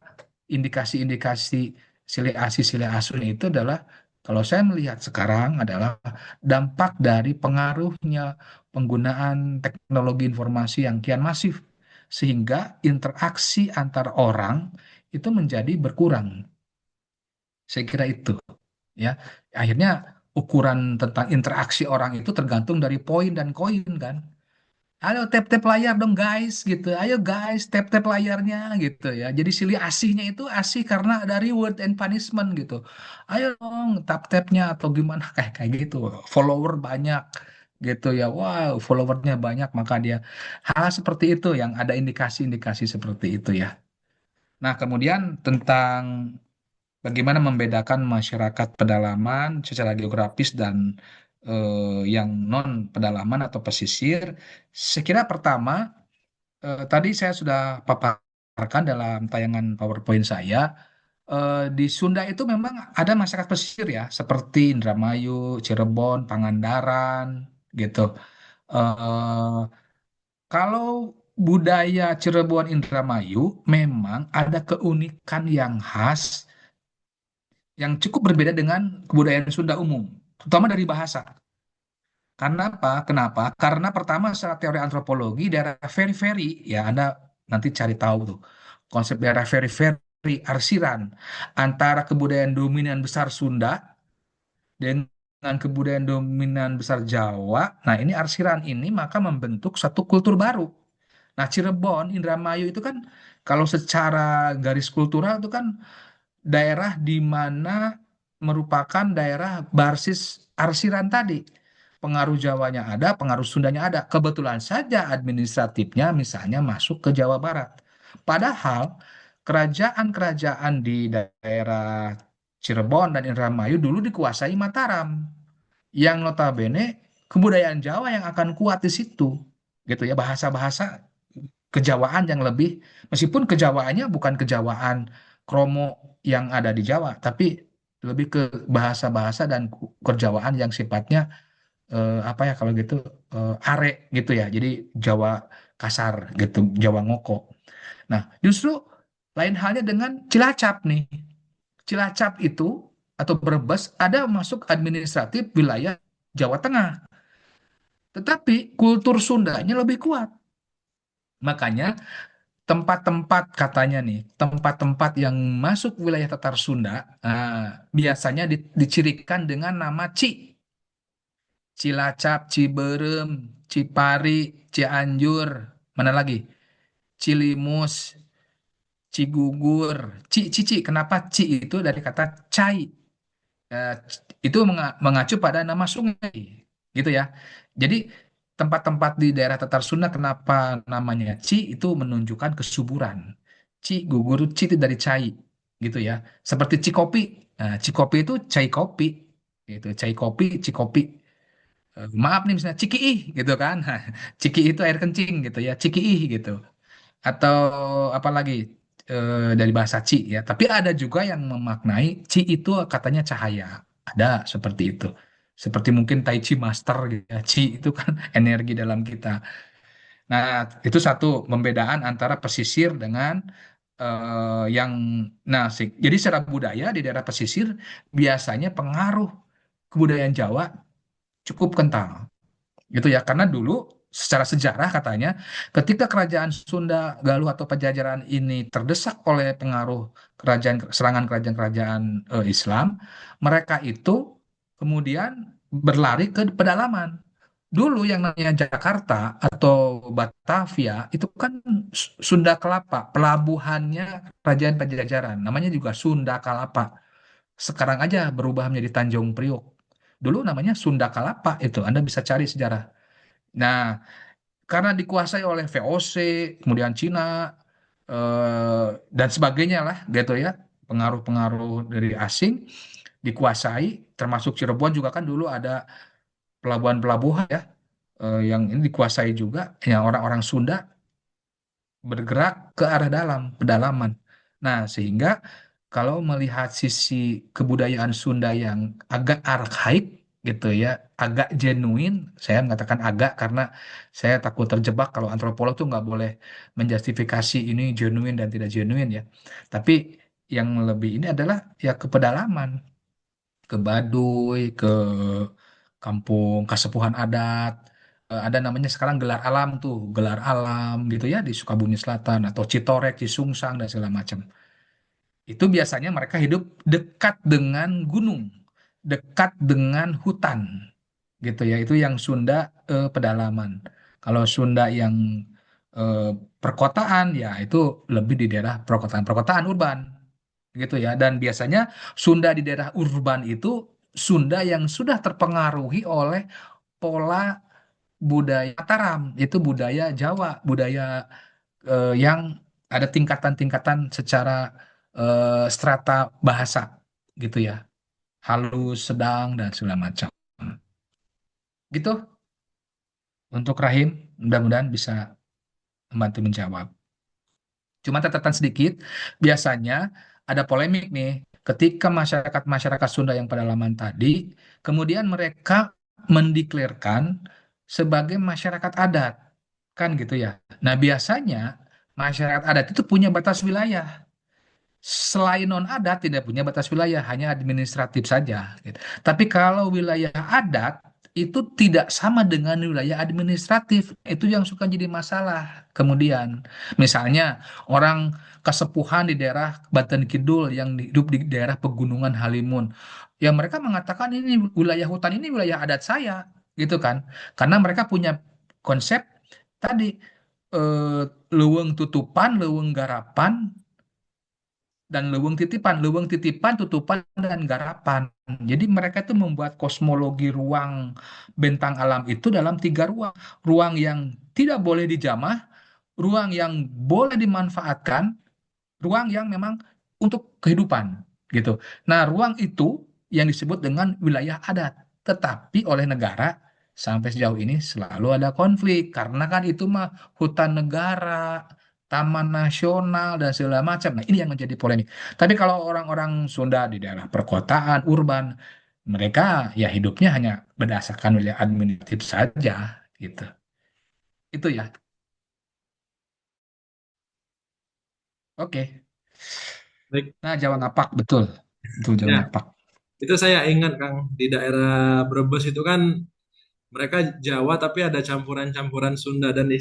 indikasi-indikasi silih asi silih asun itu adalah kalau saya melihat sekarang adalah dampak dari pengaruhnya penggunaan teknologi informasi yang kian masif sehingga interaksi antar orang itu menjadi berkurang. Saya kira itu ya. Akhirnya ukuran tentang interaksi orang itu tergantung dari poin dan koin kan. Ayo tap-tap layar dong guys gitu. Ayo guys tap-tap layarnya gitu ya. Jadi silih asihnya itu asih karena ada reward and punishment gitu. Ayo dong tap-tapnya atau gimana kayak kayak gitu. Follower banyak gitu ya. Wow, followernya banyak maka dia hal seperti itu yang ada indikasi-indikasi seperti itu ya. Nah, kemudian tentang bagaimana membedakan masyarakat pedalaman secara geografis dan yang non pedalaman atau pesisir? Saya kira pertama, tadi saya sudah paparkan dalam tayangan PowerPoint saya. Di Sunda itu memang ada masyarakat pesisir ya, seperti Indramayu, Cirebon, Pangandaran, gitu. Eh, Kalau budaya Cirebon, Indramayu memang ada keunikan yang khas yang cukup berbeda dengan kebudayaan Sunda umum, terutama dari bahasa. Karena apa? Kenapa? Karena pertama secara teori antropologi daerah very-very ya Anda nanti cari tahu tuh konsep daerah very-very arsiran antara kebudayaan dominan besar Sunda dengan kebudayaan dominan besar Jawa. Nah, ini arsiran ini maka membentuk satu kultur baru. Nah, Cirebon, Indramayu itu kan kalau secara garis kultural itu kan daerah di mana merupakan daerah basis arsiran tadi. Pengaruh Jawanya ada, pengaruh Sundanya ada. Kebetulan saja administratifnya misalnya masuk ke Jawa Barat. Padahal kerajaan-kerajaan di daerah Cirebon dan Indramayu dulu dikuasai Mataram. Yang notabene kebudayaan Jawa yang akan kuat di situ. Gitu ya, bahasa-bahasa kejawaan yang lebih, meskipun kejawaannya bukan kejawaan kromo yang ada di Jawa, tapi lebih ke bahasa-bahasa dan kerjawaan yang sifatnya apa ya kalau gitu are gitu ya. Jadi Jawa kasar gitu, Jawa ngoko. Nah, justru lain halnya dengan Cilacap nih. Cilacap itu atau Brebes ada masuk administratif wilayah Jawa Tengah, tetapi kultur Sundanya lebih kuat. Makanya tempat-tempat katanya nih, tempat-tempat yang masuk wilayah Tatar Sunda biasanya dicirikan dengan nama Ci. Cilacap, Ciberem, Cipari, Cianjur, mana lagi? Cilimus, Cigugur, Ci. Kenapa Ci itu dari kata cai? Eh, itu mengacu pada nama sungai, gitu ya. Jadi tempat-tempat di daerah Tatar Sunda kenapa namanya Ci itu menunjukkan kesuburan. Ci gugur Ci itu dari cai, gitu ya. Seperti Cikopi. Nah, Cikopi itu cai kopi, gitu. Cai kopi, Cikopi. Maaf nih misalnya Cikiih gitu kan. Cikiih itu air kencing gitu ya. Cikiih gitu. Atau apa lagi dari bahasa Ci ya. Tapi ada juga yang memaknai Ci itu katanya cahaya. Ada seperti itu. Seperti mungkin Tai Chi Master gitu ya. Ci itu kan energi dalam kita. Nah, itu satu pembedaan antara pesisir dengan yang nasik. Jadi secara budaya di daerah pesisir biasanya pengaruh kebudayaan Jawa cukup kental gitu ya karena dulu secara sejarah katanya ketika kerajaan Sunda Galuh atau Pajajaran ini terdesak oleh pengaruh kerajaan serangan kerajaan-kerajaan Islam mereka itu kemudian berlari ke pedalaman dulu yang namanya Jakarta atau Batavia itu kan Sunda Kelapa pelabuhannya kerajaan Pajajaran namanya juga Sunda Kelapa sekarang aja berubah menjadi Tanjung Priok dulu namanya Sunda Kalapa itu. Anda bisa cari sejarah. Nah, karena dikuasai oleh VOC, kemudian Cina, dan sebagainya lah, gitu ya, pengaruh-pengaruh dari asing dikuasai, termasuk Cirebon juga kan dulu ada pelabuhan-pelabuhan ya, yang ini dikuasai juga, ya orang-orang Sunda bergerak ke arah dalam, pedalaman. Nah, sehingga kalau melihat sisi kebudayaan Sunda yang agak arkaik gitu ya, agak genuine, saya mengatakan agak karena saya takut terjebak kalau antropolog tuh nggak boleh menjustifikasi ini genuine dan tidak genuine ya. Tapi yang lebih ini adalah ya ke pedalaman, ke Baduy, ke kampung Kasepuhan adat. Ada namanya sekarang gelar alam tuh, gelar alam gitu ya di Sukabumi Selatan atau Citorek, Cisungsang dan segala macam. Itu biasanya mereka hidup dekat dengan gunung, dekat dengan hutan gitu ya. Itu yang Sunda pedalaman. Kalau Sunda yang eh, perkotaan ya itu lebih di daerah perkotaan urban gitu ya. Dan biasanya Sunda di daerah urban itu Sunda yang sudah terpengaruhi oleh pola budaya Mataram, itu budaya Jawa, budaya yang ada tingkatan-tingkatan secara strata bahasa gitu ya, halus, sedang dan segala macam. Gitu untuk Rahim, mudah-mudahan bisa membantu menjawab. Cuma catatan sedikit, biasanya ada polemik nih ketika masyarakat-masyarakat Sunda yang pedalaman tadi, kemudian mereka mendeklarkan sebagai masyarakat adat, kan gitu ya. Nah, biasanya masyarakat adat itu punya batas wilayah. Selain non-adat tidak punya batas wilayah, hanya administratif saja, gitu. Tapi kalau wilayah adat itu tidak sama dengan wilayah administratif. Itu yang suka jadi masalah. Kemudian, misalnya orang Kasepuhan di daerah Banten Kidul yang hidup di daerah pegunungan Halimun, ya mereka mengatakan ini wilayah hutan ini wilayah adat saya, gitu kan? Karena mereka punya konsep tadi eh, leuweung tutupan, leuweung garapan, dan leuweung titipan, tutupan dan garapan. Jadi mereka itu membuat kosmologi ruang bentang alam itu dalam tiga ruang. Ruang yang tidak boleh dijamah, ruang yang boleh dimanfaatkan, ruang yang memang untuk kehidupan gitu. Nah, ruang itu yang disebut dengan wilayah adat. Tetapi oleh negara sampai sejauh ini selalu ada konflik karena kan itu mah hutan negara, taman nasional dan segala macam. Nah, ini yang menjadi polemik. Tapi kalau orang-orang Sunda di daerah perkotaan, urban, mereka ya hidupnya hanya berdasarkan wilayah administratif saja gitu. Itu ya. Oke. Baik, Nah, Jawa Ngapak betul. Betul Jawa ya. Ngapak. Itu saya ingat, Kang, di daerah Brebes itu kan mereka Jawa tapi ada campuran-campuran Sunda dan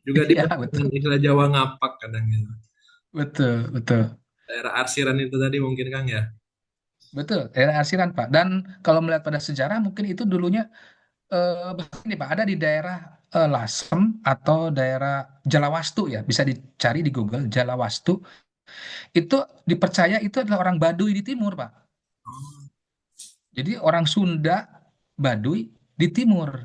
juga Iya, dikenal betul. dengan istilah Jawa ngapak kadang gitu. Betul, betul. Daerah Arsiran itu tadi mungkin, Kang, ya. Betul, daerah Arsiran, Pak. Dan kalau melihat pada sejarah, mungkin itu dulunya bahkan ini Pak, ada di daerah Lasem atau daerah Jalawastu ya, bisa dicari di Google, Jalawastu. Itu dipercaya itu adalah orang Baduy di timur, Pak. Jadi orang Sunda Baduy di timur.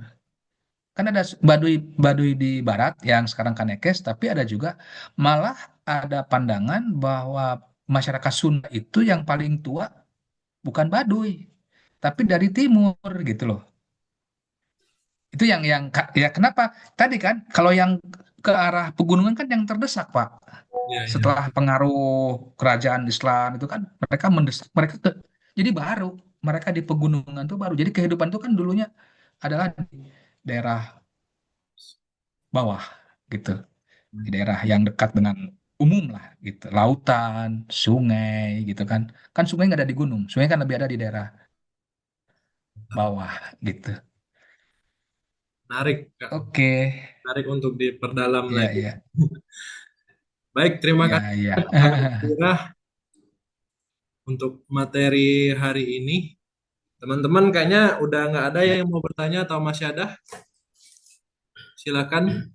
Kan ada Baduy Baduy di barat yang sekarang Kanekes, tapi ada juga malah ada pandangan bahwa masyarakat Sunda itu yang paling tua bukan Baduy, tapi dari timur gitu loh. Itu ya kenapa? Tadi kan kalau yang ke arah pegunungan kan yang terdesak, Pak. Iya, iya. Setelah pengaruh kerajaan Islam itu kan mereka mendesak mereka jadi baru mereka di pegunungan tuh baru. Jadi kehidupan itu kan dulunya adalah di daerah bawah gitu, di daerah yang dekat dengan umum lah gitu, lautan, sungai gitu kan. Kan sungai nggak ada di gunung, sungai kan lebih ada di daerah bawah gitu. Menarik, Kak. Oke, Menarik untuk diperdalam iya lagi. iya Baik, terima iya kasih, iya. Kang Ira, untuk materi hari ini. Teman-teman kayaknya udah nggak ada ya Ya. yang mau bertanya atau masih ada? Silakan.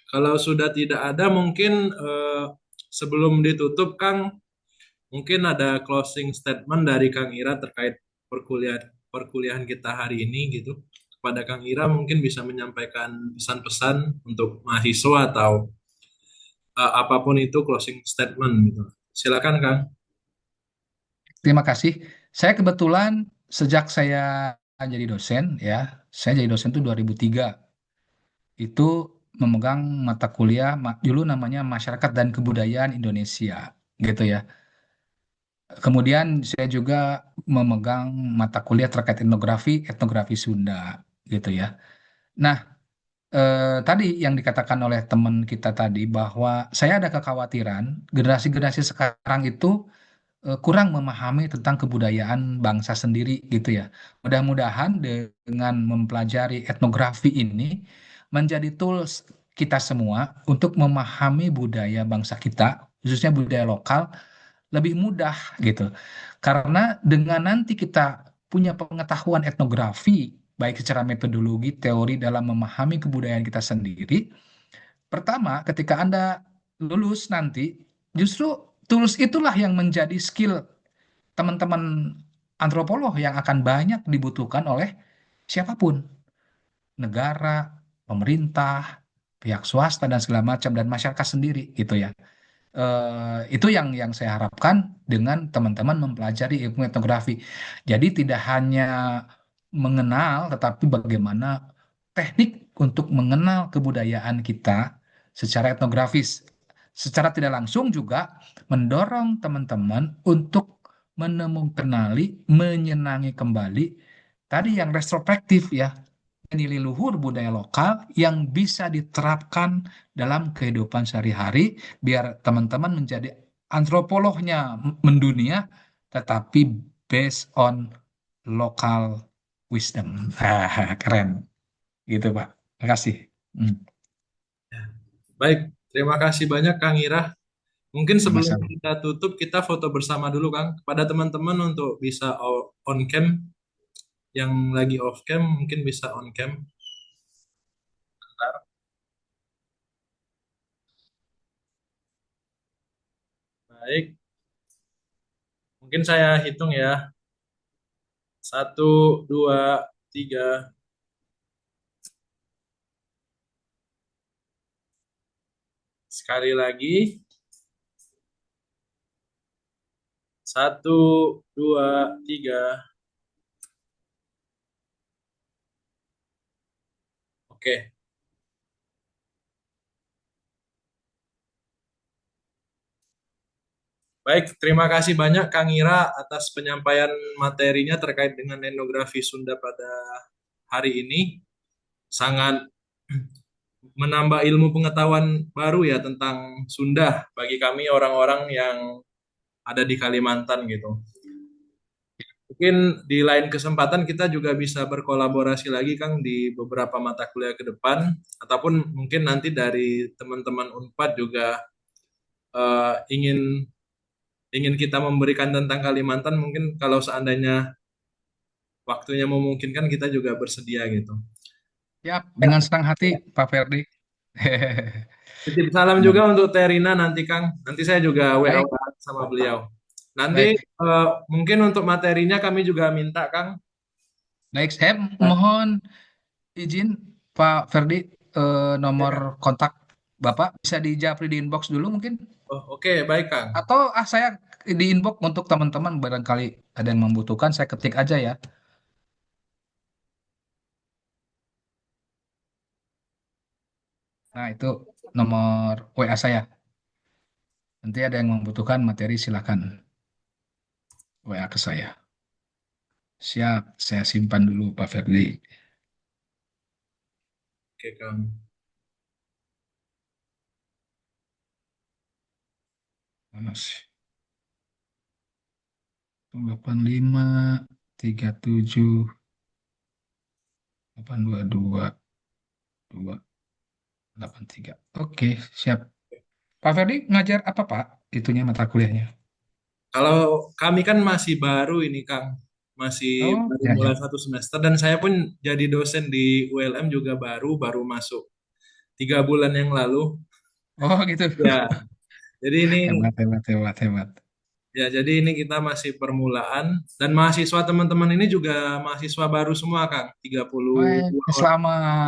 Kalau sudah tidak ada, mungkin sebelum ditutup, Kang, mungkin ada closing statement dari Kang Ira terkait perkuliahan kita hari ini gitu. Kepada Kang Ira mungkin bisa menyampaikan pesan-pesan untuk mahasiswa atau apapun itu closing statement gitu. Silakan Kang. Terima kasih. Saya kebetulan sejak saya jadi dosen ya, saya jadi dosen tuh 2003. Itu memegang mata kuliah dulu namanya Masyarakat dan Kebudayaan Indonesia gitu ya. Kemudian saya juga memegang mata kuliah terkait etnografi Sunda gitu ya. Nah, tadi yang dikatakan oleh teman kita tadi bahwa saya ada kekhawatiran generasi-generasi sekarang itu kurang memahami tentang kebudayaan bangsa sendiri gitu ya. Mudah-mudahan dengan mempelajari etnografi ini menjadi tools kita semua untuk memahami budaya bangsa kita, khususnya budaya lokal, lebih mudah gitu. Karena dengan nanti kita punya pengetahuan etnografi, baik secara metodologi, teori dalam memahami kebudayaan kita sendiri, pertama ketika Anda lulus nanti, justru tools itulah yang menjadi skill teman-teman antropolog yang akan banyak dibutuhkan oleh siapapun, negara, pemerintah, pihak swasta dan segala macam dan masyarakat sendiri gitu ya. Itu yang saya harapkan dengan teman-teman mempelajari ilmu etnografi. Jadi tidak hanya mengenal, tetapi bagaimana teknik untuk mengenal kebudayaan kita secara etnografis. Secara tidak langsung juga mendorong teman-teman untuk menemukan, menyenangi kembali tadi yang retrospektif ya, nilai luhur budaya lokal yang bisa diterapkan dalam kehidupan sehari-hari biar teman-teman menjadi antropolognya mendunia tetapi based on local wisdom. Keren gitu Pak. Terima kasih. Hmm, Baik, terima kasih banyak Kang Ira. Mungkin sebelum sama-sama. kita tutup, kita foto bersama dulu, Kang. Kepada teman-teman untuk bisa on cam, yang lagi off cam mungkin bisa on cam. Bentar. Baik, mungkin saya hitung ya. Satu, dua, tiga. Sekali lagi. Satu, dua, tiga. Oke. Baik, terima kasih banyak Kang Ira atas penyampaian materinya terkait dengan etnografi Sunda pada hari ini. Sangat menambah ilmu pengetahuan baru ya tentang Sunda bagi kami orang-orang yang ada di Kalimantan gitu. Mungkin di lain kesempatan kita juga bisa berkolaborasi lagi Kang di beberapa mata kuliah ke depan ataupun mungkin nanti dari teman-teman Unpad juga ingin ingin kita memberikan tentang Kalimantan mungkin kalau seandainya waktunya memungkinkan kita juga bersedia gitu. Siap, dengan senang hati Pak Ferdi. Titip salam Hmm, juga untuk Terina nanti Kang. Nanti saya juga WA baik, sama beliau. Nanti baik. mungkin untuk materinya kami juga minta Kang. Baik, saya mohon izin Pak Ferdi, Ya, nomor Kang. kontak Bapak bisa dijapri di inbox dulu mungkin? Oh, oke, baik Kang. Atau saya di inbox untuk teman-teman barangkali ada yang membutuhkan saya ketik aja ya. Nah, itu nomor WA saya. Nanti ada yang membutuhkan materi silakan WA ke saya. Siap, saya simpan dulu Pak Ferdi. Oke Kang. Mana sih? 85 37 822 283. Oke, siap. Pak Ferdi ngajar apa Pak? Itunya mata kuliahnya. Kalau kami kan masih baru ini Kang, masih Oh, baru ya mulai ya. satu semester dan saya pun jadi dosen di ULM juga baru masuk 3 bulan yang lalu. Oh, gitu. Ya, jadi ini Hebat, hebat, hebat, hebat. Ya, jadi ini kita masih permulaan dan mahasiswa teman-teman ini juga mahasiswa baru semua, Kang. 32 Weh, orang. selamat.